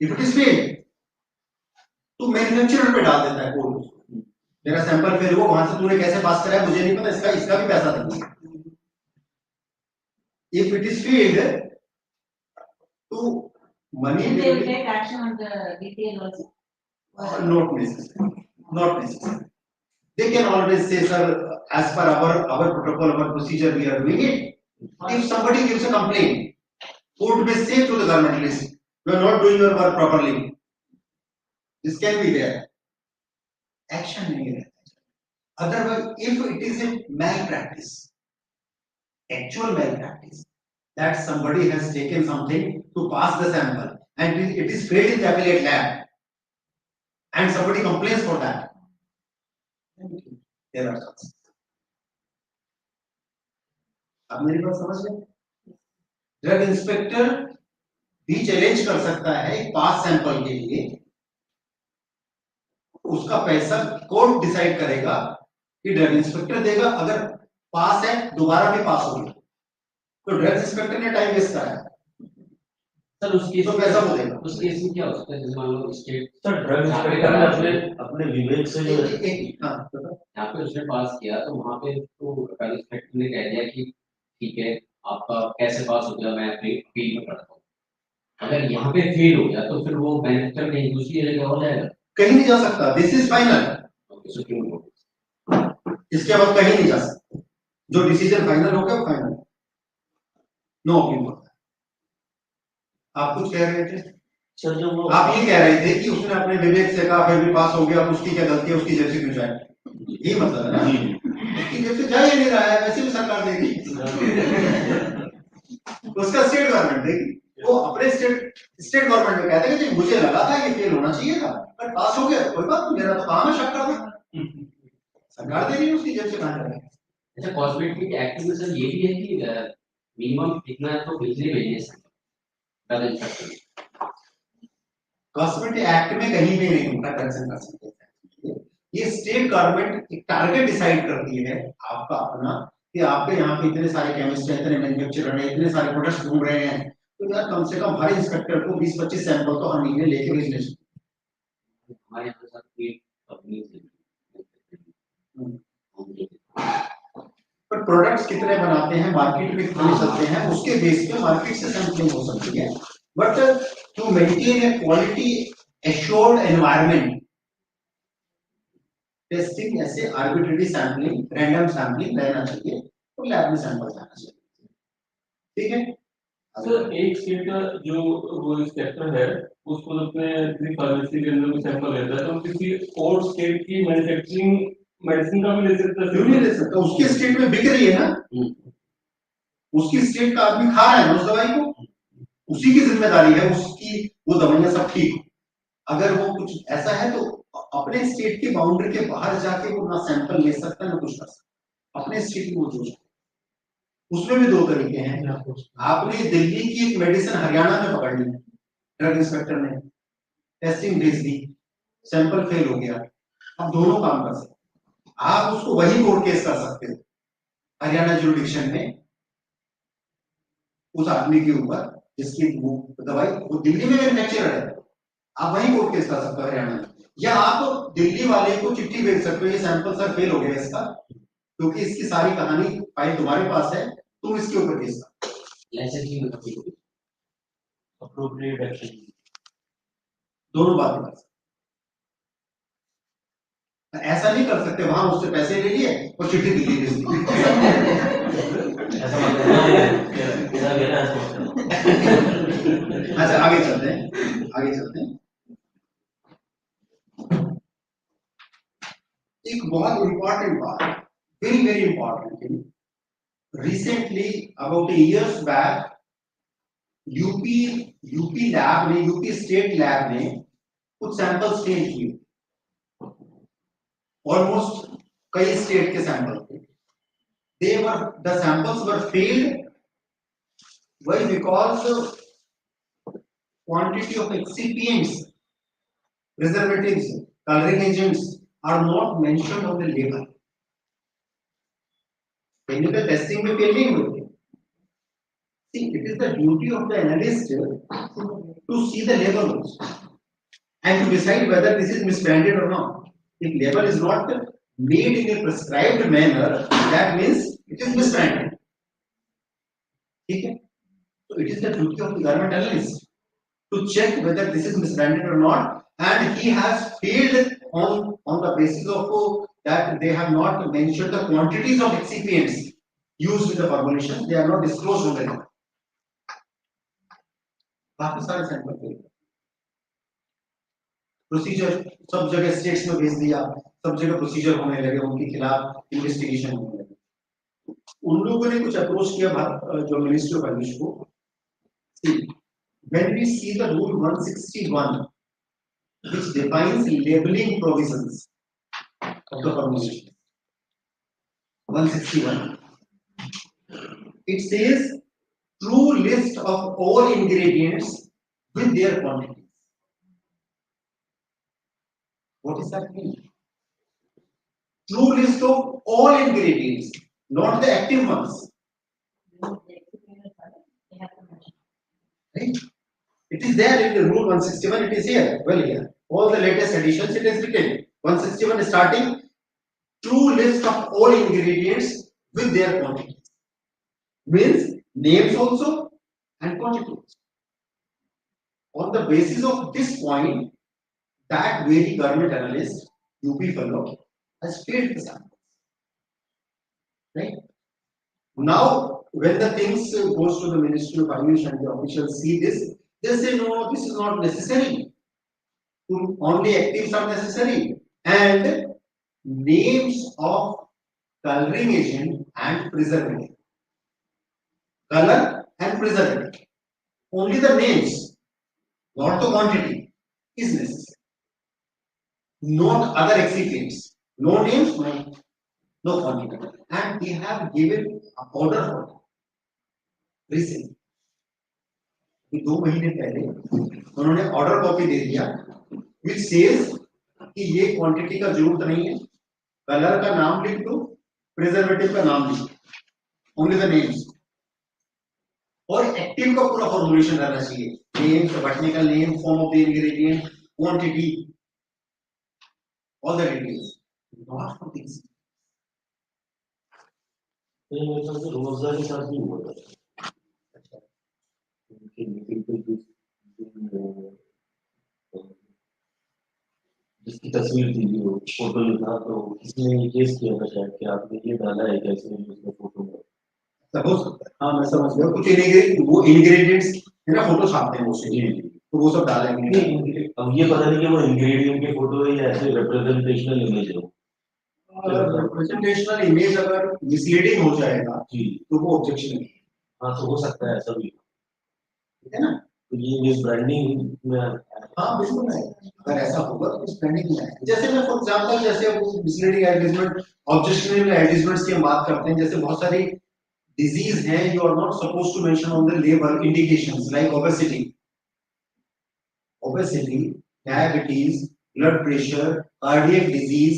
इफ इट इज फेल तो मैन्युफैक्चरर पे डाल देता है कोड, मेरा सैंपल फेल हुआ, वहां से तूने कैसे पास कराया मुझे नहीं पता, इसका भी पैसा देना। इफ इट इज फेल्ड तो money And they will take action on the detail also. not necessary, not necessary. They can always say, sir, as per our protocol, our procedure, we are doing it. If somebody gives a complaint, court may say to the government list, you are not doing your work properly. This can be there. Action नहीं है. Otherwise, if it is a malpractice, actual malpractice, that somebody has taken something to pass the sample and it is failed in the appellate lab and somebody complains for that, there are chances. आप मेरी बात समझ गए? Drug inspector भी challenge कर सकता है एक पास सैंपल के लिए, उसका पैसा कोर्ट डिसाइड करेगा कि ड्रग इंस्पेक्टर देगा, अगर पास है दोबारा भी पास हो गया तो ड्रग इंस्पेक्टर ने टाइम वेस्ट करा है, सर उसकी तो पैसा वो देगा। उस केस में क्या हो सकता है, जैसे मान लो स्टेट सर ड्रग इंस्पेक्टर ने अपने अपने विवेक से जो यहाँ पे उसने पास किया तो वहाँ पे तो ड्रग इंस्पेक्टर ने कह दिया कि ठीक है आपका कैसे पास हो गया, मैं अपनी अपील में करता हूँ। अगर यहाँ पे फेल हो गया तो फिर वो मैनेजर कहीं दूसरी जगह हो जाएगा, कहीं नहीं जा सकता, this is final, supreme court. इसके बाद कहीं नहीं जा सकता, जो डिसीजन फाइनल हो गया फाइनल, नो अपील होता है। आप कुछ कह रहे थे सर, जो वो आप ये कह रहे थे कि उसने अपने विवेक से कहा फिर भी पास हो गया, उसकी क्या गलती है, उसकी जेब से क्यों जाए, ये मतलब है ना, उसकी जेब से जा ही नहीं रहा है, वैसे भी सरकार देगी उसका स्टेट गवर्नमेंट देगी, वो अपने स्टेट गवर्नमेंट में कहते हैं कि मुझे लगा था ये फेल होना चाहिए था पर पास हो गया, कोई बात नहीं, मेरा तो काम है शक करना, सरकार दे रही है, उसकी जेब से कहां जा रहा है। अच्छा कॉस्मेटिक एक्ट में सर ये भी है कि मिनिमम कितना तो बिजली भेजने से ड्रग इंस्पेक्टर कॉस्मेटिक एक्ट में कहीं भी नहीं होता कंसर्न कर सकते, ये स्टेट गवर्नमेंट एक टारगेट डिसाइड करती है आपका अपना, कि आपके यहाँ पे इतने सारे केमिस्ट हैं, इतने मैन्युफैक्चरर हैं, इतने सारे प्रोडक्ट्स घूम रहे हैं, तो यार कम से कम हर इंस्पेक्टर को 20-25 सैंपल तो हर महीने लेके भेजने चाहिए। हमारे यहाँ पे सर कोई कंपनी पर प्रोडक्ट्स कितने बनाते हैं, मार्केट में कितने चलते हैं, उसके बेस पे मार्केट से सैंपलिंग हो सकती है, but to maintain a quality assured environment, testing ऐसे आर्बिट्रेरी सैंपलिंग, रैंडम सैंपलिंग रहना चाहिए, तो लैब में सैंपल जाना चाहिए, ठीक है। सर एक स्टेट का जो वो इंस्पेक्टर है उसको अपने फार्मेसी के अंदर सैंपल लेता है, तो किसी और स्टेट की मैन्युफैक्चरिंग मेडिसिन का भी ले सकता है? क्यों नहीं ले सकता, उसके स्टेट में बिक रही है ना, उसकी स्टेट का आदमी खा रहा है ना उस दवाई को, उसी की जिम्मेदारी है, उसकी वो दवाइयां सब ठीक हो, अगर वो कुछ ऐसा है तो अपने स्टेट की बाउंड्री के बाहर जाके वो ना सैंपल ले सकता ना कुछ कर सकता, अपने स्टेट में वो जो उसमें भी दो तरीके हैं, आपने दिल्ली की एक मेडिसिन हरियाणा में पकड़ ली, ड्रग इंस्पेक्टर ने टेस्टिंग भेज दी, सैंपल फेल हो गया, अब दोनों काम कर सकते, आप उसको वही कोर्ट केस कर सकते हो हरियाणा जुरिडिक्शन में उस आदमी के ऊपर जिसकी वो दवाई वो दिल्ली में मैन्युफैक्चरर है, आप वही कोर्ट केस कर सकते हो हरियाणा में, या आप दिल्ली वाले को चिट्ठी भेज सकते हो, ये सैंपल सर फेल हो गया इसका, क्योंकि इसकी सारी कहानी फाइल तुम्हारे पास है, तुम इसके ऊपर केस कर, अप्रोप्रिएट एक्शन, दोनों बातें कर सकते, ऐसा नहीं कर सकते वहां उससे पैसे ले लिए और चिट्ठी दिल्ली भेज दी ऐसा मतलब अच्छा आगे चलते हैं, आगे चलते हैं, एक बहुत इंपॉर्टेंट बात, very very important thing, recently about years back UP lab ने, यूपी स्टेट लैब ने कुछ सैंपल्स चेंज किए, ऑलमोस्ट कई स्टेट के सैंपल थे, the samples were failed, why? Because quantity of excipients, preservatives, coloring agents are not mentioned on the label, chemical testing में fail नहीं हुए थे, see it is the duty of the analyst to see the label also and to decide whether this is misbranded or not. If label is not made in a prescribed manner, that means it is misbranded. ठीक है, so it is the duty of the government analyst to check whether this is misbranded or not, and he has failed on the basis of that they have not mentioned the quantities of excipients used in the formulation, they are not disclosed on the label. काफी सारे sample थे, procedure सब जगह states में भेज दिया, सब जगह प्रोसीजर होने लगे, उनके खिलाफ इन्वेस्टिगेशन होने लगे, उन लोगों ने कुछ अप्रोच किया जो मिनिस्ट्री ऑफ एग्रीकल्चर को, when we see the rule 161 which defines labeling provisions of the formulation, 161. It says true list of all ingredients with their quantities. What does that mean? True list of all ingredients, not the active ones. Right? It is there in the rule 161, it is here, well here. All the latest editions it is written. 161 starting, true list of all ingredients with their quantities. Means names also and quantities. On the basis of this point, that very government analyst, UP fellow, has failed the samples. Right? Now, when the things goes to the Ministry of Finance and the officials see this, they say no, this is not necessary. Only actives are necessary. And names of coloring agent and preservative. Color and preservative. Only the names, not the quantity, is necessary. Not other excipients. No names, no quantity. And they have given an order for that. Recently. 2 महीने पहले उन्होंने order copy दे दिया which says कि ये quantity का जरूरत नहीं है, कलर का नाम लिख दो, प्रिजर्वेटिव का नाम लिख दो, ओनली द नेम्स, और एक्टिव का पूरा फॉर्मुलेशन रहना चाहिए, names, botanical name, form of the ingredient, quantity, all the details, not for this. रोजगार के साथ भी हुआ था जिसकी तस्वीर थी जो फोटो में था, तो इसने ये केस किया था शायद कि आपने ये डाला है कैसे उसमें फोटो में। हो सकता है, हाँ मैं समझ गया, कुछ वो इंग्रेडिएंट्स है ना, फोटो छापते हैं वो से, तो वो सब डालेंगे। अब ये पता नहीं कि वो इंग्रेडिएंट की फोटो है या ऐसे रिप्रेजेंटेशनल इमेज है। रिप्रेजेंटेशनल इमेज अगर मिसलीडिंग हो जाएगा तो वो ऑब्जेक्शन है। हाँ तो हो सकता है ऐसा भी, ठीक है ना, तो ये मिस ब्रांडिंग में, हाँ बिल्कुल है, अगर ऐसा होगा तो मिस ब्रांडिंग में है। जैसे मैं फॉर एग्जांपल जैसे वो मिसलीडिंग एडवर्टाइजमेंट, ऑब्जेक्शनल एडवर्टाइजमेंट्स की हम बात करते हैं, जैसे बहुत सारी डिजीज है you are not supposed to mention on the label indications like obesity, diabetes, blood pressure, cardiac disease,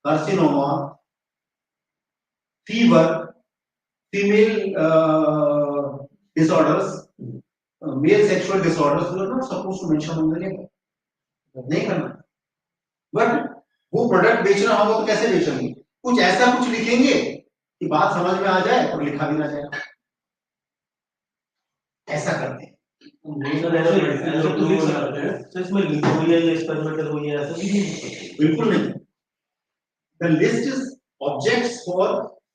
carcinoma, fever, female disorders, male sexual disorders, you are not supposed to mention on the label. नहीं करना। But वो product बेचना होगा तो कैसे बेचेंगे? कुछ ऐसा कुछ लिखेंगे कि बात समझ में आ जाए और लिखा भी ना जाए। ऐसा करते हैं। इसमें लिखो या एक्सपेरिमेंटल हो या ऐसा भी बिल्कुल नहीं। The list is objects for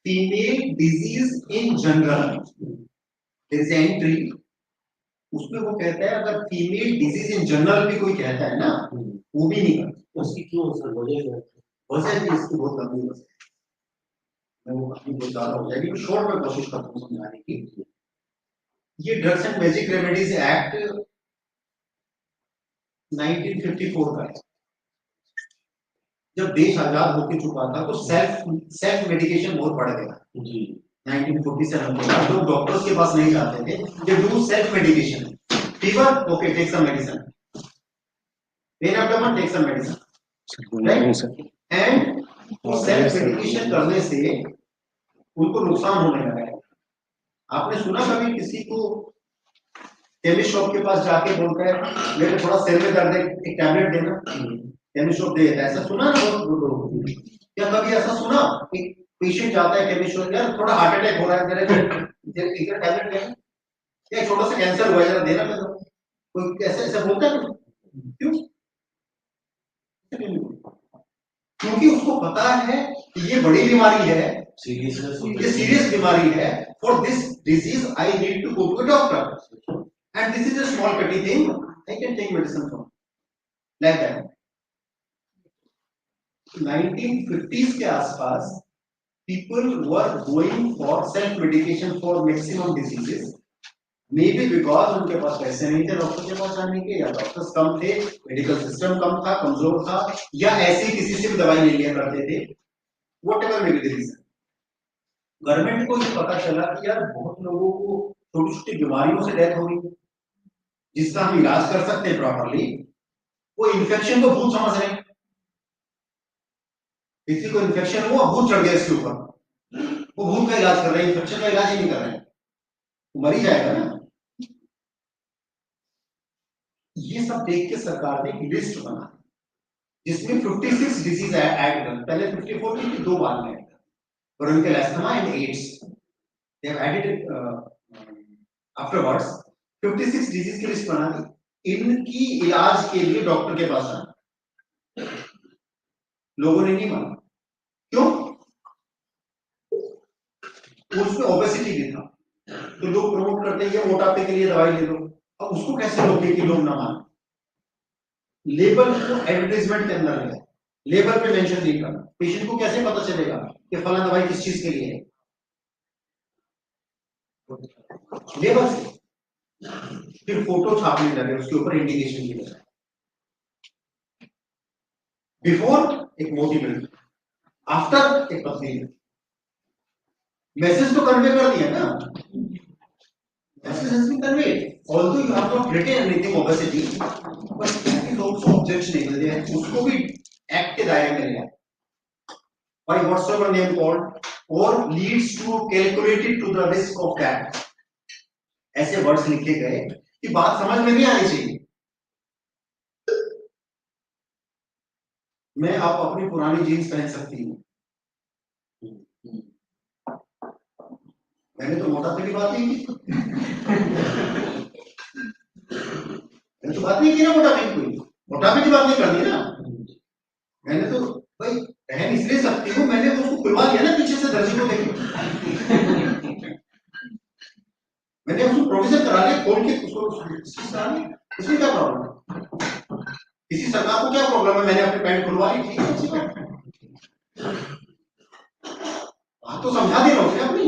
female disease in general. There is an entry. उसमें वो कहता है अगर फीमेल डिजीज इन जनरल भी कोई कहता है ना, वो भी नहीं करता। उसकी क्यों सर वजह है? वजह भी इसकी बहुत लंबी वजह है, मैं वो काफी बहुत ज्यादा हो जाएगी, मैं शॉर्ट में कोशिश करता हूँ समझाने की। ये drugs and magic remedies act 1954 का है। जब देश आजाद होकर चुका था तो सेल्फ मेडिकेशन बहुत बढ़ गया। 1947 के बाद लोग डॉक्टर्स के पास नहीं जाते थे, they do self medication. Fever, okay take some medicine, pain abdomen take some medicine, right, and self medication करने से उनको नुकसान होने लगा है। आपने सुना कभी किसी को केमिस्ट शॉप के पास जाके बोलता है मेरे थोड़ा सिर में दर्द है एक टैबलेट देना, केमिस्ट शॉप दे देता है, ऐसा सुना ना बहुत लोग? क्या कभी ऐसा सुना कि पेशेंट जाता है केमिस्ट शॉप, यार थोड़ा हार्ट अटैक हो रहा है मेरे, टैबलेट देना, या छोटा सा कैंसर हुआ है जरा देना मेरे को, कोई ऐसा ऐसा बोलता है? क्यों? क्योंकि उसको पता है कि ये बड़ी बीमारी है, ये सीरियस बीमारी है, for this disease I need to go to a doctor, and this is a small petty thing, I can take medicine from like that. 1950s के आसपास people were going for self medication for maximum diseases, maybe because उनके पास पैसे नहीं थे doctor के पास जाने के, या डॉक्टर्स कम थे, मेडिकल सिस्टम कम था, कमजोर था, या ऐसे किसी से भी दवाई नहीं लिया करते थे, whatever may be the reason. Government को ये पता चला कि यार बहुत लोगों को छोटी छोटी बीमारियों से डेथ हो गई, जिसका हम इलाज कर सकते हैं प्रॉपरली, वो इन्फेक्शन को भूत समझ रहे हैं। किसी को इन्फेक्शन हुआ, भूत चढ़ गया इसके ऊपर, वो भूत का इलाज कर रहे हैं, इन्फेक्शन का इलाज ही नहीं कर रहे हैं, वो मर ही जाएगा ना। ये सब देख के सरकार ने एक लिस्ट बना जिसमें 56 डिजीज ऐड कर, पहले 54 थी, 2 बाद में ऐड कर, bronchial asthma and AIDS, they have added afterwards 56 disease की लिस्ट बना दी। इनकी इलाज के लिए डॉक्टर के पास जाना, लोगों ने नहीं माना। क्यों? उसमें ओबेसिटी भी था, तो लोग प्रमोट करते हैं कि मोटापे के लिए दवाई ले लो। अब उसको कैसे रोके कि लोग ना माने? लेबल को एडवर्टाइजमेंट के अंदर है, लेबल पे मेंशन नहीं करना। पेशेंट को कैसे पता चलेगा कि फला दवाई किस चीज के लिए है? लेबल से। फिर फोटो छापने लगे उसके ऊपर इंडिकेशन की वजह। बिफोर एक मोटी मिल्क, आफ्टर एक पतली मिल्क। मैसेज तो कन्वे कर दिया ना, message has been conveyed. Although you have not written anything obesity, but that is also objectionable. They have उसको भी एक्ट के दायरे में लिया। By whatsoever name called or leads to calculated to the risk of death. ऐसे words लिखे गए कि बात समझ में नहीं आनी चाहिए। मैं आप अपनी पुरानी जीन्स पहन सकती हूँ, मैंने तो मोटापे की बात नहीं की, मैंने तो बात नहीं की ना मोटापे की, कोई मोटापे की बात नहीं करनी ना। मैंने तो भाई पहन इसलिए सकती हूँ, मैंने तो उसको खुलवा दिया ना पीछे से दर्जी को देखे, मैंने उसको प्रोविजन करा लिया खोल के उसको, इसमें क्या प्रॉब्लम है? किसी सरकार को क्या प्रॉब्लम है? मैंने अपनी पैंट खुलवा ली, ठीक है, अच्छी बात। बात तो समझा दे रहा हूँ अपनी।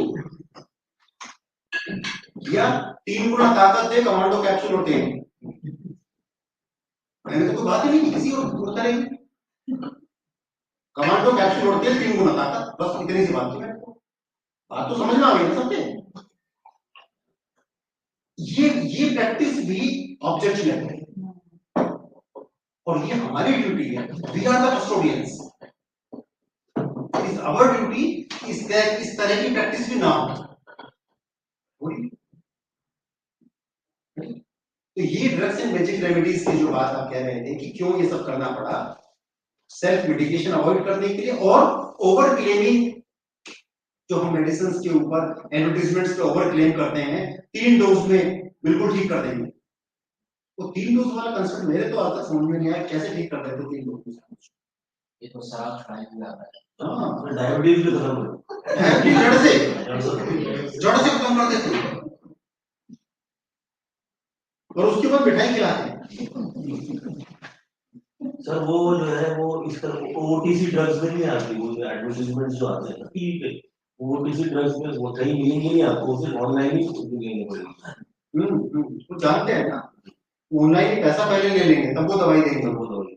या 3 गुना ताकत दे कमांडो कैप्सूल होते हैं, मैंने तो कोई बात ही नहीं की किसी और तरह की। कमांडो कैप्सूल होते हैं 3 गुना ताकत, बस इतनी सी बात थी। बात तो समझ में आ गई ना सबके। ये प्रैक्टिस भी ऑब्जेक्शन है और ये हमारी ड्यूटी है। We are the custodians, is our duty इस तरह की प्रैक्टिस भी ना हो। तो ये ड्रग्स एंड मैजिक रेमेडीज की जो बात आप कह रहे थे कि क्यों ये सब करना पड़ा, सेल्फ मेडिकेशन अवॉइड करने के लिए और ओवर क्लेमिंग, जो हम मेडिसिन के ऊपर एडवर्टाइजमेंट्स पे ओवर क्लेम करते हैं 3 डोज में बिल्कुल ठीक कर देंगे। वो 3 डोज वाला कंसेप्ट मेरे तो आज तक समझ में नहीं आया, कैसे ठीक कर देते 3 डोज में? ये तो साफ टाइम लगा है। हाँ, डायबिटीज भी खत्म हो, जड़ से खत्म कर देते हैं और उसके बाद मिठाई खिलाते हैं। सर वो जो है वो इस तरह ओटीसी ड्रग्स में नहीं आती, वो जो एडवर्टाइजमेंट जो आते हैं ठीक है, ओटीसी ड्रग्स में वो कहीं मिलेंगे नहीं आपको, सिर्फ ऑनलाइन ही लेनी पड़ेगी। तो जानते हैं ना, ऑनलाइन ही पैसा पहले ले लेंगे तब वो दवाई देंगे।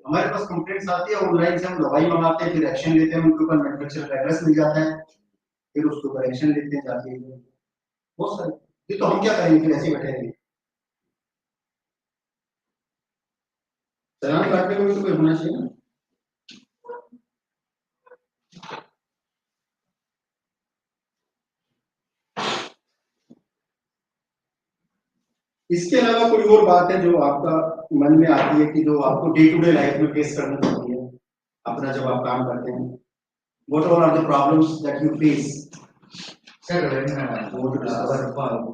हमारे पास कंप्लेंट्स आती है ऑनलाइन से, हम दवाई मंगाते हैं, फिर एक्शन लेते हैं, उनके ऊपर मैन्युफैक्चरर एड्रेस मिल जाता है, फिर उसके ऊपर एक्शन लेते हैं जाके। बहुत सारे, ये तो हम क्या करेंगे, फिर ऐसे बैठे रहेंगे? चलान काटने को भी तो कोई होना चाहिए ना। इसके अलावा कोई और बात है जो आपका मन में आती है कि जो आपको डे टू डे लाइफ में फेस करनी पड़ती है अपना जब आप काम करते हैं? What all are the problems that you face? Sir, when our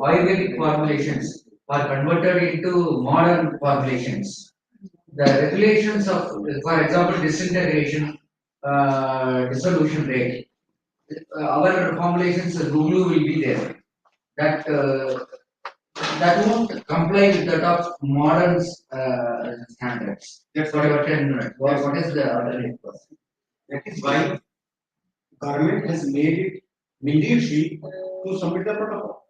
Ayurvedic formulations are converted into modern formulations, the regulations of, for example, disintegration, dissolution rate, our formulations, Google will be there. That won't comply with that of modern standards. That's Whatever 10 minutes. What is the alternate course? That is why government has made it mandatory to submit the protocol.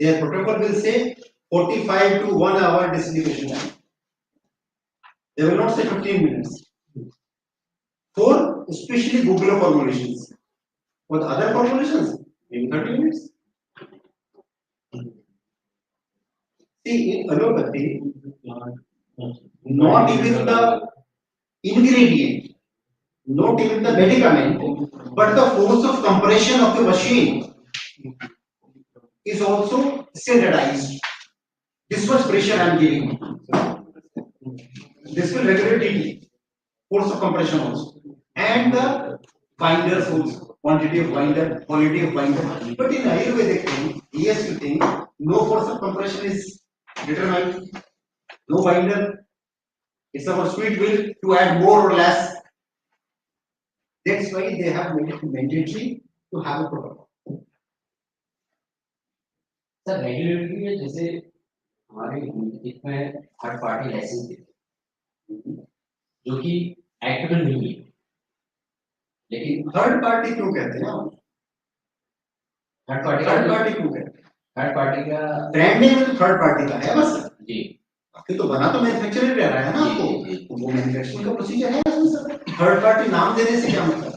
Their protocol will say 45 to 1 hour disintegration time. They will not say 15 minutes. For especially Google formulations. For the other formulations, maybe 30 minutes. See, in allopathy, not even the ingredient, not even the medicament, but the force of compression of the machine is also standardized. This much pressure I am giving. This will regulate it, force of compression also, and the binder force, quantity of binder, quality of binder. But in Ayurvedic thing, ASU thing, no force of compression is determined, no binder. It's our sweet will to add more or less. That's why they have made it mandatory to have a protocol. Sir regulatory में जैसे हमारे इसमें third party licence जो कि act में नहीं है, लेकिन थर्ड पार्टी क्यों कहते हैं आप? थर्ड पार्टी क्यों कहते हैं? थर्ड पार्टी का ब्रांड नेम तो थर्ड पार्टी का है बस। जी, आपके तो बना तो मैन्युफैक्चरर रह रहा है ना आपको, वो मैन्युफैक्चरिंग का प्रोसीजर है उसमें सर। थर्ड पार्टी नाम देने से क्या मतलब?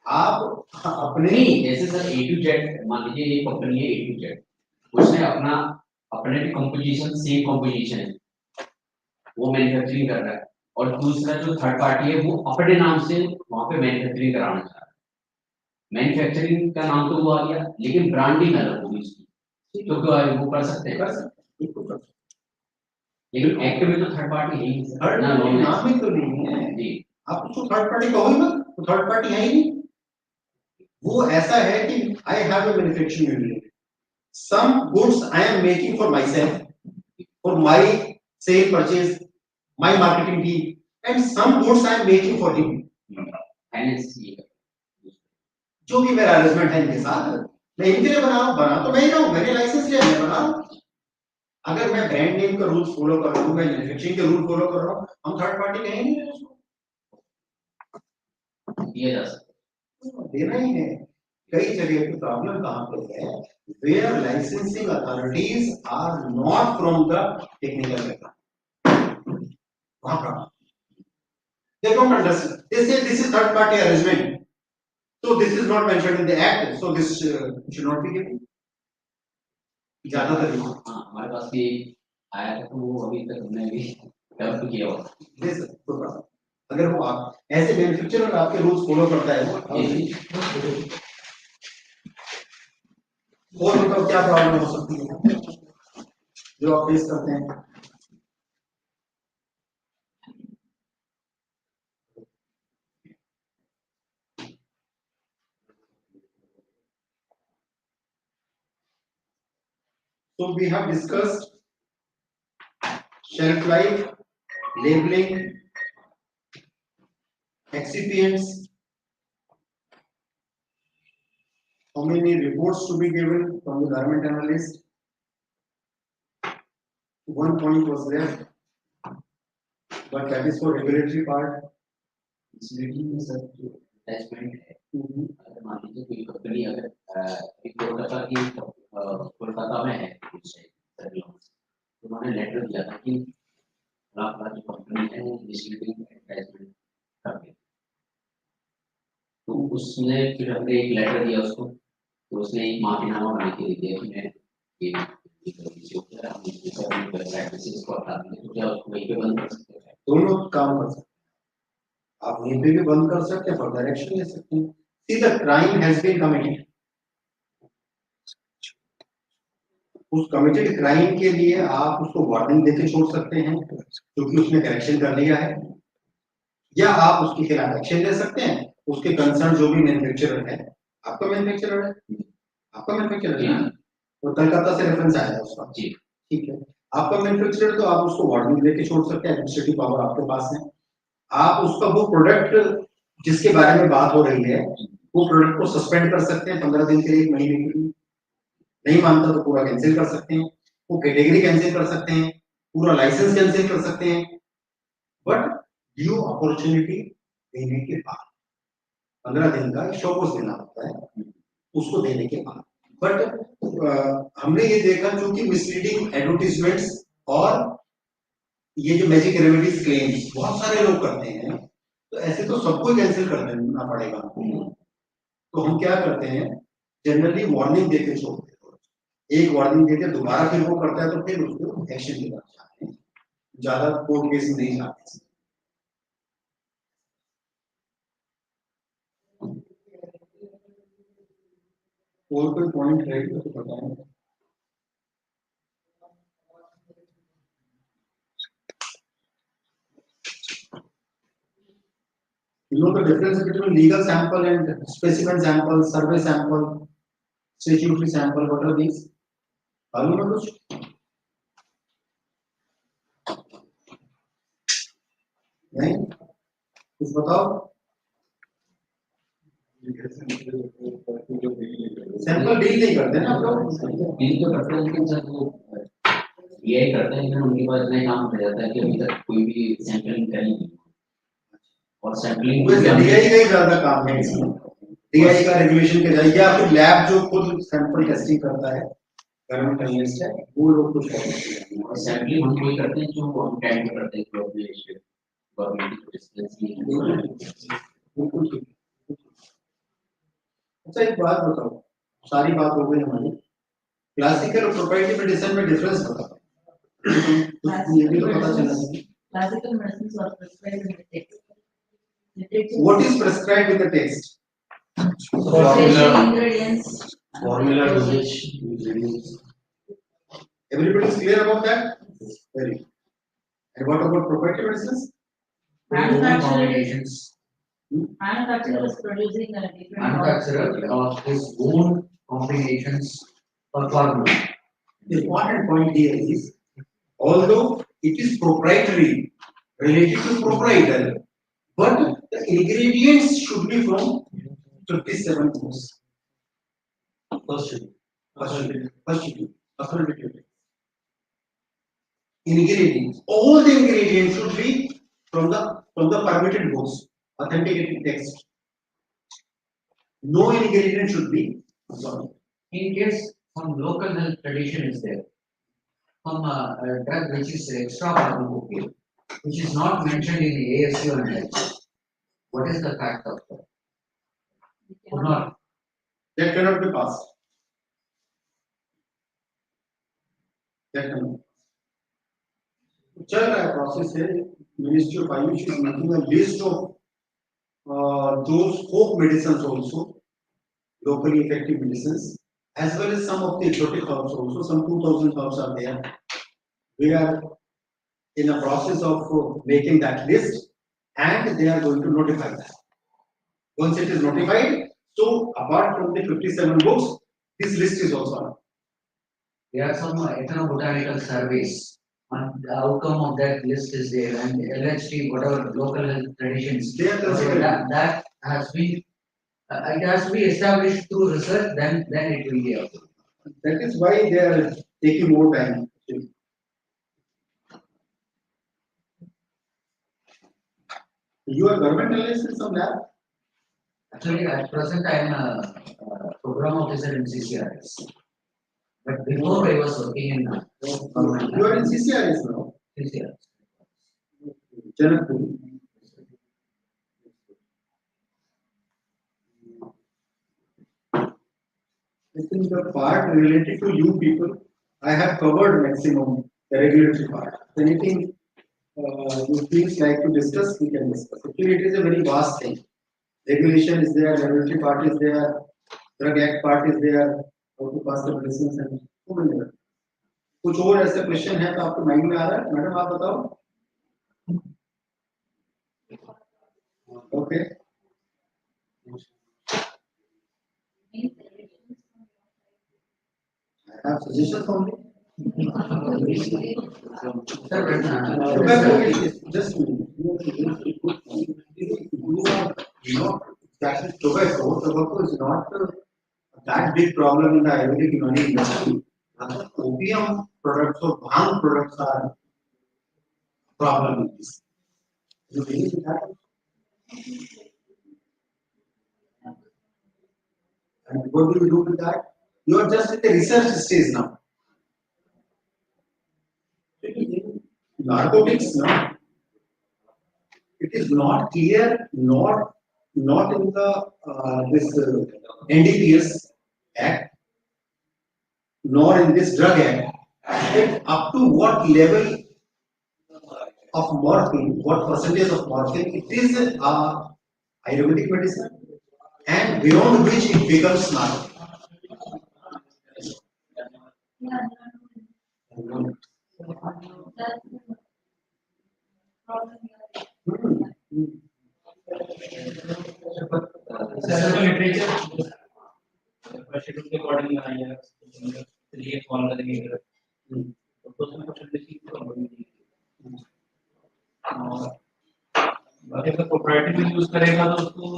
आप अपने नहीं जैसे सर A to Z, मान लीजिए ये कंपनी है A to Z, उसने अपना अपने भी कंपोजिशन सेम कंपोजिशन है, वो मैन्युफैक्चरिंग कर रहा है, और दूसरा जो थर्ड पार्टी है वो अपने नाम से वहां पे मैन्युफैक्चरिंग कराना चाह रहा है। मैन्युफैक्चरिंग का नाम तो वो आ गया, लेकिन ब्रांडिंग अलग होगी उसकी, तो क्या वो कर सकते हैं? लेकिन एक्ट में तो थर्ड पार्टी है ही, थर्ड पार्टी नाम ही तो नहीं है जी। आप उसको थर्ड पार्टी कहो ही मत, तो थर्ड पार्टी है ही नहीं। वो ऐसा है कि I have a manufacturing unit, some goods I am making for my self, for my sale purchase, my marketing team, and some goods I am making for him. जो भी मेरा अरेंजमेंट है इनके साथ, मैं इनके लिए बना तो मैं ही रहा हूँ, मैंने लाइसेंस लिया, मैं बना रहा हूँ। अगर मैं ब्रांड नेम का रूल्स फॉलो कर रहा हूँ, मैं मैन्युफैक्चरिंग के रूल फॉलो कर रहा हूँ, हम थर्ड पार्टी कहेंगे उसको, देना ही है। कई जगह पे प्रॉब्लम कहाँ पे है, where licensing authorities are not from the technical background, वहां problem. They don't understand. They say this is third party arrangement, so this is not mentioned in the act, so this should not be given. ज्यादातर हमारे पास भी आया था, तो वो अभी तक हमने भी डेवलप किया हुआ है। अगर वो आप ऐसे मैन्युफैक्चरर आपके रूल्स फॉलो करता है वो, और बताओ क्या प्रॉब्लम हो सकती है जो आप फेस करते हैं? So we have discussed shelf life, labeling, excipients, how many reports to be given from the garment analyst. One point was there, but that is for regulatory part. में सर जो attachment है, अगर मान लीजिए कोई company अगर कोलकाता की कोलकाता में है तो उन्होंने लेटर दिया था कि आपका जो कंपनी है वो मिसलीडिंग एडवर्टाइजमेंट कर रही है, तो उसने फिर हमने एक लेटर दिया उसको, तो उसने एक माफीनामा बना के दे दिया कि मैं ये दोनों काम कर सकते हैं, आप यहीं पे भी बंद कर सकते हैं, फर्दर एक्शन ले सकते हैं। See, the crime has been committed. उस कमिटेड क्राइम के लिए आप उसको वार्निंग देके छोड़ सकते हैं क्योंकि उसने करेक्शन कर लिया है, या आप उसके खिलाफ एक्शन ले सकते हैं। उसके कंसर्न जो भी मैन्युफैक्चरर है, आपका मैन्युफैक्चरर है, आपका मैन्युफैक्चरर है, तो कलकत्ता से रेफरेंस आया उसका, ठीक है, आपका मैन्युफैक्चरर, तो आप उसको वार्निंग देके छोड़ सकते हैं, एडमिनिस्ट्रेटिव पावर आपके पास है। आप उसका वो प्रोडक्ट जिसके बारे में बात हो रही है, वो प्रोडक्ट को सस्पेंड कर सकते हैं 15 दिन के लिए, 1 महीने के लिए, नहीं मानता तो पूरा कैंसिल कर सकते हैं, वो कैटेगरी कैंसिल कर सकते हैं, पूरा लाइसेंस कैंसिल कर सकते हैं, बट ड्यू अपॉर्चुनिटी देने के बाद 15 दिन का शोकोस देना होता है, उसको देने के बाद। बट हमने ये देखा जो कि मिसलीडिंग एडवर्टीजमेंट्स और ये जो मैजिक रेमेडीज क्लेम्स बहुत सारे लोग करते हैं, तो ऐसे तो सबको कैंसिल कर देना पड़ेगा। तो हम क्या करते हैं, जनरली वार्निंग देके छोड़ते हैं, एक वार्निंग देके दोबारा फिर वो करता है तो फिर उसको एक्शन की तरफ जाते हैं, ज्यादा कोर्ट केस में नहीं जाते। और कोई पॉइंट है तो बताएं। You know the difference between legal sample and specimen sample, survey sample, statutory sample, what are these? मालूम है कुछ? नहीं? कुछ बताओ? सैंपल डील नहीं करते ना आप लोग? डील तो करते हैं लेकिन सर वो ये करते हैं लेकिन उनके पास इतना काम हो जाता है कि अभी तक कोई भी सैंपलिंग करी नहीं और सैंपलिंग डीआई का ही ज्यादा काम है इसमें। डीआई का रेगुलेशन के जाए या फिर लैब जो खुद सैंपल टेस्टिंग करता है, गवर्नमेंट एनालिस्ट है, वो लोग कुछ करते हैं। और सैंपलिंग हम वही करते हैं जो हम कैंड करते हैं जो अपने गवर्नमेंट की डिस्टेंस बिल्कुल ठीक। अच्छा एक बात बताओ, सारी बात हो गई हमारी, क्लासिकल और प्रोप्राइटरी मेडिसिन में डिफरेंस बताओ। ये भी तो पता चला। Classical medicines are prescribed in the text. What is prescribed in the text? Formula, ingredients, formula dosage, ingredients. Everybody is clear about that? Very good. And what about proprietary medicines? combinations. Manufacturer is producing a different. Manufacturer of his own combinations or formula. The important point here is, although it is proprietary, related to proprietor, but the ingredients should be from 57 books. Authoritative. Ingredients, all the ingredients should be from the permitted books, authenticated text. No ingredient should be sorry. In case some local health tradition is there, some drug which is extra pharmacopoeia, which is not mentioned in ASU&H. What is the fact of that? Could not. That cannot be passed. That cannot. चल रहा है process है, ministry of Ayush is making a list of those folk medicines also, locally effective medicines, as well as some of the exotic herbs also. Some 2,000 herbs are there. We are in a process of making that list, and they are going to notify that. Once it is notified, so apart from the 57 books, this list is also on. There are some ethnobotanical surveys, and the outcome of that list is there, and LHT, whatever local health traditions, They are considered. that has been, it has to be established through research, then it will be approved. That is why they are taking more time. You are government analyst in some lab? Actually, at present, I am a program officer in CCRS. But before I was working in government. You are in CCRS now? CCRS. Janakpur. I think the part related to you people, I have covered maximum the regulatory part. Anything you please like to discuss, we can discuss. Actually, it is a very vast thing. Regulation is there, regulatory part is there, drug act part is there, how to pass the medicines and so many other. कुछ और ऐसे question है तो आपको mind में आ रहा है, madam आप बताओ. Okay. I have suggestions only. Just tobacco is not that big problem in the Ayurvedic Unani industry. Opium products or bhang products are problem in this. You believe in that? And what do you do with that? You are just in the research stage now. Narcotics, no? It is not clear, not not in the this NDPS Act, nor in this drug act, that up to what level of morphine, what percentage of morphine it is Ayurvedic medicine, and beyond which it becomes narcotic. Schedule के according बनाई है ये follow करेंगे तो उसमें percentage और बाकी अगर प्रोप्राइटरी यूज करेगा तो उसको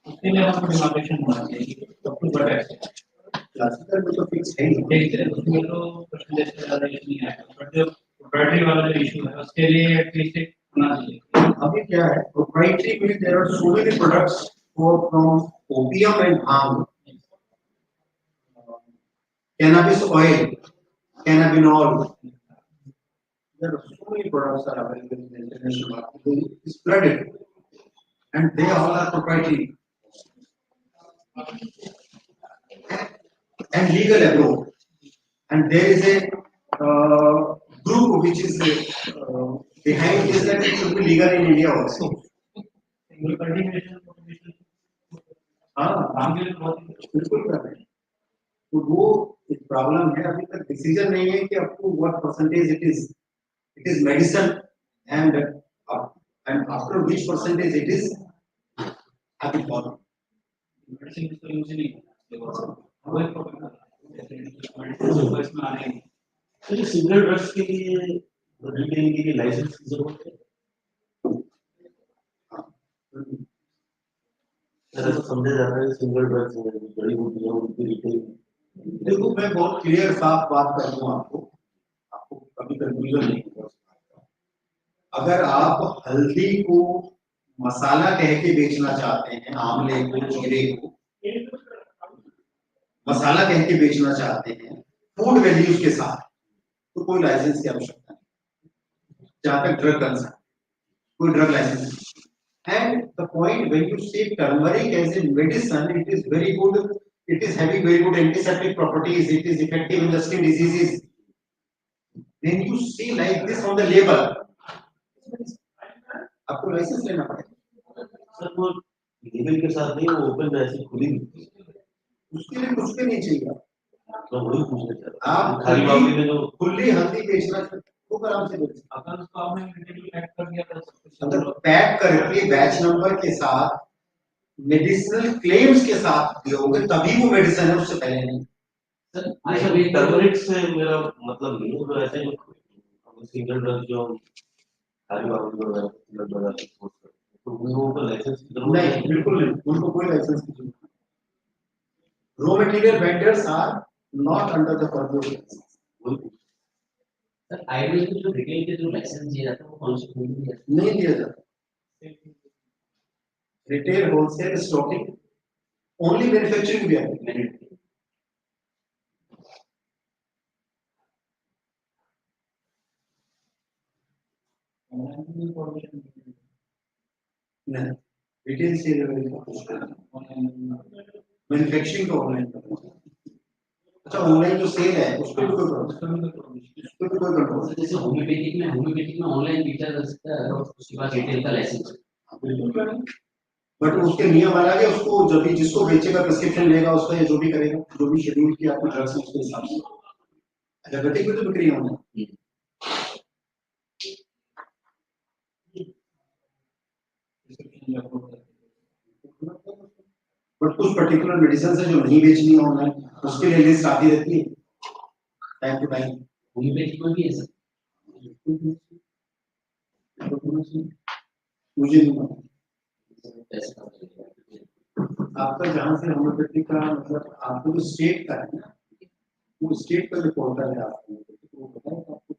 उसके लिए हमको डिमार्केशन होना चाहिए तो कुछ बड़ा है क्लासिकल में तो फिक्स है ही ठीक है उसमें तो परसेंटेज का ज़्यादा इशू नहीं आएगा बट जो प्रोप्राइटरी वाला जो इशू है उसके लिए एटलीस्ट एक होना चाहिए अभी क्या है proprietary में there are so many products from opium and bhang, cannabis oil, cannabinol. There are so many products are available in the international market. It is flooded, and they all are proprietary and legal abroad. And there is a group which is behind this that it should be legal in India also. हाँ बिल्कुल कर रहे हैं तो वो एक problem है अभी तक डिसीजन नहीं है कि आपको what percentage it is medicine and after which percentage it is happy for medicine तो यूज नहीं वो एक प्रॉब्लम है मेडिसिन इसमें आ रही है सिंगल ड्रग्स के लिए रिटेल के लिए लाइसेंस की जरूरत है ऐसा समझा जा रहा है सिंगल ड्रग्स बड़ी बूटियां उनकी रिटेल देखो मैं बहुत क्लियर साफ बात कर दूं आपको आपको कभी कंफ्यूजन नहीं होगा अगर आप हल्दी को मसाला कह के बेचना चाहते हैं आंवले को जीरे को मसाला कह के बेचना चाहते हैं फूड वैल्यूज के साथ तो कोई लाइसेंस की आवश्यकता नहीं जहां तक ड्रग कंसर्न कोई drug license and the point when you say turmeric as a medicine it is very good it is having very good antiseptic properties it is effective in the skin diseases when you say like this on the label आपको licence लेना पड़ेगा sir वो label के साथ नहीं वो open ऐसे खुली उसके लिए कुछ भी नहीं चाहिए तो वही पूछना चाह रहा आप खाली मामले में जो खुली हल्दी बेचना वो आराम से बेच अगर उसको आपने डिटेल पैक कर दिया तो सब कुछ अगर पैक करके बैच नंबर के साथ मेडिसिनल क्लेम्स के साथ दियोगे तभी वो मेडिसिन है उससे पहले नहीं सर टर्मरिक से मेरा मतलब नहीं है तो ऐसे जो सिंगल ड्रग जो खाली मामले में तो वो तो लाइसेंस की जरूरत नहीं बिल्कुल नहीं उनको कोई लाइसेंस की जरूरत नहीं raw material vendors are not under the purpose sir Ayurveda में जो रिटेल के जो लाइसेंस दिया जाता है वो कौन से फूड में नहीं दिया जाता retail wholesale stocking only manufacturing भी है नहीं रिटेल से मैन्युफैक्चरिंग का ऑनलाइन अच्छा ऑनलाइन जो सेल है उस पर भी कोई कंट्रोल जैसे होम्योपैथिक में ऑनलाइन बेचा जा सकता है और उसके बाद रिटेल का लाइसेंस बट उसके नियम अलग है उसको जब भी जिसको बेचेगा प्रिस्क्रिप्शन लेगा उसका या जो भी करेगा जो भी शेड्यूल किया आपको ड्रग्स उसके हिसाब से एलोपैथिक में तो बिक्री होना बट कुछ पर्टिकुलर मेडिसिन है जो नहीं बेचनी है ऑनलाइन उसके लिए लिस्ट आती रहती है टाइम टू टाइम होम्योपैथिक में भी है सर मुझे नहीं पता आपका जहाँ से होम्योपैथी का मतलब आपको जो स्टेट का है ना वो स्टेट का जो पोर्टल है आपको वो बताएगा आपको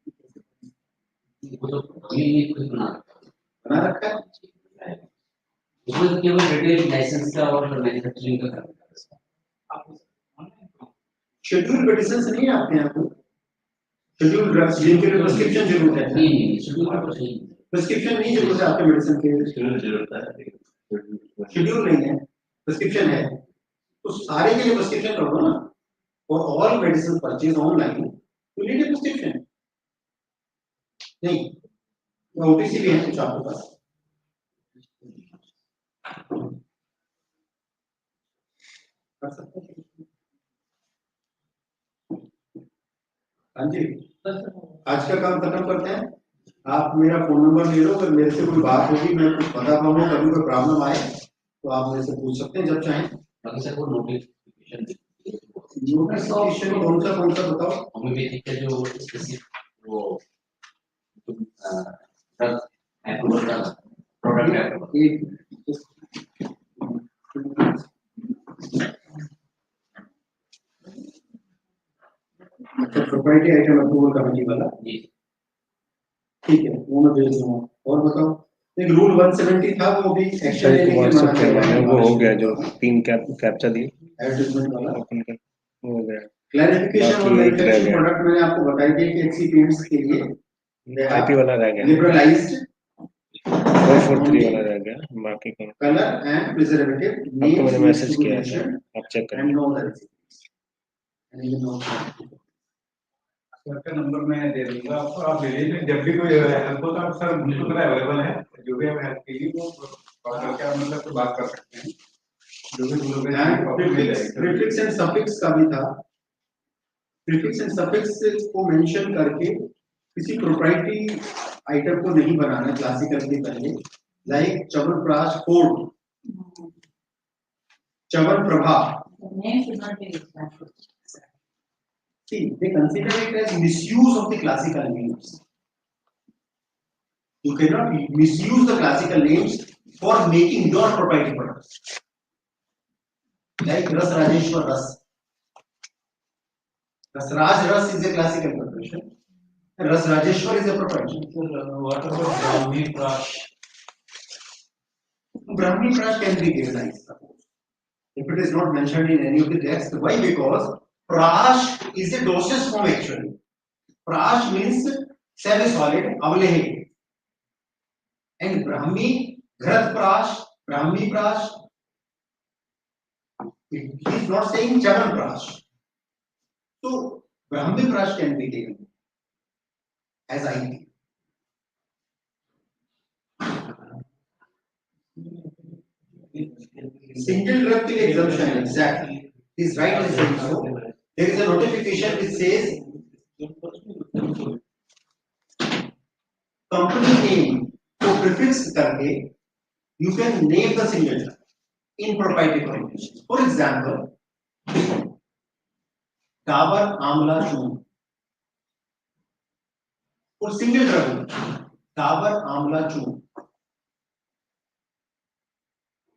बना रखा है उसमें केवल रिटेल लाइसेंस का और मैन्युफैक्चरिंग का शेड्यूल मेडिसिन नहीं है आपके यहाँ को शेड्यूल ड्रग्स जिनके लिए प्रिस्क्रिप्शन जरूरत है नहीं शेड्यूल का कुछ नहीं प्रिस्क्रिप्शन नहीं जरूरत है आपके मेडिसिन के जरूरत है शेड्यूल नहीं है, प्रिस्क्रिप्शन है, तो सारे के लिए प्रिस्क्रिप्शन कर दो ना। For all medicine purchase online you need a prescription. नहीं, ओटीसी भी है कुछ आपके पास? कर सकते हैं। हाँ जी, आज का काम खत्म करते हैं। आप मेरा फोन नंबर ले लो, अगर मेरे से कोई बात होगी, मैं कुछ बता पाऊंगा, कभी कोई प्रॉब्लम आए तो आप मेरे से पूछ सकते हैं जब चाहें। बाकी सर वो नोटिफिकेशन नोटिफिकेशन कौन सा बताओ? होम्योपैथिक का जो स्पेसिफिक वो ड्रग अप्रूवल का प्रोडक्ट अच्छा, प्रोप्राइटरी आइटम अप्रूवल कमेटी वाला, ठीक है, वो मैं भेज दूंगा। और बताओ, एक रूल 170 था, वो भी एक्शन लेने के लिए मना किया गया है। वो हो गया, जो 3 कैप्चा दिए एडवर्टाइजमेंट वाला ओपन कर, वो हो गया। क्लैरिफिकेशन और बाकी एक रह मैन्युफैक्चरिंग गया, प्रोडक्ट मैंने आपको बताई थी कि एक्सिपिएंट्स के लिए आईपी वाला रह गया, लिबरलाइज्ड 443 वाला रह गया, बाकी का कलर एंड प्रिजर्वेटिव आपको मैंने मैसेज किया था, आप चेक एंड करें। नो द का नंबर मैं दे दूंगा आपको, आप ले लीजिए। जब भी कोई हेल्प हो तो आप सर मुझे मेरा अवेलेबल है, जो भी हमें हेल्प चाहिए वो कॉल करके आप मतलब से बात कर सकते हैं। जो भी बोलोगे प्रीफिक्स एंड सफिक्स का भी था। प्रीफिक्स एंड सफिक्स को मेंशन करके किसी प्रोप्राइटरी आइटम को नहीं बनाना क्लासिकल के पहले, like Chyawanprash code, Chyawanprabha. See, they consider it as misuse of the classical names. You cannot misuse the classical names for making your proprietary products. Like Ras Rajeshwar Ras. Rasraj Ras is a classical preparation. Ras Rajeshwar is a proprietary. What about Brahmi Prash? Brahmi Prash can be given, I suppose, if it is not mentioned in any of the text. Why? Because Prash is a dosage form actually. Prash means semi-solid, avlehi. And Brahmi, Gharat Prash, Brahmi Prash, he is not saying Chavan Prash. So, Brahmi Prash can be taken as IP. Single drug till exemption, exactly. He is right in saying so. There is a notification which says company name को prefix करके you can name the single drug in proprietary formulation. For example, Dabur Amla Churn for single drug, Dabur Amla Churn,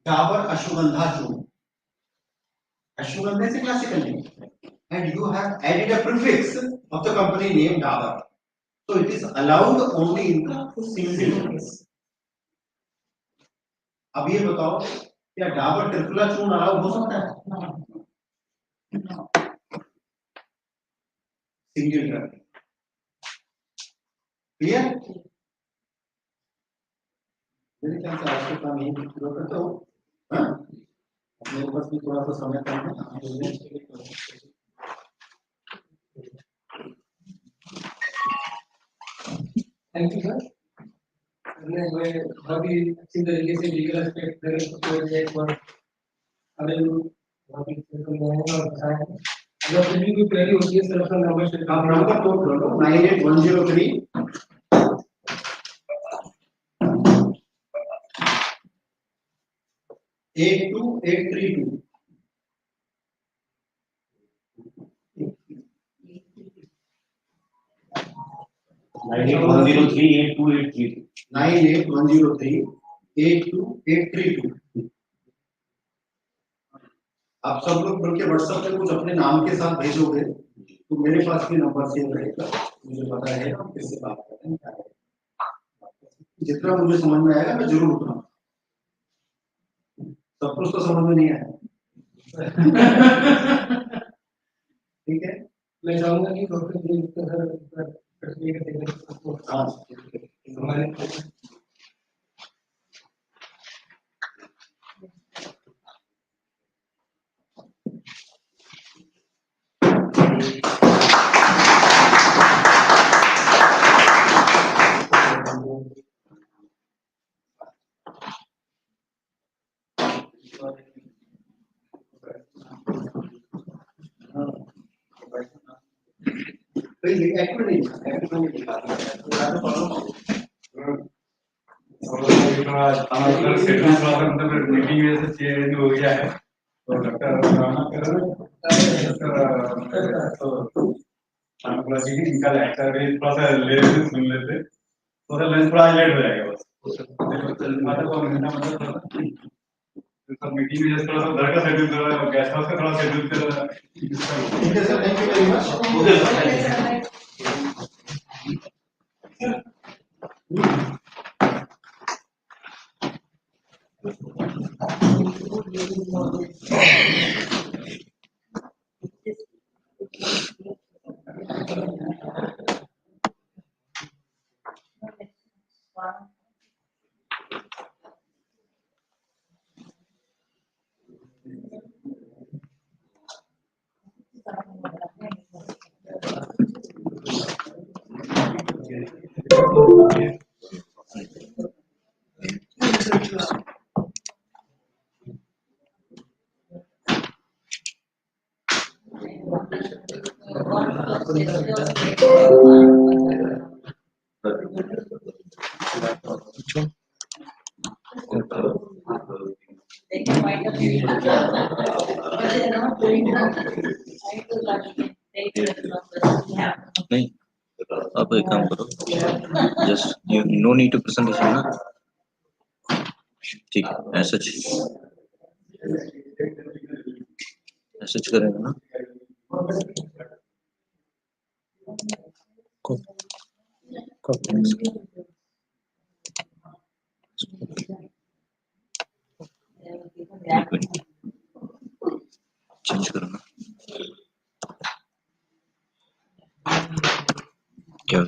Dabur Ashwagandha Churn. Ashwagandha is a classical name, and you have added a prefix of the company name Dabur. So it is allowed only in the single drugs. अब ये बताओ, क्या डाबर ट्रिपला चूर्ण allow हो सकता है? Single drug. Clear? मेरे ख्याल से आज के काम यही पूरा करता हूँ। हाँ? मेरे पास भी थोड़ा सा समय कम है। Thank you sir. हमने हमें बहुत ही अच्छी तरीके से लीगल एस्पेक्ट अगर बहुत ही सिंपल है और बताया है। अगर फिर भी कोई क्वेरी होती है सर अपना नंबर से आप नंबर नोट कर लो 98103 82832। Nine eight one zero three 8283 98103 82832। आप सब लोग बल्कि व्हाट्सएप पे कुछ अपने नाम के साथ भेजोगे तो मेरे पास भी नंबर सेव रहेगा, मुझे पता है हम किससे बात कर रहे हैं, क्या है। जितना मुझे समझ में आएगा मैं जरूर उतना, सब कुछ तो समझ में नहीं आया। ठीक है, मैं चाहूंगा कि डॉक्टर जी हाँ हमारे हमारा शेड्यूल थोड़ा सा मतलब मीटिंग में से चेंज हो गया है तो डॉक्टर थोड़ा सी निकल जाएगा थोड़ा सा लेट से सुन लेते तो लंच थोड़ा लेट हो जाएगा बस सब मीटिंग में थोड़ा सा घर का शेड्यूल थोड़ा गेस्ट हाउस का थोड़ा शेड्यूल ठीक है sir, thank you very much. Okay sir, thank you. They can wind up being but they're not doing that. Trying to like take the numbers we have. नहीं आप एक काम करो just you no need to presentation ना ठीक है ऐसा करेंगे ना चेंज करो ना क्या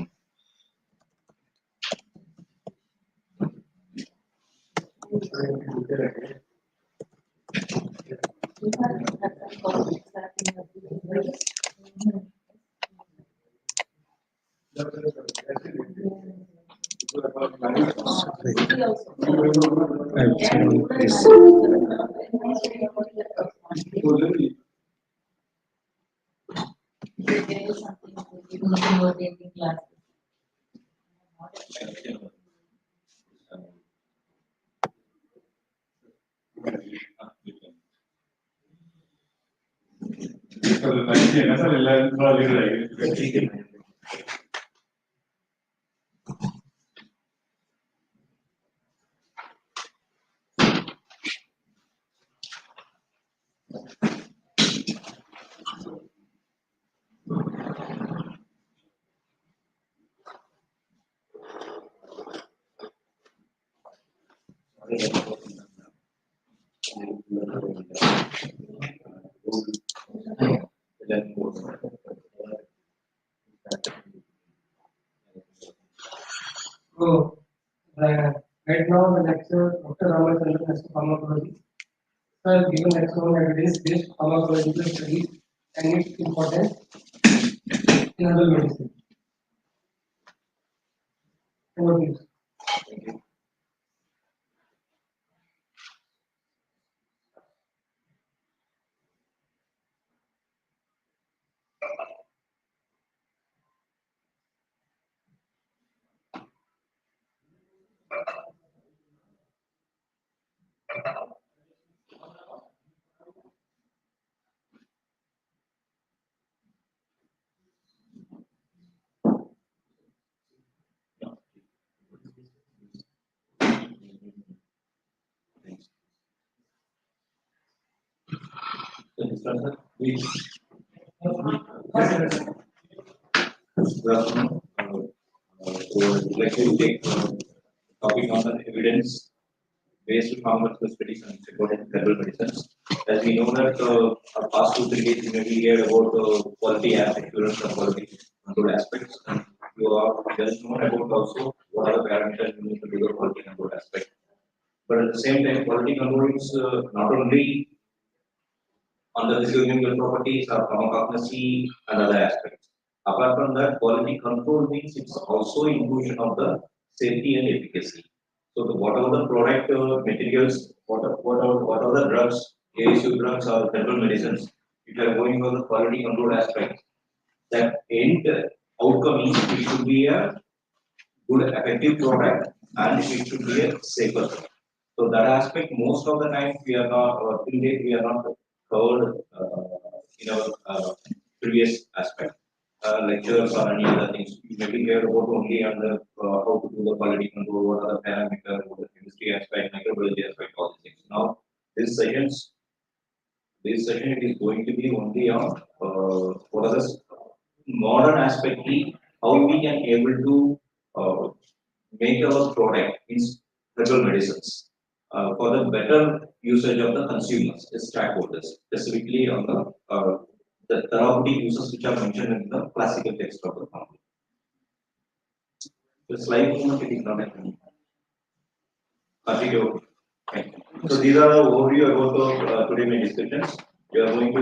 So, right now the lecture Dr. Raman Chandran has pharmacology. Sir, given next one evidence-based pharmacological studies and its importance in other medicine. Over to you. Like to take topic on the evidence based pharmaceutical studies and supported herbal medicines. As we know that our past 2-3 days we heard about quality assurance and quality control aspects, and you are well known about also what are the parameters you need to do the quality control aspect. But at the same time, quality control is not only on the physicochemical properties or pharmacognosy and other aspects. Apart from that, quality control means it's also inclusion of the safety and efficacy. So the whatever the product materials, whatever the drugs, ASU drugs or herbal medicines, if you are going for the quality control aspect, that end outcome is it should be a good effective product and it should be a safer. So that aspect, most of the time we are not, till date we are not covered in our previous aspect. Lectures or any other things. You maybe hear about only on the how to do the quality control, what are the parameters, what the chemistry aspect, microbiology aspect, all these things. Now, this sessions, this session it is going to be only on what are the modern aspect, how we can able to make our product in herbal medicines for the better usage of the consumers, the stakeholders, specifically on the therapeutic uses which are mentioned in the classical text of the company. The slide movement it is not happening. Okay. So these are the overview about today my discussions. We are going to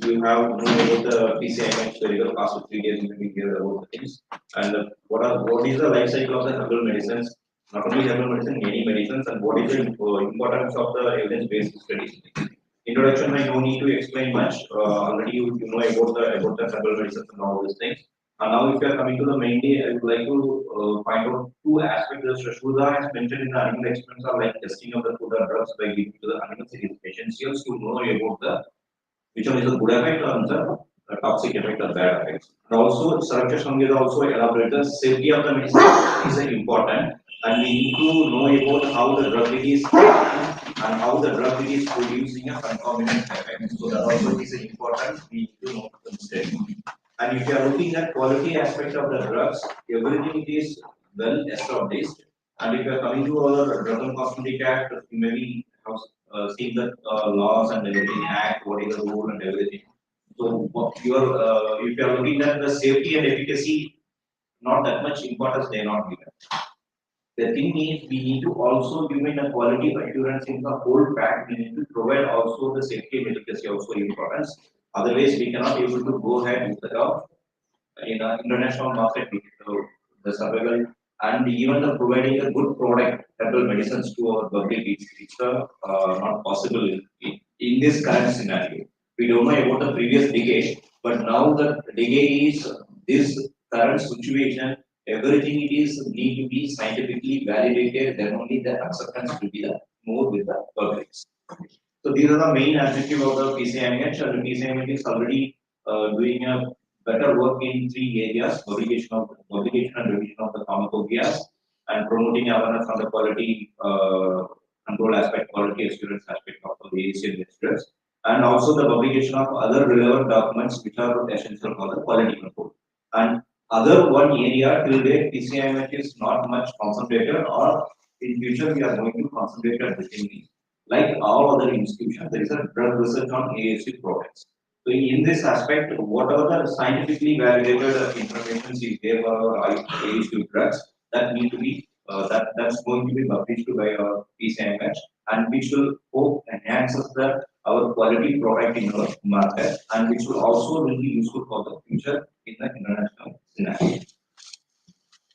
you have known about the PCIMH very well. Past 3 days we will hear about the things and what is the life cycle of the herbal medicines, not only herbal medicine, many medicines, and what is the importance of the evidence-based studies. Introduction, I don't need to explain much. Already you know about the herbal medicines and all these things. And now, if you are coming to the main day, I would like to find out two aspects. That Shashudha has mentioned in the animal experiments are like testing of the food or drugs by giving to the animals. It is essential to know about the which one is a good effect or the toxic effect or bad effects. And also, Saraksha Sangita also elaborate the safety of the medicine is important, and we need to know about how the drug is and how the drug is producing a concomitant effect. So that also is important. We need to know the mistake. And if you are looking at quality aspect of the drugs, everything is well established. And if you are coming to our Drug and Cosmetic Act, you maybe have seen the laws and everything, act, what is the rule and everything. So if you are looking at the safety and efficacy, not that much importance they are not given. The thing is, we need to also give it a quality assurance in the whole pack. We need to provide also the safety and efficacy also importance. Otherwise, we cannot able to go ahead with the in an international market with the survival and even the providing a good product, herbal medicines to our public, it's not possible in this current scenario. We don't know about the previous decade, but now the decade is this current situation. Everything it is need to be scientifically validated. Then only the acceptance will be the more with the public. So these are the main objective of the PCIMH, and the PCIMH is already doing a better work in 3 areas: publication and revision of the pharmacopoeias, and promoting awareness on the quality control aspect, quality assurance aspect of the ASU registrars, and also the publication of other relevant documents which are essential for the quality control. And other one area till date PCIMH is not much concentrated, or in future we are going to concentrate at within these. Like all other institutions, there is a drug research on ASU products. So in this aspect, whatever the scientifically validated information is there for our ASU drugs, that need to be that's going to be published by our PCIMH, and which will hope enhances our quality product in our market, and which will also will be useful for the future in the international scenario.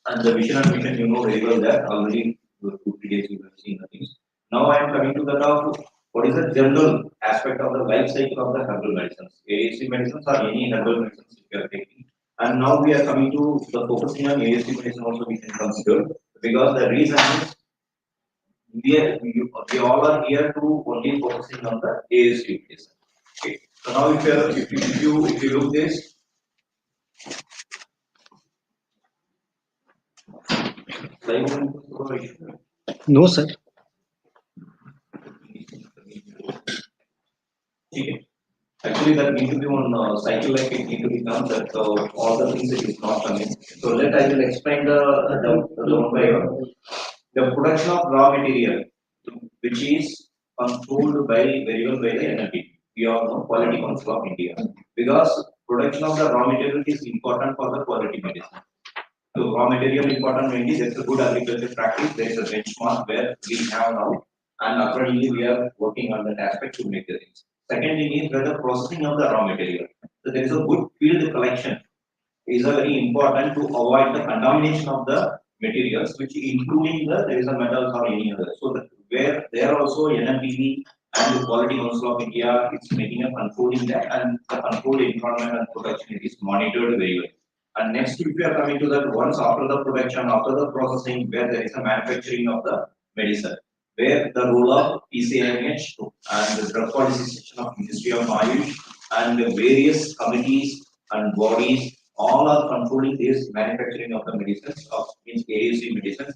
And the vision and mission, you know very well that already 2-3 days you have seen the things. Now I am coming to the top. What is the general aspect of the life cycle of the herbal medicines? ASC medicines or any herbal medicines we are taking. And now we are coming to the focusing on ASC medicine also we can consider, because the reason is we all are here to only focusing on the ASC medicine. Okay. So now if you look this. No, sir. Okay. Actually, that need to be on cycle like it need to be done. That all the things it is not coming. So let I will explain the one by one. The production of raw material, which is controlled by very well by the NLP. We all know quality control of India, because production of the raw material is important for the quality medicine. So raw material important mainly there's a good agriculture practice, there is a benchmark where we have now, and accordingly we are working on that aspect to make the things. Second thing is where the processing of the raw material. So there is a good field collection is a very important to avoid the contamination of the materials, which including there is a metals or any other. So that where there also NMPV and the Quality Council of India is making a controlling that, and the control environment and production is monitored very well. And next, if you are coming to that, once after the production, after the processing, where there is a manufacturing of the medicine, where the role of ASU&H and the drug policy section of Ministry of AYUSH and the various committees and bodies all are controlling this manufacturing of the medicines of means ASU medicines.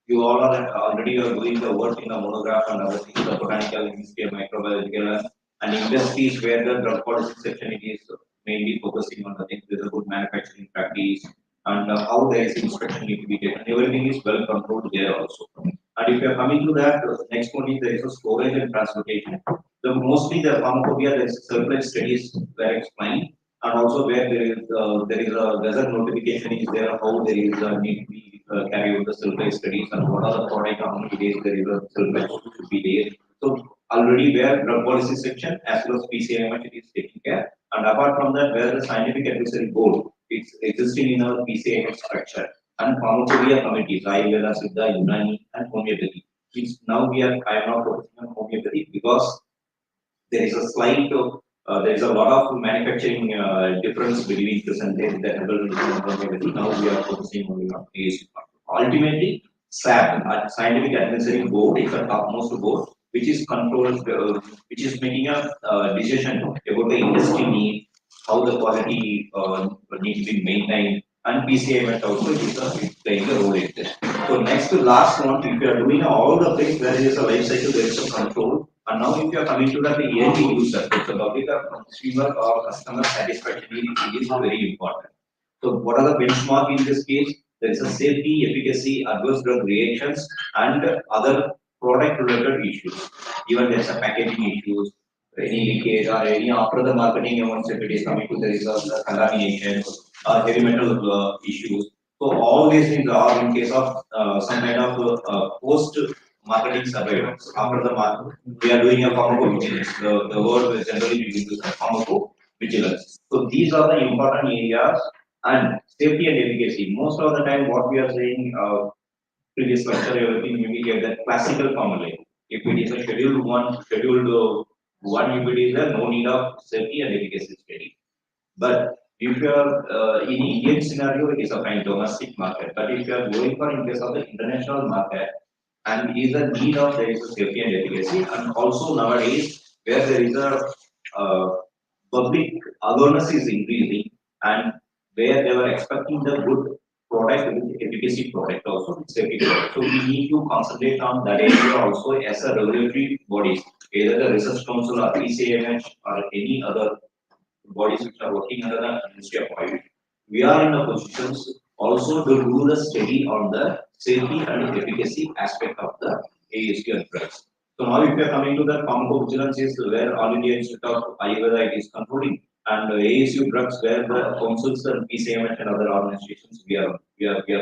You all are already are doing the work in the monograph and other things, the botanical, chemistry, microbiological, and industries where the drug policy section it is mainly focusing on the things with a good manufacturing practice and how there is inspection need to be taken. Everything is well controlled there also. And if you are coming to that, next one is there is a storage and transportation. The mostly the pharmacopoeia there is surplus studies were explained, and also where there is a weather notification is there how there is a need to be carry out the surplus studies and what are the product how many days there is a surplus should be there. So already where drug policy section as well as PCMH it is taking care, and apart from that where the scientific advisory board it's existing in our PCMH structure and pharmacopoeia committees, Ayurveda, Siddha, Unani, and homeopathy. Which now I am not focusing on homeopathy because there is a slight, there is a lot of manufacturing difference between present day the herbal medicine and homeopathy. Now we are focusing only on ASU. Ultimately, SAB, Scientific Advisory Board, is the topmost board, which is controlled, which is making a decision about the industry need, how the quality needs to be maintained, and PCMS also is playing a role in this. So next to last one, if you are doing all the things, there is a life cycle, there is a control. And now if you are coming to the end user, the public or consumer or customer satisfaction, it is very important. So what are the benchmark in this case? There is a safety, efficacy, adverse drug reactions, and other product related issues. Even there is a packaging issues, any leakage or any after the marketing once if it is coming to there is a contamination or heavy metal issues. So all these things are in case of some kind of post marketing surveillance. After the market, we are doing a pharmacovigilance. The word is generally we use pharmacovigilance. So these are the important areas and safety and efficacy. Most of the time, what we are saying, previous lecture, everything we get that classical formula. If it is a scheduled one, if it is there, no need of safety and efficacy study. But if you are in Indian scenario, it is a fine domestic market. But if you are going for in case of the international market, and it is a need of there is a safety and efficacy, and also nowadays where there is a public awareness is increasing, and where they were expecting the good product with efficacy product also with safety product. So we need to concentrate on that area also as a regulatory bodies, either the research council or PCMH or any other bodies which are working under the Ministry of Oil. We are in a position also to do the study on the safety and efficacy aspect of the ASU and drugs. So now if you are coming to the pharmacovigilance is where All India Institute of Ayurveda is controlling, and ASU drugs where the councils and PCMH and other organizations we are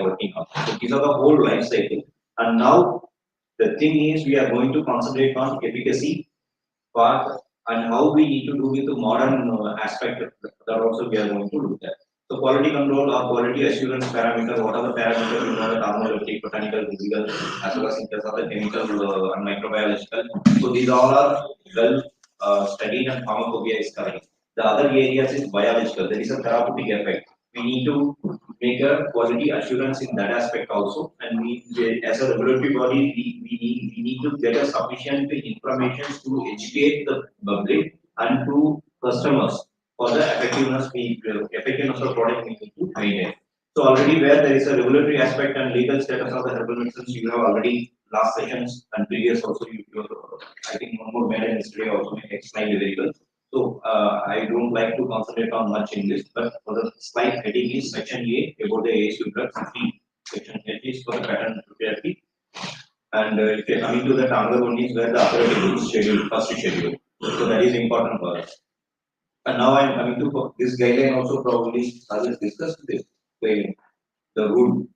working on. So these are the whole life cycle. And now the thing is we are going to concentrate on efficacy part and how we need to do with the modern aspect that also we are going to do that. So quality control or quality assurance parameter, what are the parameters you know the thermodynamic, botanical, physical, as well as in terms of the chemical and microbiological. So these all are well studied and pharmacopoeia is correct. The other areas is biological. There is a therapeutic effect. We need to make a quality assurance in that aspect also, and we as a regulatory body we need to get a sufficient information to educate the public and to customers for the effectiveness of product we need to maintain. So already where there is a regulatory aspect and legal status of the herbal medicines, you have already last sessions and previous also I think one more madam yesterday also explained very well. So I don't like to concentrate on much in this, but for the slide heading is section A about the ASU drugs, section H is for the pattern therapy. And if you're coming to the another one is where the operating schedule, first schedule. So that is important for us. And now I'm coming to this guideline also probably others discussed this the rule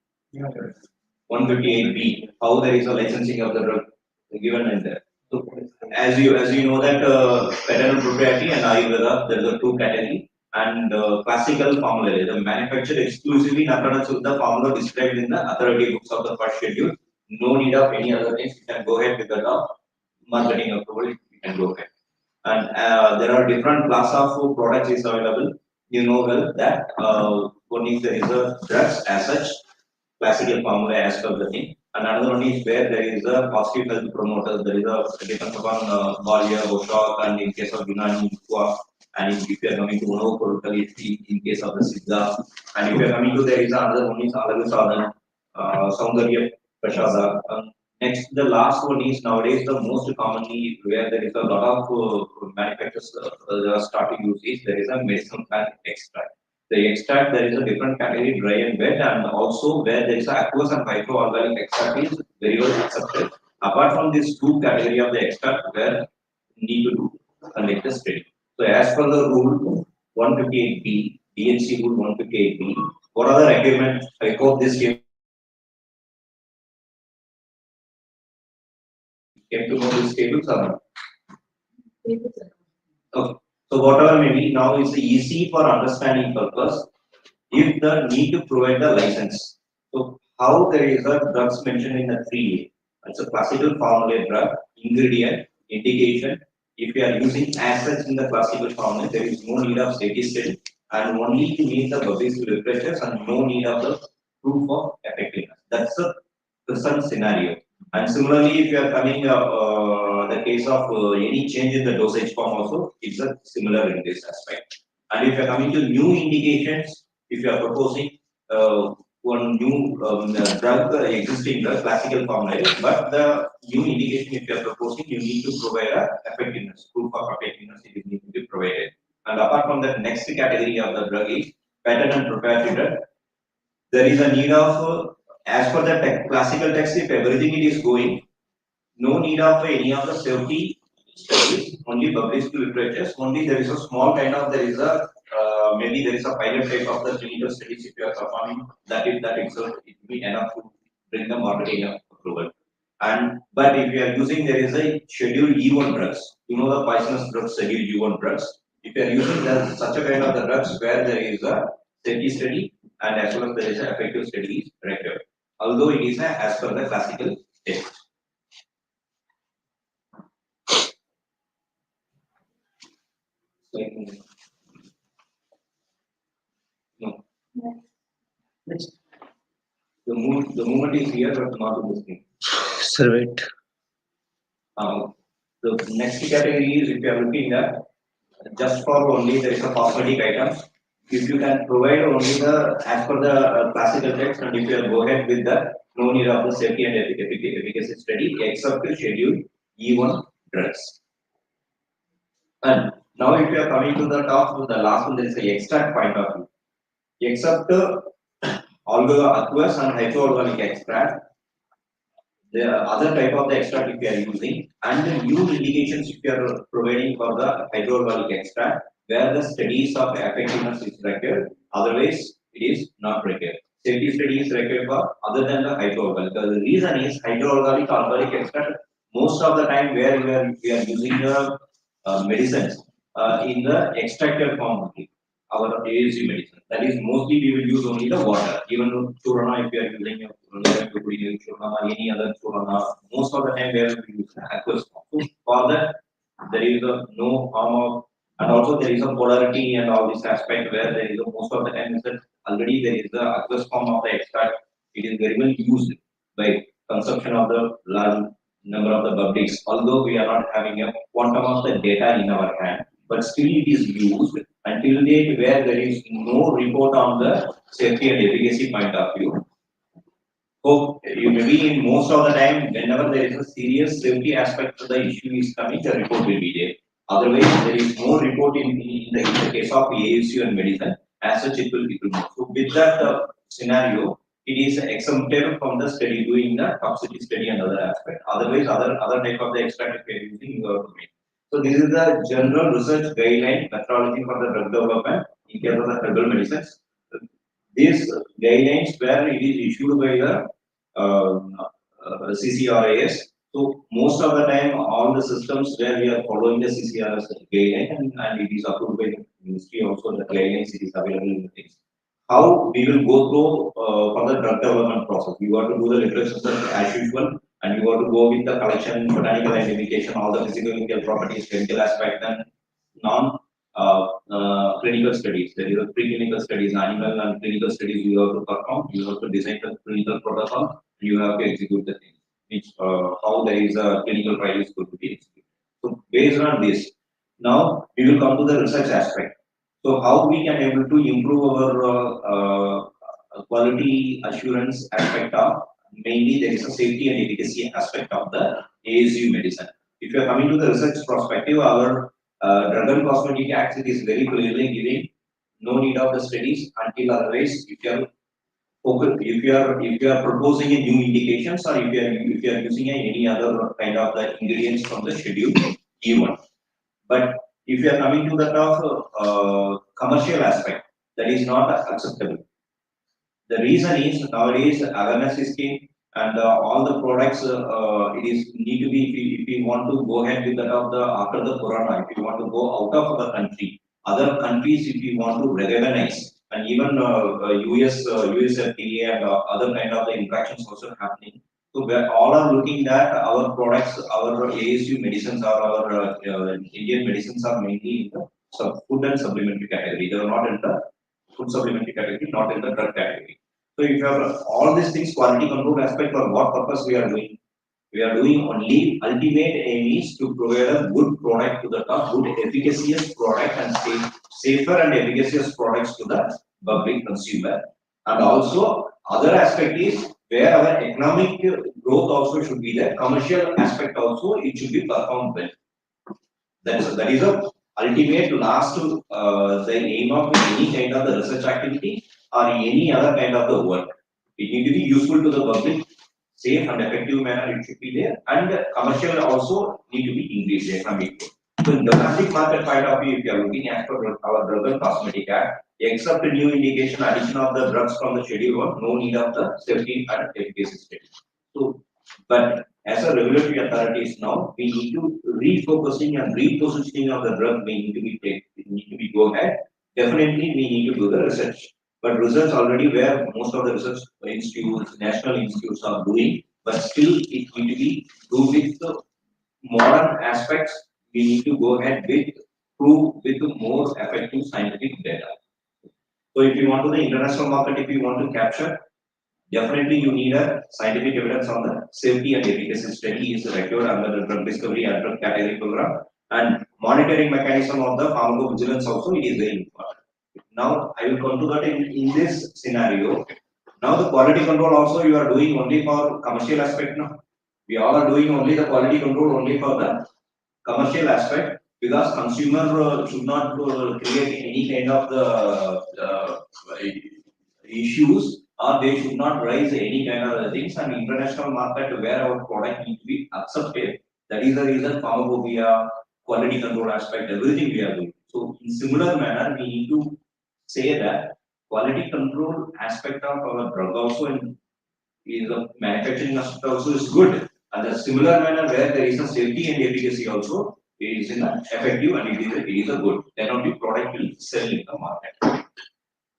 158B, how there is a licensing of the drug given in there. So as you know that patent propriety and Ayurveda, there are two categories. and classical formula. The manufactured exclusively in accordance with the formula described in the authority books of the first schedule. No need of any other things. You can go ahead with the marketing approval. You can go ahead. And there are different class of products is available. You know well that one is there is a drugs as such, classical formula as per the thing. And another one is where there is a positive health promoter. There is a depends upon Balia, Boshak, and in case of Yunani, and if you are coming to Uno in case of the Siddha, and if you are coming to there is another one is Alagasadhan, Saundarya Prasada. Next, the last one is nowadays the most commonly where there is a lot of manufacturers starting use is there is a medicinal plant extract. The extract there is a different category dry and wet, and also where there is a aqueous and microorganic extract is very well accepted. Apart from these two category of the extract where need to do conduct the study. So as per the rule 158B, DNC rule 158B, what are the requirements? I hope this came to know these tables or not? Okay. So whatever may be, now it's easy for understanding purpose. If the need to provide the license. So how there is a drugs mentioned in the 3A. It's a classical formula drug, ingredient, indication. If you are using as such in the classical formula, there is no need of safety study and only to meet the public literatures and no need of the proof of effectiveness. That's the present scenario. And similarly, if you are coming the case of any change in the dosage form also, it's a similar in this aspect. And if you are coming to new indications, if you are proposing one new drug, existing drug, classical formula, but the new indication, if you are proposing, you need to provide a effectiveness, proof of effectiveness, it needs to be provided. And apart from that, next category of the drug is patent and proprietary drug. There is a need of, as per the classical text, if everything it is going, no need of any of the safety studies, only published literatures, only there is a small kind of, there is a, maybe there is a pilot type of the clinical studies if you are performing, that itself, it will be enough to bring the marketing approval. And, but if you are using, there is a schedule E1 drugs, you know the poisonous drugs, schedule E1 drugs. If you are using such a kind of the drugs where there is a safety study and as well as there is an effective study is required, although it is as per the classical text. No. Next. The movement is here, but not in the screen. Sir, wait. The next category is if you are looking at just for only there is a cosmetic items. If you can provide only the as per the classical text, and if you go ahead with the no need of the safety and efficacy study except the schedule E1 drugs. And now if you are coming to the top, to the last one, there is a extract point of view. Except aqueous and hydroalcoholic extract, the other type of the extract if you are using, and the new indications if you are providing for the hydroalcoholic extract, where the studies of effectiveness is required, otherwise it is not required. Safety study is required for other than the hydroalcoholic. The reason is alcoholic extract, most of the time where we are using the medicines in the extracted form only, our ASU medicine. That is mostly we will use only the water. Even Churana, if you are using Churana, any other Churana, most of the time where we use the aqueous form. So for that, there is no harm of, and also there is a polarity and all this aspect where there is most of the time is that already there is the aqueous form of the extract. It is very well used by consumption of the large number of the publics. Although we are not having a quantum of the data in our hand, but still it is used until date where there is no report on the safety and efficacy point of view. So you may be in most of the time, whenever there is a serious safety aspect to the issue is coming, the report will be there. Otherwise, there is no report in the case of ASU and medicine. As such, it will be good. So with that scenario, it is exempted from the study, doing the toxicity study and other aspect. Otherwise, other type of the extract if you are using, you are doing. So this is the general research guideline methodology for the drug development in case of the herbal medicines. These guidelines were it is issued by the CCRAS. So most of the time, all the systems where we are following the CCRAS guideline and it is approved by ministry also the guidelines it is available in the things. How we will go through for the drug development process. You have to do the literature as usual, and you have to go with the collection, botanical identification, all the physical chemical properties, chemical aspect, and non clinical studies. There is a preclinical studies, animal and clinical studies you have to perform. You have to design the clinical protocol. You have to execute the thing. Which how there is a clinical trial is going to be executed. So based on this, now we will come to the research aspect. So how we can able to improve our quality assurance aspect of mainly there is a safety and efficacy aspect of the ASU medicine. If you are coming to the research perspective, our Drug and Cosmetic Act it is very clearly giving no need of the studies until otherwise if you are if you are proposing a new indications or if you are using any other kind of the ingredients from the schedule E1. But if you are coming to that of commercial aspect, that is not acceptable. The reason is nowadays awareness is king, and all the products it is need to be if you want to go ahead with that of the after the corona, if you want to go out of the country, other countries if you want to recognize, and even US FDA and other kind of the interactions also happening. So we all are looking that our products, our ASU medicines or our Indian medicines are mainly in the food and supplementary category. They are not in the food supplementary category, not in the drug category. So if you have all these things, quality control aspect, for what purpose we are doing? We are doing only ultimate aim is to provide a good product to the top, good efficacious product and safer and efficacious products to the public consumer. And also other aspect is where our economic growth also should be there. Commercial aspect also it should be performed well. That is a ultimate last the aim of any kind of the research activity or any other kind of the work. It need to be useful to the public, safe and effective manner it should be there, and commercial also need to be increased economic. So in domestic market point of view, if you are looking at our Drug and Cosmetic Act, except a new indication addition of the drugs from the Schedule 1, no need of the safety and efficacy study. So, but as a regulatory authorities now, we need to refocusing and repositioning of the drug. We need to be go ahead. Definitely, we need to do the research. But research already where most of the research institutes, national institutes are doing, but still it need to be do with the modern aspects. We need to go ahead with prove with the more effective scientific data. So if you want to the international market, if you want to capture, definitely you need a scientific evidence on the safety and efficacy study is required under the drug discovery and drug category program, and monitoring mechanism of the pharmacovigilance also it is very important. Now I will come to that in this scenario. Now the quality control also you are doing only for commercial aspect now. We all are doing only the quality control only for the commercial aspect because consumer should not create any kind of the issues or they should not raise any kind of things, and international market where our product need to be accepted. That is the reason pharmacopoeia, quality control aspect, everything we are doing. So in similar manner, we need to say that quality control aspect of our drug also in is a manufacturing aspect also is good. And the similar manner where there is a safety and efficacy also is in a effective and it is a good. Then only product will sell in the market.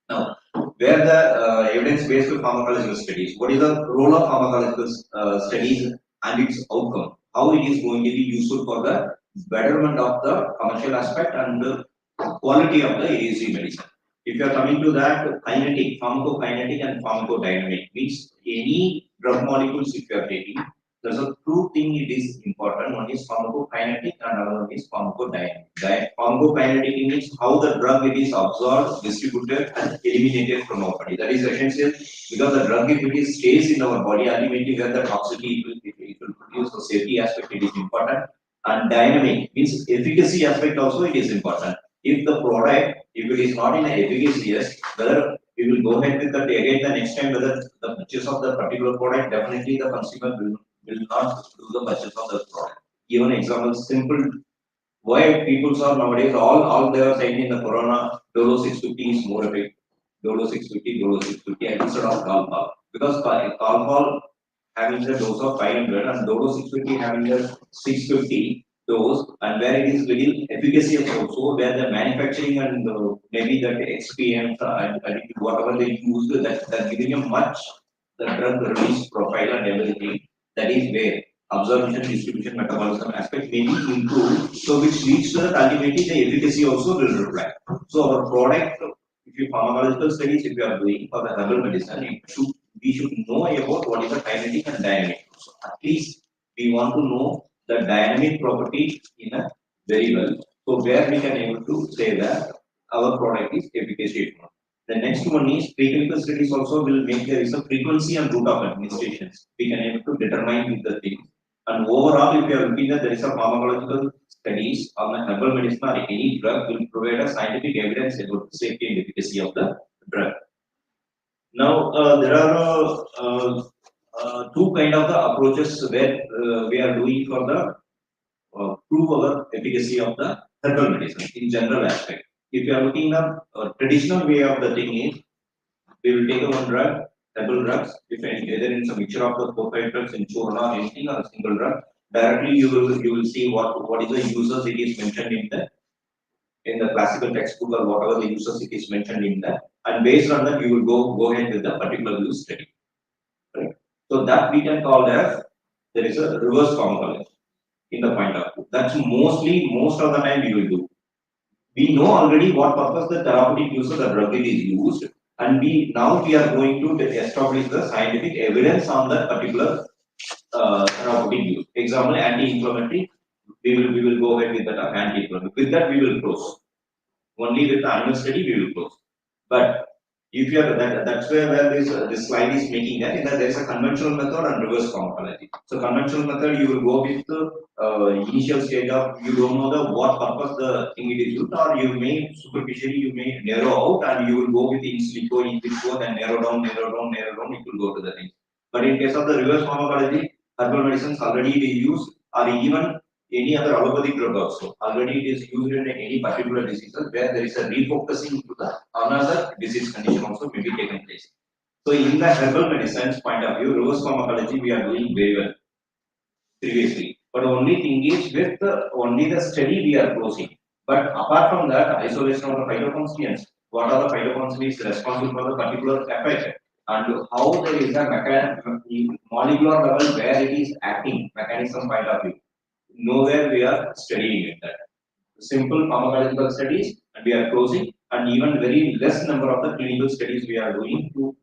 Now, where the evidence-based pharmacological studies, what is the role of pharmacological studies and its outcome? How it is going to be useful for the betterment of the commercial aspect and the quality of the AAC medicine. If you are coming to that kinetic, pharmacokinetic and pharmacodynamic means any drug molecules if you are taking, there's a two thing it is important. One is pharmacokinetic and another one is pharmacodynamic. Pharmacokinetic means how the drug it is absorbed, distributed and eliminated from our body. That is essential because the drug if it stays in our body, ultimately where the toxicity it will produce the safety aspect it is important. And dynamic means efficacy aspect also it is important. If the product, if it is not in efficacious, whether we will go ahead with that again the next time, whether the purchase of the particular product, definitely the consumer will not do the purchase of the product. Given example, simple, why people are nowadays, all they are saying in the corona, Dolo 650 is more effective. Dolo 650, Dolo 650, and instead of Calpol. Because Calpol having the dose of 500 and Dolo 650 having the 650, those, and where it is very efficacy also, where the manufacturing and maybe that experience and whatever they use, that giving a much the drug release profile and everything, that is where absorption, distribution, metabolism aspect may be improved, so which leads to that ultimately the efficacy also will reflect. So our product, if you pharmacological studies, if you are doing for the herbal medicine, we should know about what is the kinetic and dynamic. So at least we want to know the dynamic property in a very well. So where we can able to say that our product is efficacious. The next one is preclinical studies also will make there is a frequency and route of administrations. We can able to determine with the thing. And overall, if you are looking at there is a pharmacological studies on the herbal medicine or any drug will provide a scientific evidence about the safety and efficacy of the drug. Now there are two kind of the approaches where we are doing for the prove our efficacy of the herbal medicine in general aspect. If you are looking at traditional way of the thing is, we will take one drug, herbal drugs, if any, either in some mixture of the 4-5 drugs in churna or anything or a single drug. Directly you will see what is the uses it is mentioned in the classical textbook or whatever the uses it is mentioned in that, and based on that you will go ahead with the particular use study. Right? So that we can call as there is a reverse pharmacology in the point of view. That's most of the time we will do. We know already what purpose the therapeutic use of the drug is used, and we are going to establish the scientific evidence on that particular therapeutic use. Example, anti-inflammatory. We will go ahead with that anti-inflammatory. With that we will close. Only with the animal study we will close. But if you are that's where this slide is making that, in that there is a conventional method and reverse pharmacology. So conventional method you will go with the initial stage of you don't know the what purpose the thing it is used, or you may superficially you may narrow out and you will go with in silico, then narrow down, it will go to the thing. But in case of the reverse pharmacology, herbal medicines already we use, or even any other allopathic drug also. Already it is used in any particular diseases where there is a refocusing to the another disease condition also may be taken place. So in the herbal medicines point of view, reverse pharmacology we are doing very well previously. But only thing is with only the study we are closing. But apart from that, isolation of the phytoconstituents, what are the phytoconstituents responsible for the particular effect, and how there is a molecular level where it is acting, mechanism point of view. Nowhere we are studying it that. Simple pharmacological studies and we are closing, and even very less number of the clinical studies we are doing to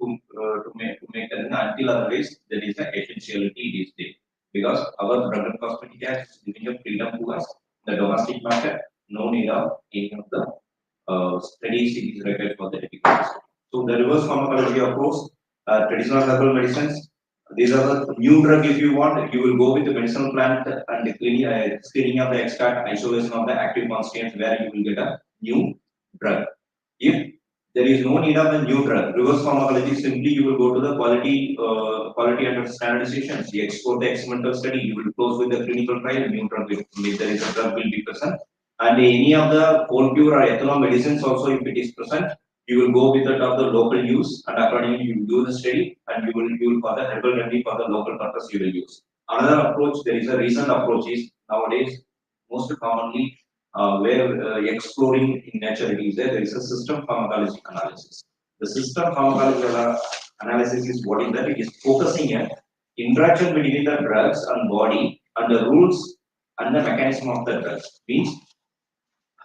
make that until otherwise there is an essentiality these days. Because our drug and cosmetic act is giving a freedom to us, the domestic market, no need of any of the studies is required for the efficacy. So the reverse pharmacology approach, traditional herbal medicines, these are the new drug if you want, you will go with the medicinal plant and the screening of the extract, isolation of the active constituents where you will get a new drug. If there is no need of a new drug, reverse pharmacology simply you will go to the quality under standardization. You explore the experimental study, you will close with the clinical trial, new drug will, if there is a drug will be present. And any of the cold cure or ethanol medicines also if it is present, you will go with that of the local use, and accordingly you will do the study and you will for the herbal remedy for the local purpose you will use. Another approach, there is a recent approach is nowadays most commonly where exploring in nature it is there is a system pharmacology analysis. The system pharmacology analysis is what is that? It is focusing on interaction between the drugs and body and the rules and the mechanism of the drugs. Means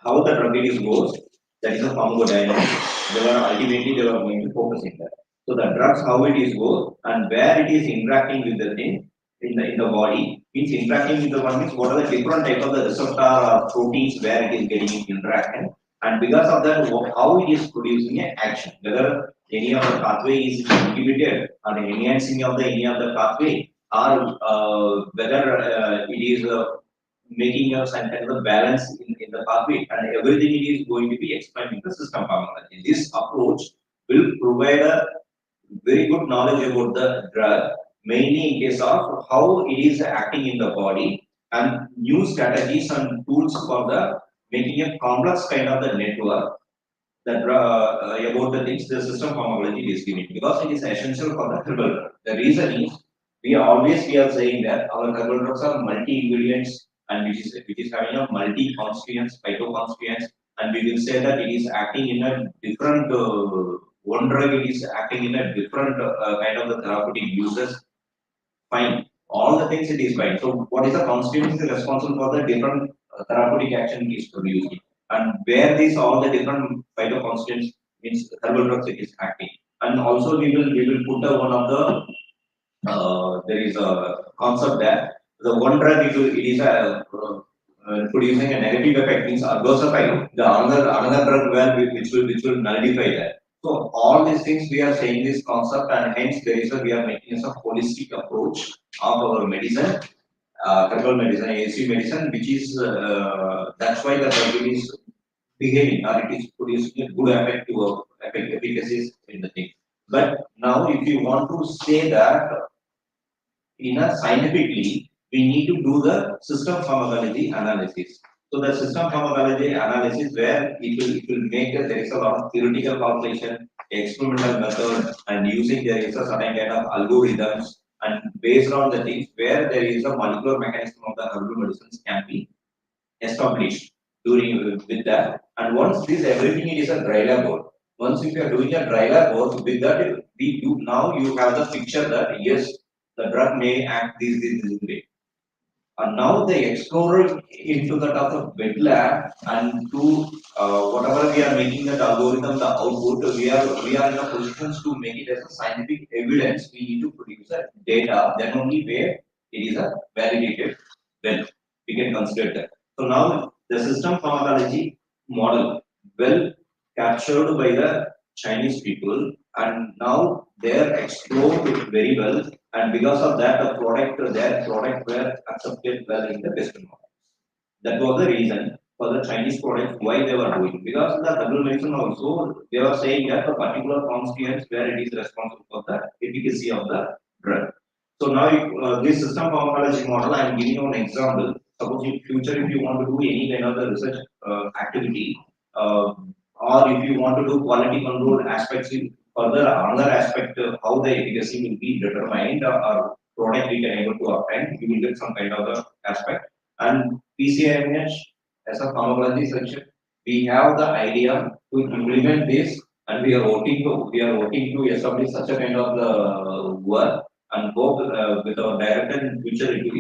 how the drug is goes, that is a pharmacodynamics. They are ultimately they are going to focus in that. So the drugs how it is goes and where it is interacting with the thing in the body, means interacting with the one means what are the different type of the receptor or proteins where it is getting interaction, and because of that how it is producing an action, whether any of the pathway is inhibited or enhancing of the any of the pathway, or whether it is making a some kind of a balance in the pathway, and everything it is going to be explained in the system pharmacology. This approach will provide a very good knowledge about the drug, mainly in case of how it is acting in the body, and new strategies and tools for the making a complex kind of the network that about the things the system pharmacology is giving, because it is essential for the herbal drug. The reason is we are saying that our herbal drugs are multi ingredients and which is having a multi-constituents, phytoconstituents, and we will say that it is acting in a different one drug, it is acting in a different kind of the therapeutic uses. Fine, all the things it is fine. So what is the constituent is responsible for the different therapeutic action it is producing, and where these all the different phytoconstituents means herbal drugs it is acting. And also we will put one of the there is a concept that the one drug it is a producing a negative effect means adverse effect. The another drug well which will nullify that. So all these things we are saying this concept, and hence there is a we are making a holistic approach of our medicine, herbal medicine, ASU medicine, which is that's why the drug is behaving or it is producing a good effect to efficacies in the thing. But now if you want to say that in a scientifically, we need to do the system pharmacology analysis. So the system pharmacology analysis where it will make there is a lot of theoretical calculation, experimental method, and using there is a certain kind of algorithms, and based on the things where there is a molecular mechanism of the herbal medicines can be established during with that. And once this everything it is a dry lab work. Once if you are doing a dry lab work with that, we do now you have the picture that yes, the drug may act this way. And now they explore into that of the wet lab and to whatever we are making that algorithm, the output, we are in a position to make it as a scientific evidence. We need to produce a data, then only where it is a validated, then we can consider that. So now the system pharmacology model well captured by the Chinese people, and now they are explored very well, and because of that their product were accepted well in the Western market. That was the reason for the Chinese product why they were doing, because the herbal medicine also they were saying that the particular constituents where it is responsible for the efficacy of the drug. So now this system pharmacology model, I am giving you an example. Suppose in future if you want to do any kind of the research activity, or if you want to do quality control aspects in further another aspect how the efficacy will be determined or product we can able to obtain, you will get some kind of the aspect. And PCIMH as a pharmacology section, we have the idea to implement this, and we are working to establish such a kind of the work, and both with our director in future it will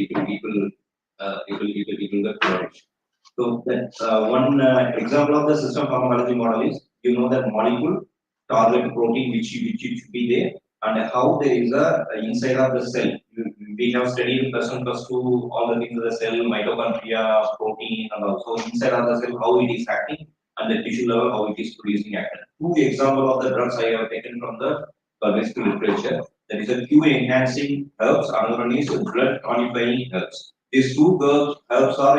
get flourished. So that one example of the system pharmacology model is you know that molecule target protein which should be there, and how there is a inside of the cell. We have studied +1 +2 all the things of the cell, mitochondria, protein, and also inside of the cell how it is acting, and the tissue level how it is producing action. Two example of the drugs I have taken from the basic literature. That is a Q enhancing herbs, another one is blood tonifying herbs. These two herbs are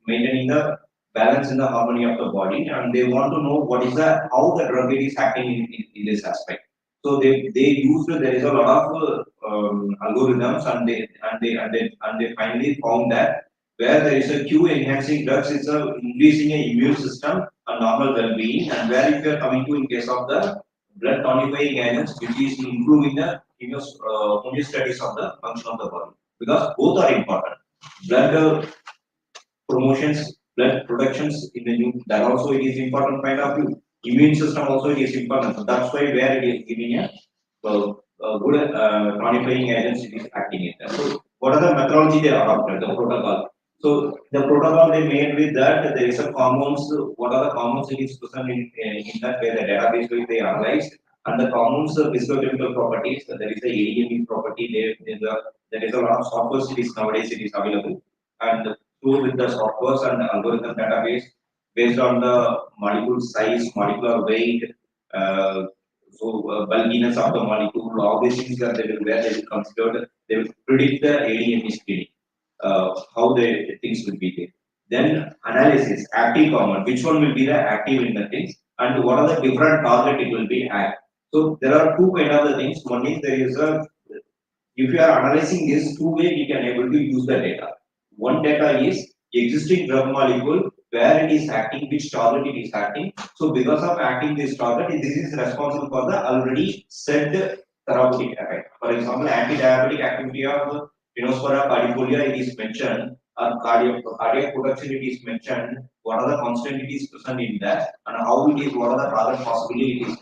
maintaining the balance in the harmony of the body, and they want to know what is the how the drug is acting in this aspect. So they used there is a lot of algorithms, and they finally found that where there is a Q enhancing drugs, it's a increasing a immune system and normal well-being, and where if you are coming to in case of the blood tonifying agents, which is improving the homeostasis of the function of the body, because both are important. Blood promotions, blood productions in the new, that also it is important point of view. Immune system also it is important. So that's why where it is giving a good tonifying agents it is acting in that. So what are the methodology they adopted, the protocol? So the protocol they made with that there is a compounds. What are the compounds it is present in that way the database where they analyzed, and the compounds physicochemical properties. There is the ADME property. There is a lot of software series nowadays it is available, and through with the softwares and algorithm database based on the molecule size, molecular weight, bulkiness of the molecule, all these things that they will where they will consider, they will predict the ADME screening, how the things will be there. Then analysis, active compound, which one will be the active in the things, and what are the different target it will be at. So there are two kind of the things. One is there is a if you are analyzing this two way, we can able to use the data. One data is existing drug molecule, where it is acting, which target it is acting. So because of acting this target, this is responsible for the already said therapeutic effect. For example, anti-diabetic activity of Pinospora cardifolia, it is mentioned cardiac production it is mentioned, what are the constant it is present in that, and how it is, what are the target possibly it is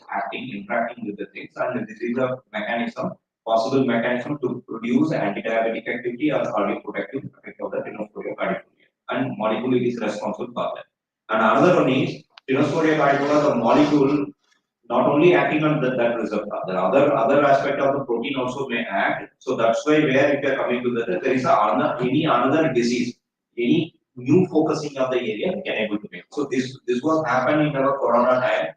interacting with the things, and this is a mechanism, possible mechanism to produce anti-diabetic activity or cardioprotective effect of the tenosphoria cardiac, and molecule it is responsible for that. And another one is tenosphoria cardiac, the molecule not only acting on that receptor, the other aspect of the protein also may act. So that's why where if you are coming to that, there is any another disease, any new focusing of the area we can able to make. So this was happened in our corona time.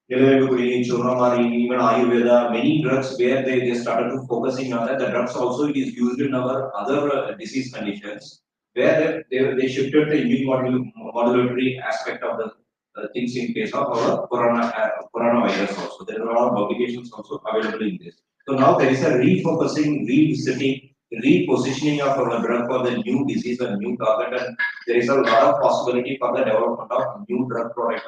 Even Ayurveda, many drugs where they started to focusing on that. The drugs also it is used in our other disease conditions where they shifted the immune modulatory aspect of the things in case of our coronavirus also. There are a lot of publications also available in this. So now there is a refocusing, revisiting, repositioning of our drug for the new disease and new target, and there is a lot of possibility for the development of new drug product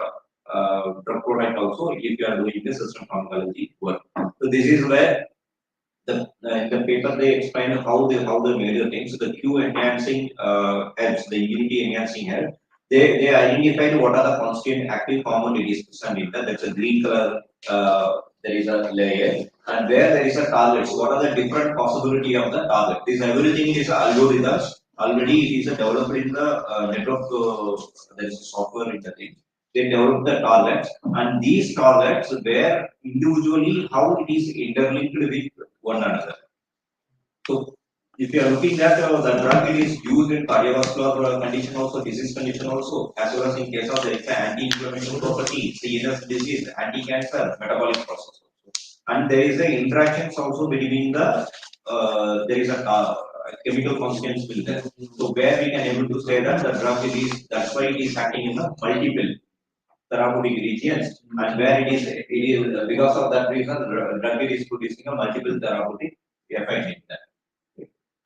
also if you are doing the system pharmacology work. So this is where in the paper they explain how the major things. So the Q enhancing helps, the immunity enhancing help. They identified what are the constant active hormone it is present in that. That's a green color. There is a layer, and where there is a target. So what are the different possibility of the target? This everything is algorithms. Already it is developed in the network. There is a software in the thing. They develop the targets, and these targets where individually how it is interlinked with one another. So if you are looking at the drug, it is used in cardiovascular condition also, disease condition also, as well as in case of there is an anti-inflammation property, CNS disease, anti-cancer, metabolic process also. And there is a interactions also between the there is a chemical constituents will there. So where we can able to say that the drug it is, that's why it is acting in the multiple therapeutic regions, and where it is because of that reason the drug is producing a multiple therapeutic effect in that.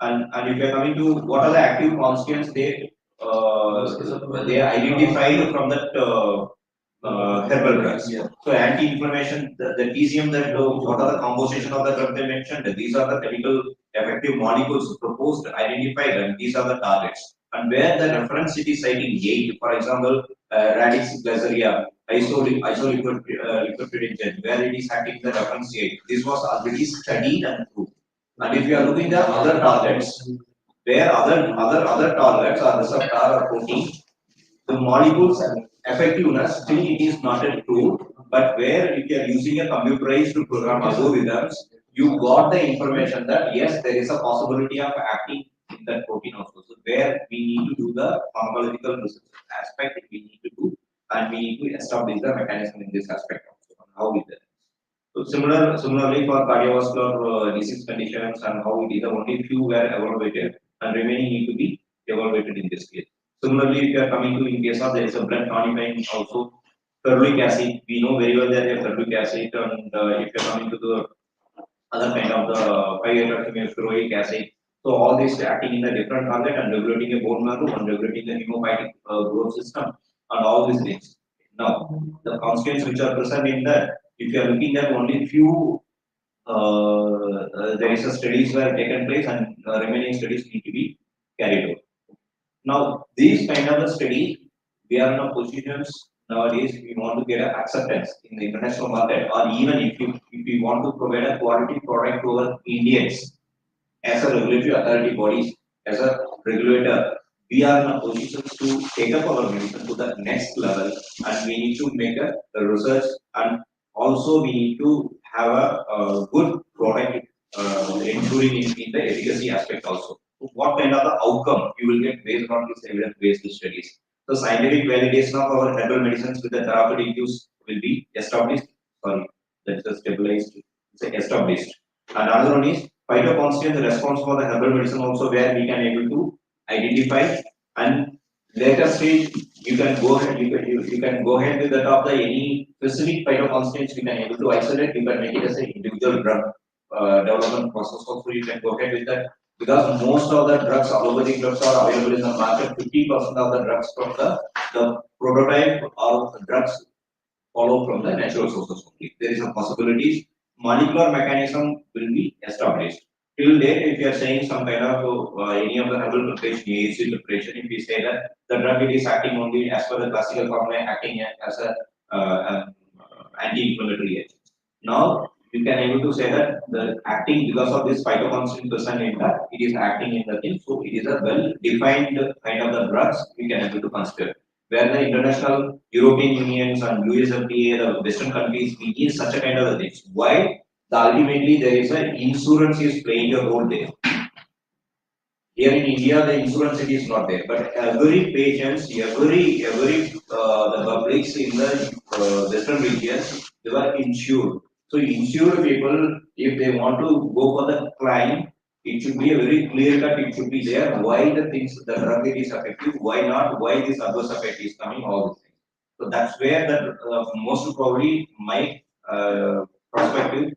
And if you are coming to what are the active constituents they identified from that herbal drugs. So anti-inflammation, the TCM that what are the composition of the drug they mentioned? These are the chemical effective molecules proposed, identified, and these are the targets. And where the reference it is citing 8, for example, radix glyceria, isolipropyridine, where it is acting the reference 8. This was already studied and proved. And if you are looking at other targets, where other targets are receptor or protein, the molecules effectiveness still it is not a true, but where if you are using a computerized program algorithms, you got the information that yes, there is a possibility of acting in that protein also. So where we need to do the pharmacological research aspect, we need to do, and we need to establish the mechanism in this aspect also, and how it is. So similarly for cardiovascular disease conditions and how it is, only few were evaluated and remaining need to be evaluated in this case. Similarly, if you are coming to in case of there is a blood tonifying also ferulic acid, we know very well that there is ferulic acid, and if you are coming to the other kind of the 5-hydroxyfluoroic acid. So all these acting in the different target and regulating a bone marrow and regulating the hemophytic growth system and all these things. Now, the constituents which are present in that, if you are looking at only few, there is a studies were taken place and remaining studies need to be carried out. Now, these kind of studies, we are in a positions nowadays we want to get an acceptance in the international market, or even if we want to provide a quality product to our Indians as a regulatory authority bodies, as a regulator, we are in a position to take up our medicine to the next level, and we need to make a research, and also we need to have a good product ensuring in the efficacy aspect also. So what kind of the outcome you will get based on this evidence-based studies. So scientific validation of our herbal medicines with the therapeutic use will be established. Sorry, that's just stabilized. It's established. And another one is phytoconstituent response for the herbal medicine also, where we can able to identify, and later stage you can go ahead you can go ahead with that of the any specific phytoconstituents we can able to isolate, you can make it as an individual drug development process also, you can go ahead with that, because most of the drugs, allopathic drugs are available in the market. 50% of the drugs from the prototype or the drugs follow from the natural sources only. There is a possibility molecular mechanism will be established. till date, if you are saying some kind of any of the herbal preparation, ASU preparation, if we say that the drug it is acting only as per the classical formula, acting as a anti-inflammatory agent. Now you can able to say that the acting because of this phytoconstant present in that it is acting in the thing, so it is a well defined kind of the drugs we can able to consider. Where the international European unions and US FDA, the Western countries, we need such a kind of things. Why? Ultimately there is a insurance is playing a role there. Here in India, the insurance it is not there, but every patients, the publics in the western regions, they were insured. So insured people, if they want to go for the claim, it should be a very clear cut. It should be there why the things the drug is effective, why not, why this adverse effect is coming, all these things. So that's where the most probably my perspective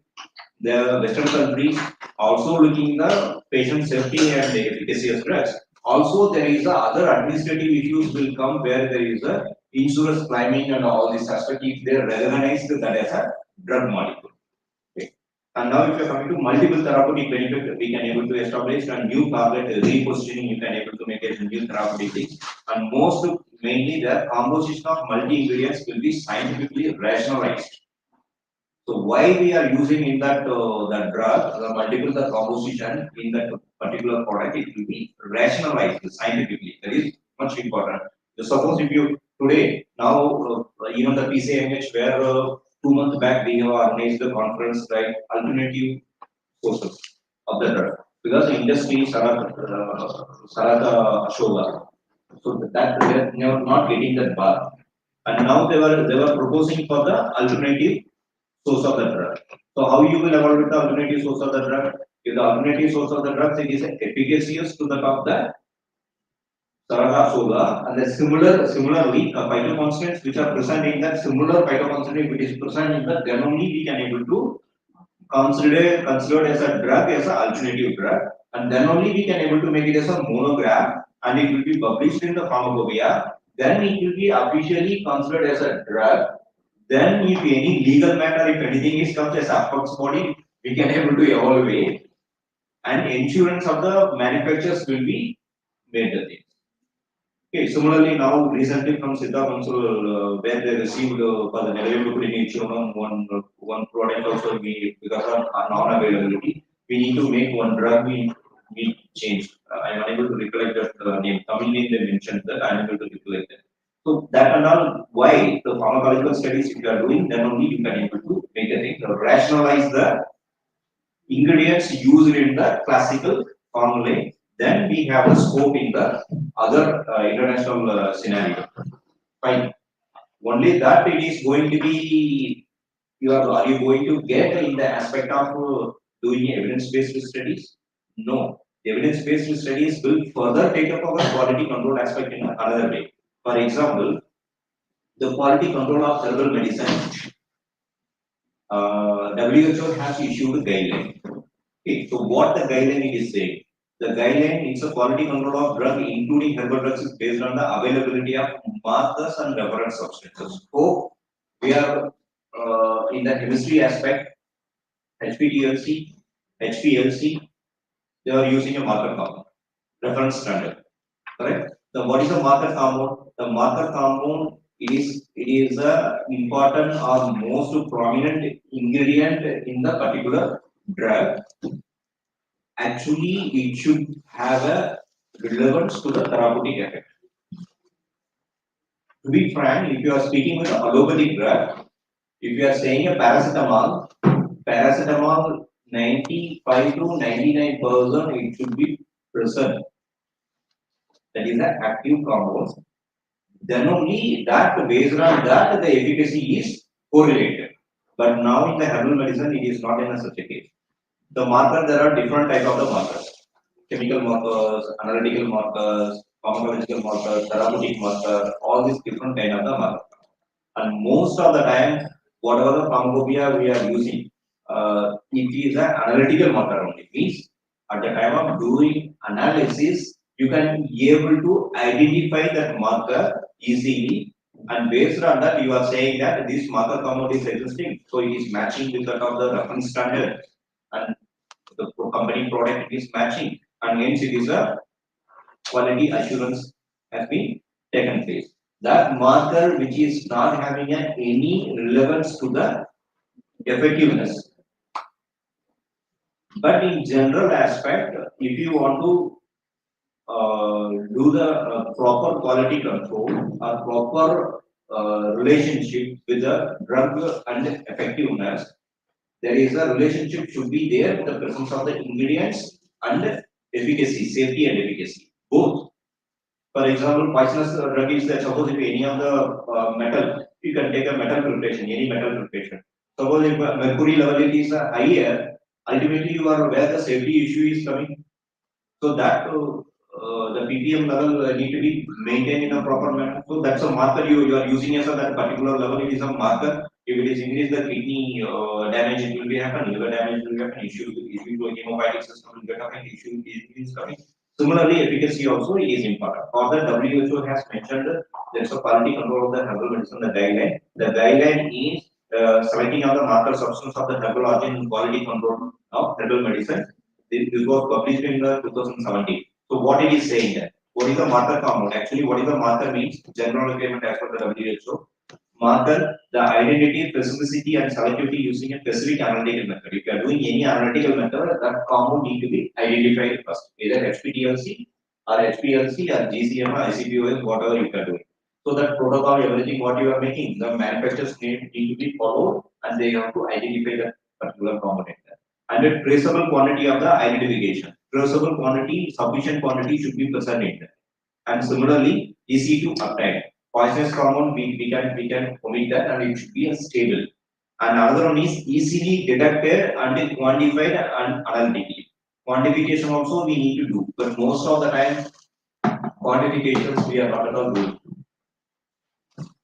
the Western countries also looking the patient safety and the efficacy of drugs. Also, there is a other administrative issues will come where there is a insurance claiming and all this aspect if they recognize that as a drug molecule. Okay. And now if you are coming to multiple therapeutic benefit, we can able to establish a new target repositioning, you can able to make a new therapeutic things. And most mainly the composition of multi-ingredients will be scientifically rationalized. So why we are using in that drug, the multiple the composition in that particular product, it will be rationalized scientifically. That is much important. So suppose if you today now even the PCMH where 2 months back we have organized the conference like alternative sources of the drug because the industry Sarata Ashoka. So that they are not getting that bar, and now they were proposing for the alternative source of the drug. So how you will avoid with the alternative source of the drug? If the alternative source of the drug it is efficacious to the of the Sarada soda and the similarly phytoconstants which are present in that similar phytoconstant if it is present in that then only we can able to considered as a drug as an alternative drug and then only we can able to make it as a monograph and it will be published in the pharmacopoeia then it will be officially considered as a drug then if any legal matter if anything is comes as affects body we can able to evaluate and insurance of the manufacturers will be made the thing. Okay, similarly now recently from Siddha Council where they received for the insurance one product also we because of non-availability we need to make one drug we changed. I am unable to recollect that name. Tamil name they mentioned that I am able to recollect that. So that and all why the pharmacological studies if you are doing then only you can able to make a thing rationalize the ingredients used in the classical formulae, then we have a scope in the other international scenario. Fine. Only that it is going to be are you going to get in the aspect of doing evidence-based studies? No. Evidence-based studies will further take up our quality control aspect in another way. For example, the quality control of herbal medicine, WHO has issued a guideline. Okay, so what the guideline is saying? The guideline is a quality control of drug, including herbal drugs, is based on the availability of markers and reference substances. So we are in the chemistry aspect, HPTLC, HPLC, they are using a marker compound, reference standard. Correct? The what is a marker compound? The marker compound is a important or most prominent ingredient in the particular drug. Actually it should have a relevance to the therapeutic effect. To be frank, if you are speaking with an allopathic drug, if you are saying a paracetamol 95 to 99% it should be present. That is an active compound. Then only that based on that the efficacy is correlated. But now in the herbal medicine it is not in a such a case. The marker there are different type of the markers. Chemical markers, analytical markers, pharmacological markers, therapeutic marker, all these different kind of the markers. And most of the time, whatever the pharmacopoeia we are using, it is an analytical marker only. Means at the time of doing analysis, you can be able to identify that marker easily. And based on that, you are saying that this marker compound is existing, so it is matching with that of the reference standard. And the company product is matching, and hence it is a quality assurance has been taken place. That marker which is not having any relevance to the effectiveness. But in general aspect, if you want to do the proper quality control or proper relationship with the drug and effectiveness, there is a relationship should be there with the presence of the ingredients and efficacy, safety and efficacy, both. For example, poisonous drug is that suppose if any of the metal, you can take a metal preparation, any metal preparation. Suppose if mercury level it is higher, ultimately you are where the safety issue is coming. So that the ppm level need to be maintained in a proper manner. So that's a marker you are using as a that particular level. It is a marker. If it is increased, the kidney damage it will be happen. Liver damage will happen. Issue to hemophagocytic system will get happen. Issue is coming. Similarly, efficacy also is important. For that, WHO has mentioned there is a quality control of the herbal medicine, the guideline. The guideline is selecting of the marker substance of the herbal origin and quality control of herbal medicine. This was published in the 2017. So what it is saying there? What is the marker compound? Actually, what is the marker means? General requirement as per the WHO. Marker, the identity, specificity, and selectivity using a specific analytical method. If you are doing any analytical method, that compound need to be identified first, either HPDLC or HPLC or GCM or ICPOS, whatever you are doing. So that protocol, everything what you are making, the manufacturers need to be followed, and they have to identify that particular component. And a traceable quantity of the identification. Traceable quantity, sufficient quantity should be present in there. And similarly, easy to obtain. Poisonous compound, we can omit that, and it should be stable. And another one is easily detected and quantified and analytically. Quantification also we need to do, but most of the time quantifications we are not at all doing.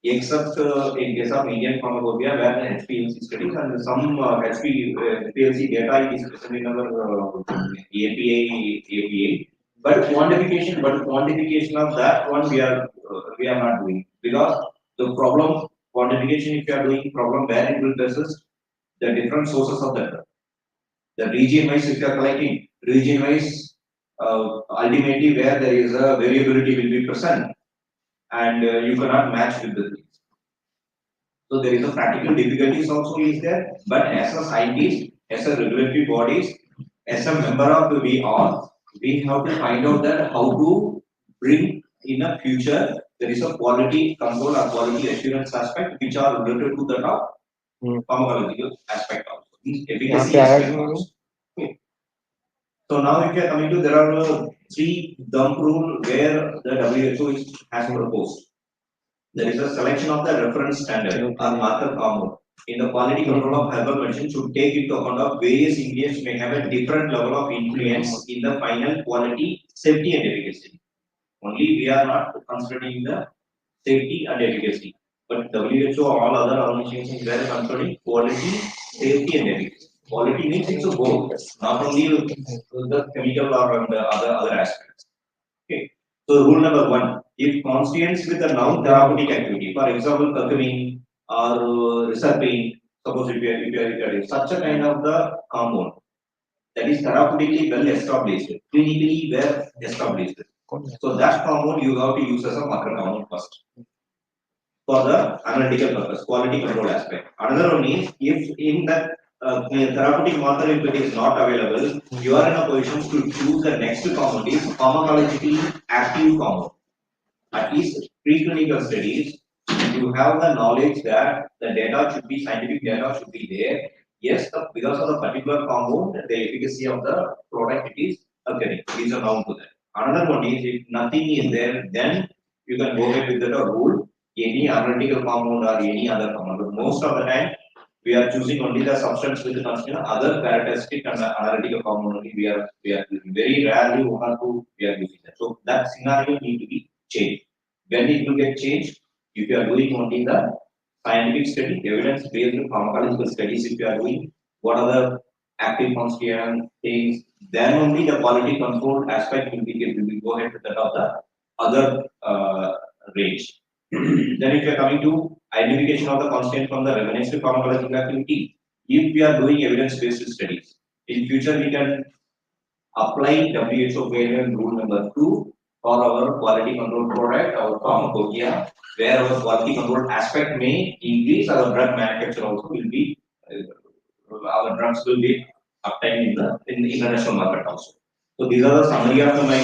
Except in case of Indian pharmacopoeia where the HPLC studies and some HPLC data is present in our APA. But quantification of that one we are not doing, because the problem quantification if you are doing problem where it will persist the different sources of that. The region wise if you are collecting region wise ultimately where there is a variability will be present, and you cannot match with the things. So there is a practical difficulties also is there, but as a scientist, as a regulatory bodies, as a member of we all, we have to find out that how to bring in a future there is a quality control or quality assurance aspect which are related to the pharmacological aspect also, efficacy aspect also. Okay. So now if you are coming to, there are three dump rule where the WHO has proposed. There is a selection of the reference standard or marker compound. In the quality control of herbal medicine should take into account of various ingredients may have a different level of influence in the final quality, safety and efficacy. Only we are not considering the safety and efficacy. But WHO or all other organizations were considering quality, safety and efficacy. Quality means it's a both, not only the chemical or the other aspects. Okay. So rule number one, if constituents with a noun therapeutic activity, for example, curcumin or reserpine, suppose if you are such a kind of the compound that is therapeutically well established, clinically well established. So that compound you have to use as a marker compound first for the analytical purpose, quality control aspect. Another one is if in that therapeutic marker if it is not available, you are in a position to choose the next compound is pharmacologically active compound. At least preclinical studies, you have the knowledge that the data should be scientific data should be there. Yes, because of the particular compound, the efficacy of the product it is occurring. It is a known to that. Another one is if nothing is there, then you can go ahead with the rule. Any analytical compound or any other compound. But most of the time, we are choosing only the substance with the other characteristic and analytical compound only we are using. Very rarely one or two we are using that. So that scenario need to be changed. When it will get changed, if you are doing only the scientific study, evidence-based pharmacological studies, if you are doing what are the active constituent things, then only the quality control aspect will be go ahead with that of the other range. Then if you are coming to identification of the constituent from the reference to pharmacological activity, if we are doing evidence-based studies, in future we can apply WHO guideline rule number 2 for our quality control product, our pharmacopoeia, where our quality control aspect may increase, our drug manufacture also will be, our drugs will be obtained in the international market also. So these are the summary of my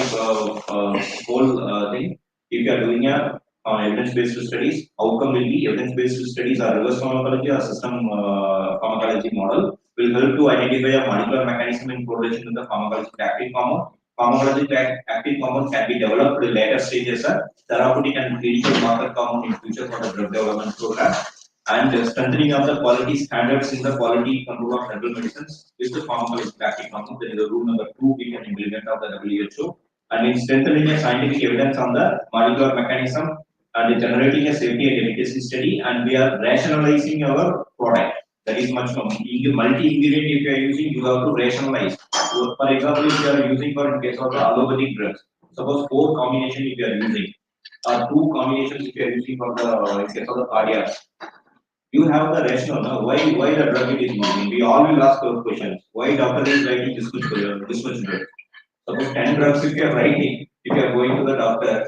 whole thing. If you are doing a evidence-based studies, outcome will be evidence-based studies are reverse pharmacology or system pharmacology model will help to identify a molecular mechanism in correlation with the pharmacologic active compound. Pharmacologic active compound can be developed at later stages, therapeutic and clinical marker compound in future for the drug development program. And strengthening of the quality standards in the quality control of herbal medicines with the pharmacologic active compound. There is a rule number 2 we can implement of the WHO. And in strengthening a scientific evidence on the molecular mechanism and generating a safety and efficacy study, and we are rationalizing our product. That is much more multi-ingredient. If you are using, you have to rationalize. So for example, if you are using for in case of the allopathic drugs, suppose 4 combination if you are using, or 2 combinations if you are using for the in case of the cardiac, you have the rationale now. Why the drug it is using? We all will ask those questions. Why doctor is writing this much drug? Suppose 10 drugs if you are writing, if you are going to the doctor,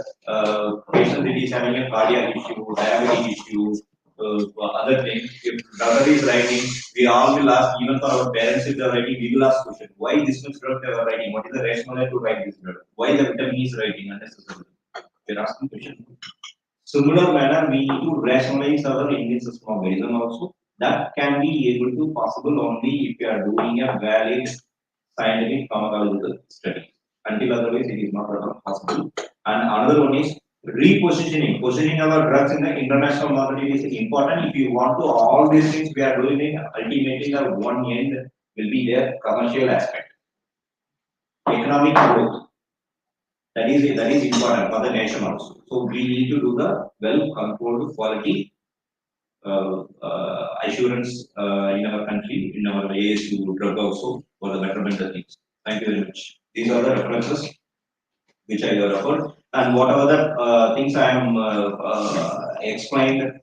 patient that is having a cardiac issue, diabetes issue, other things, if doctor is writing, we all will ask, even for our parents if they are writing, we will ask question, why this much drug they are writing? What is the rationale to write this drug? Why the vitamin is writing unnecessarily? We are asking question. Similar manner, we need to rationalize our Indian system of medicine also. That can be able to possible only if you are doing a valid scientific pharmacological study. Until otherwise, it is not at all possible. And another one is repositioning. Positioning our drugs in the international market is important. If you want to, all these things we are doing, ultimately the one end will be their commercial aspect. Economic growth. That is important for the nation also. So we need to do the well-controlled quality assurance in our country, in our ASU drug also for the betterment of things. Thank you very much. These are the references which I referred, and whatever the things I am explained,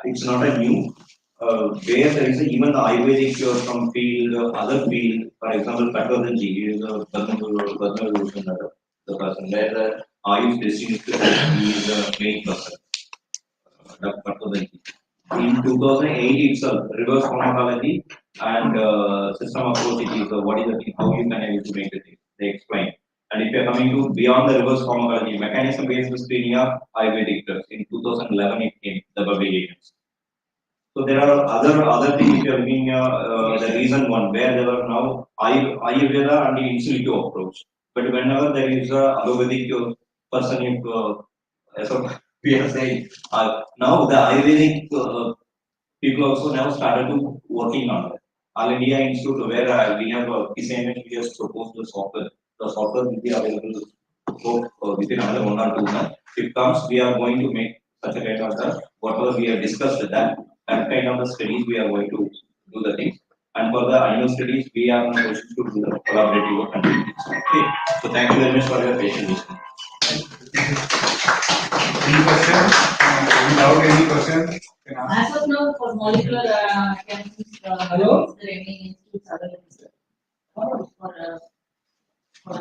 it's not a new. Where there is even the Ayurvedic cure from field, other field, for example, Patvadanji is a the person where the Ayush destiny is the main person. In 2008 itself, reverse pharmacology and system approach it is what is the thing, how you can able to make the thing. They explain. And if you are coming to beyond the reverse pharmacology, mechanism based screening of Ayurvedic drugs, in 2011 it came, the publications. So there are other things you are looking the reason one where there are now Ayurveda and the in silico approach. But whenever there is a allopathic person, if we are saying now the Ayurvedic people also now started to working on it. All India Institute where we have PCMH, we have proposed the software. The software will be available within another 1 or 2 months. If it comes, we are going to make such a kind of the whatever we have discussed that kind of the studies we are going to do the things. And for the animal studies, we are in a position to do the collaborative work. Okay. So thank you very much for your patience. Any question? Without any question? As of now, for molecular chemistry, the remaining institutes are available. For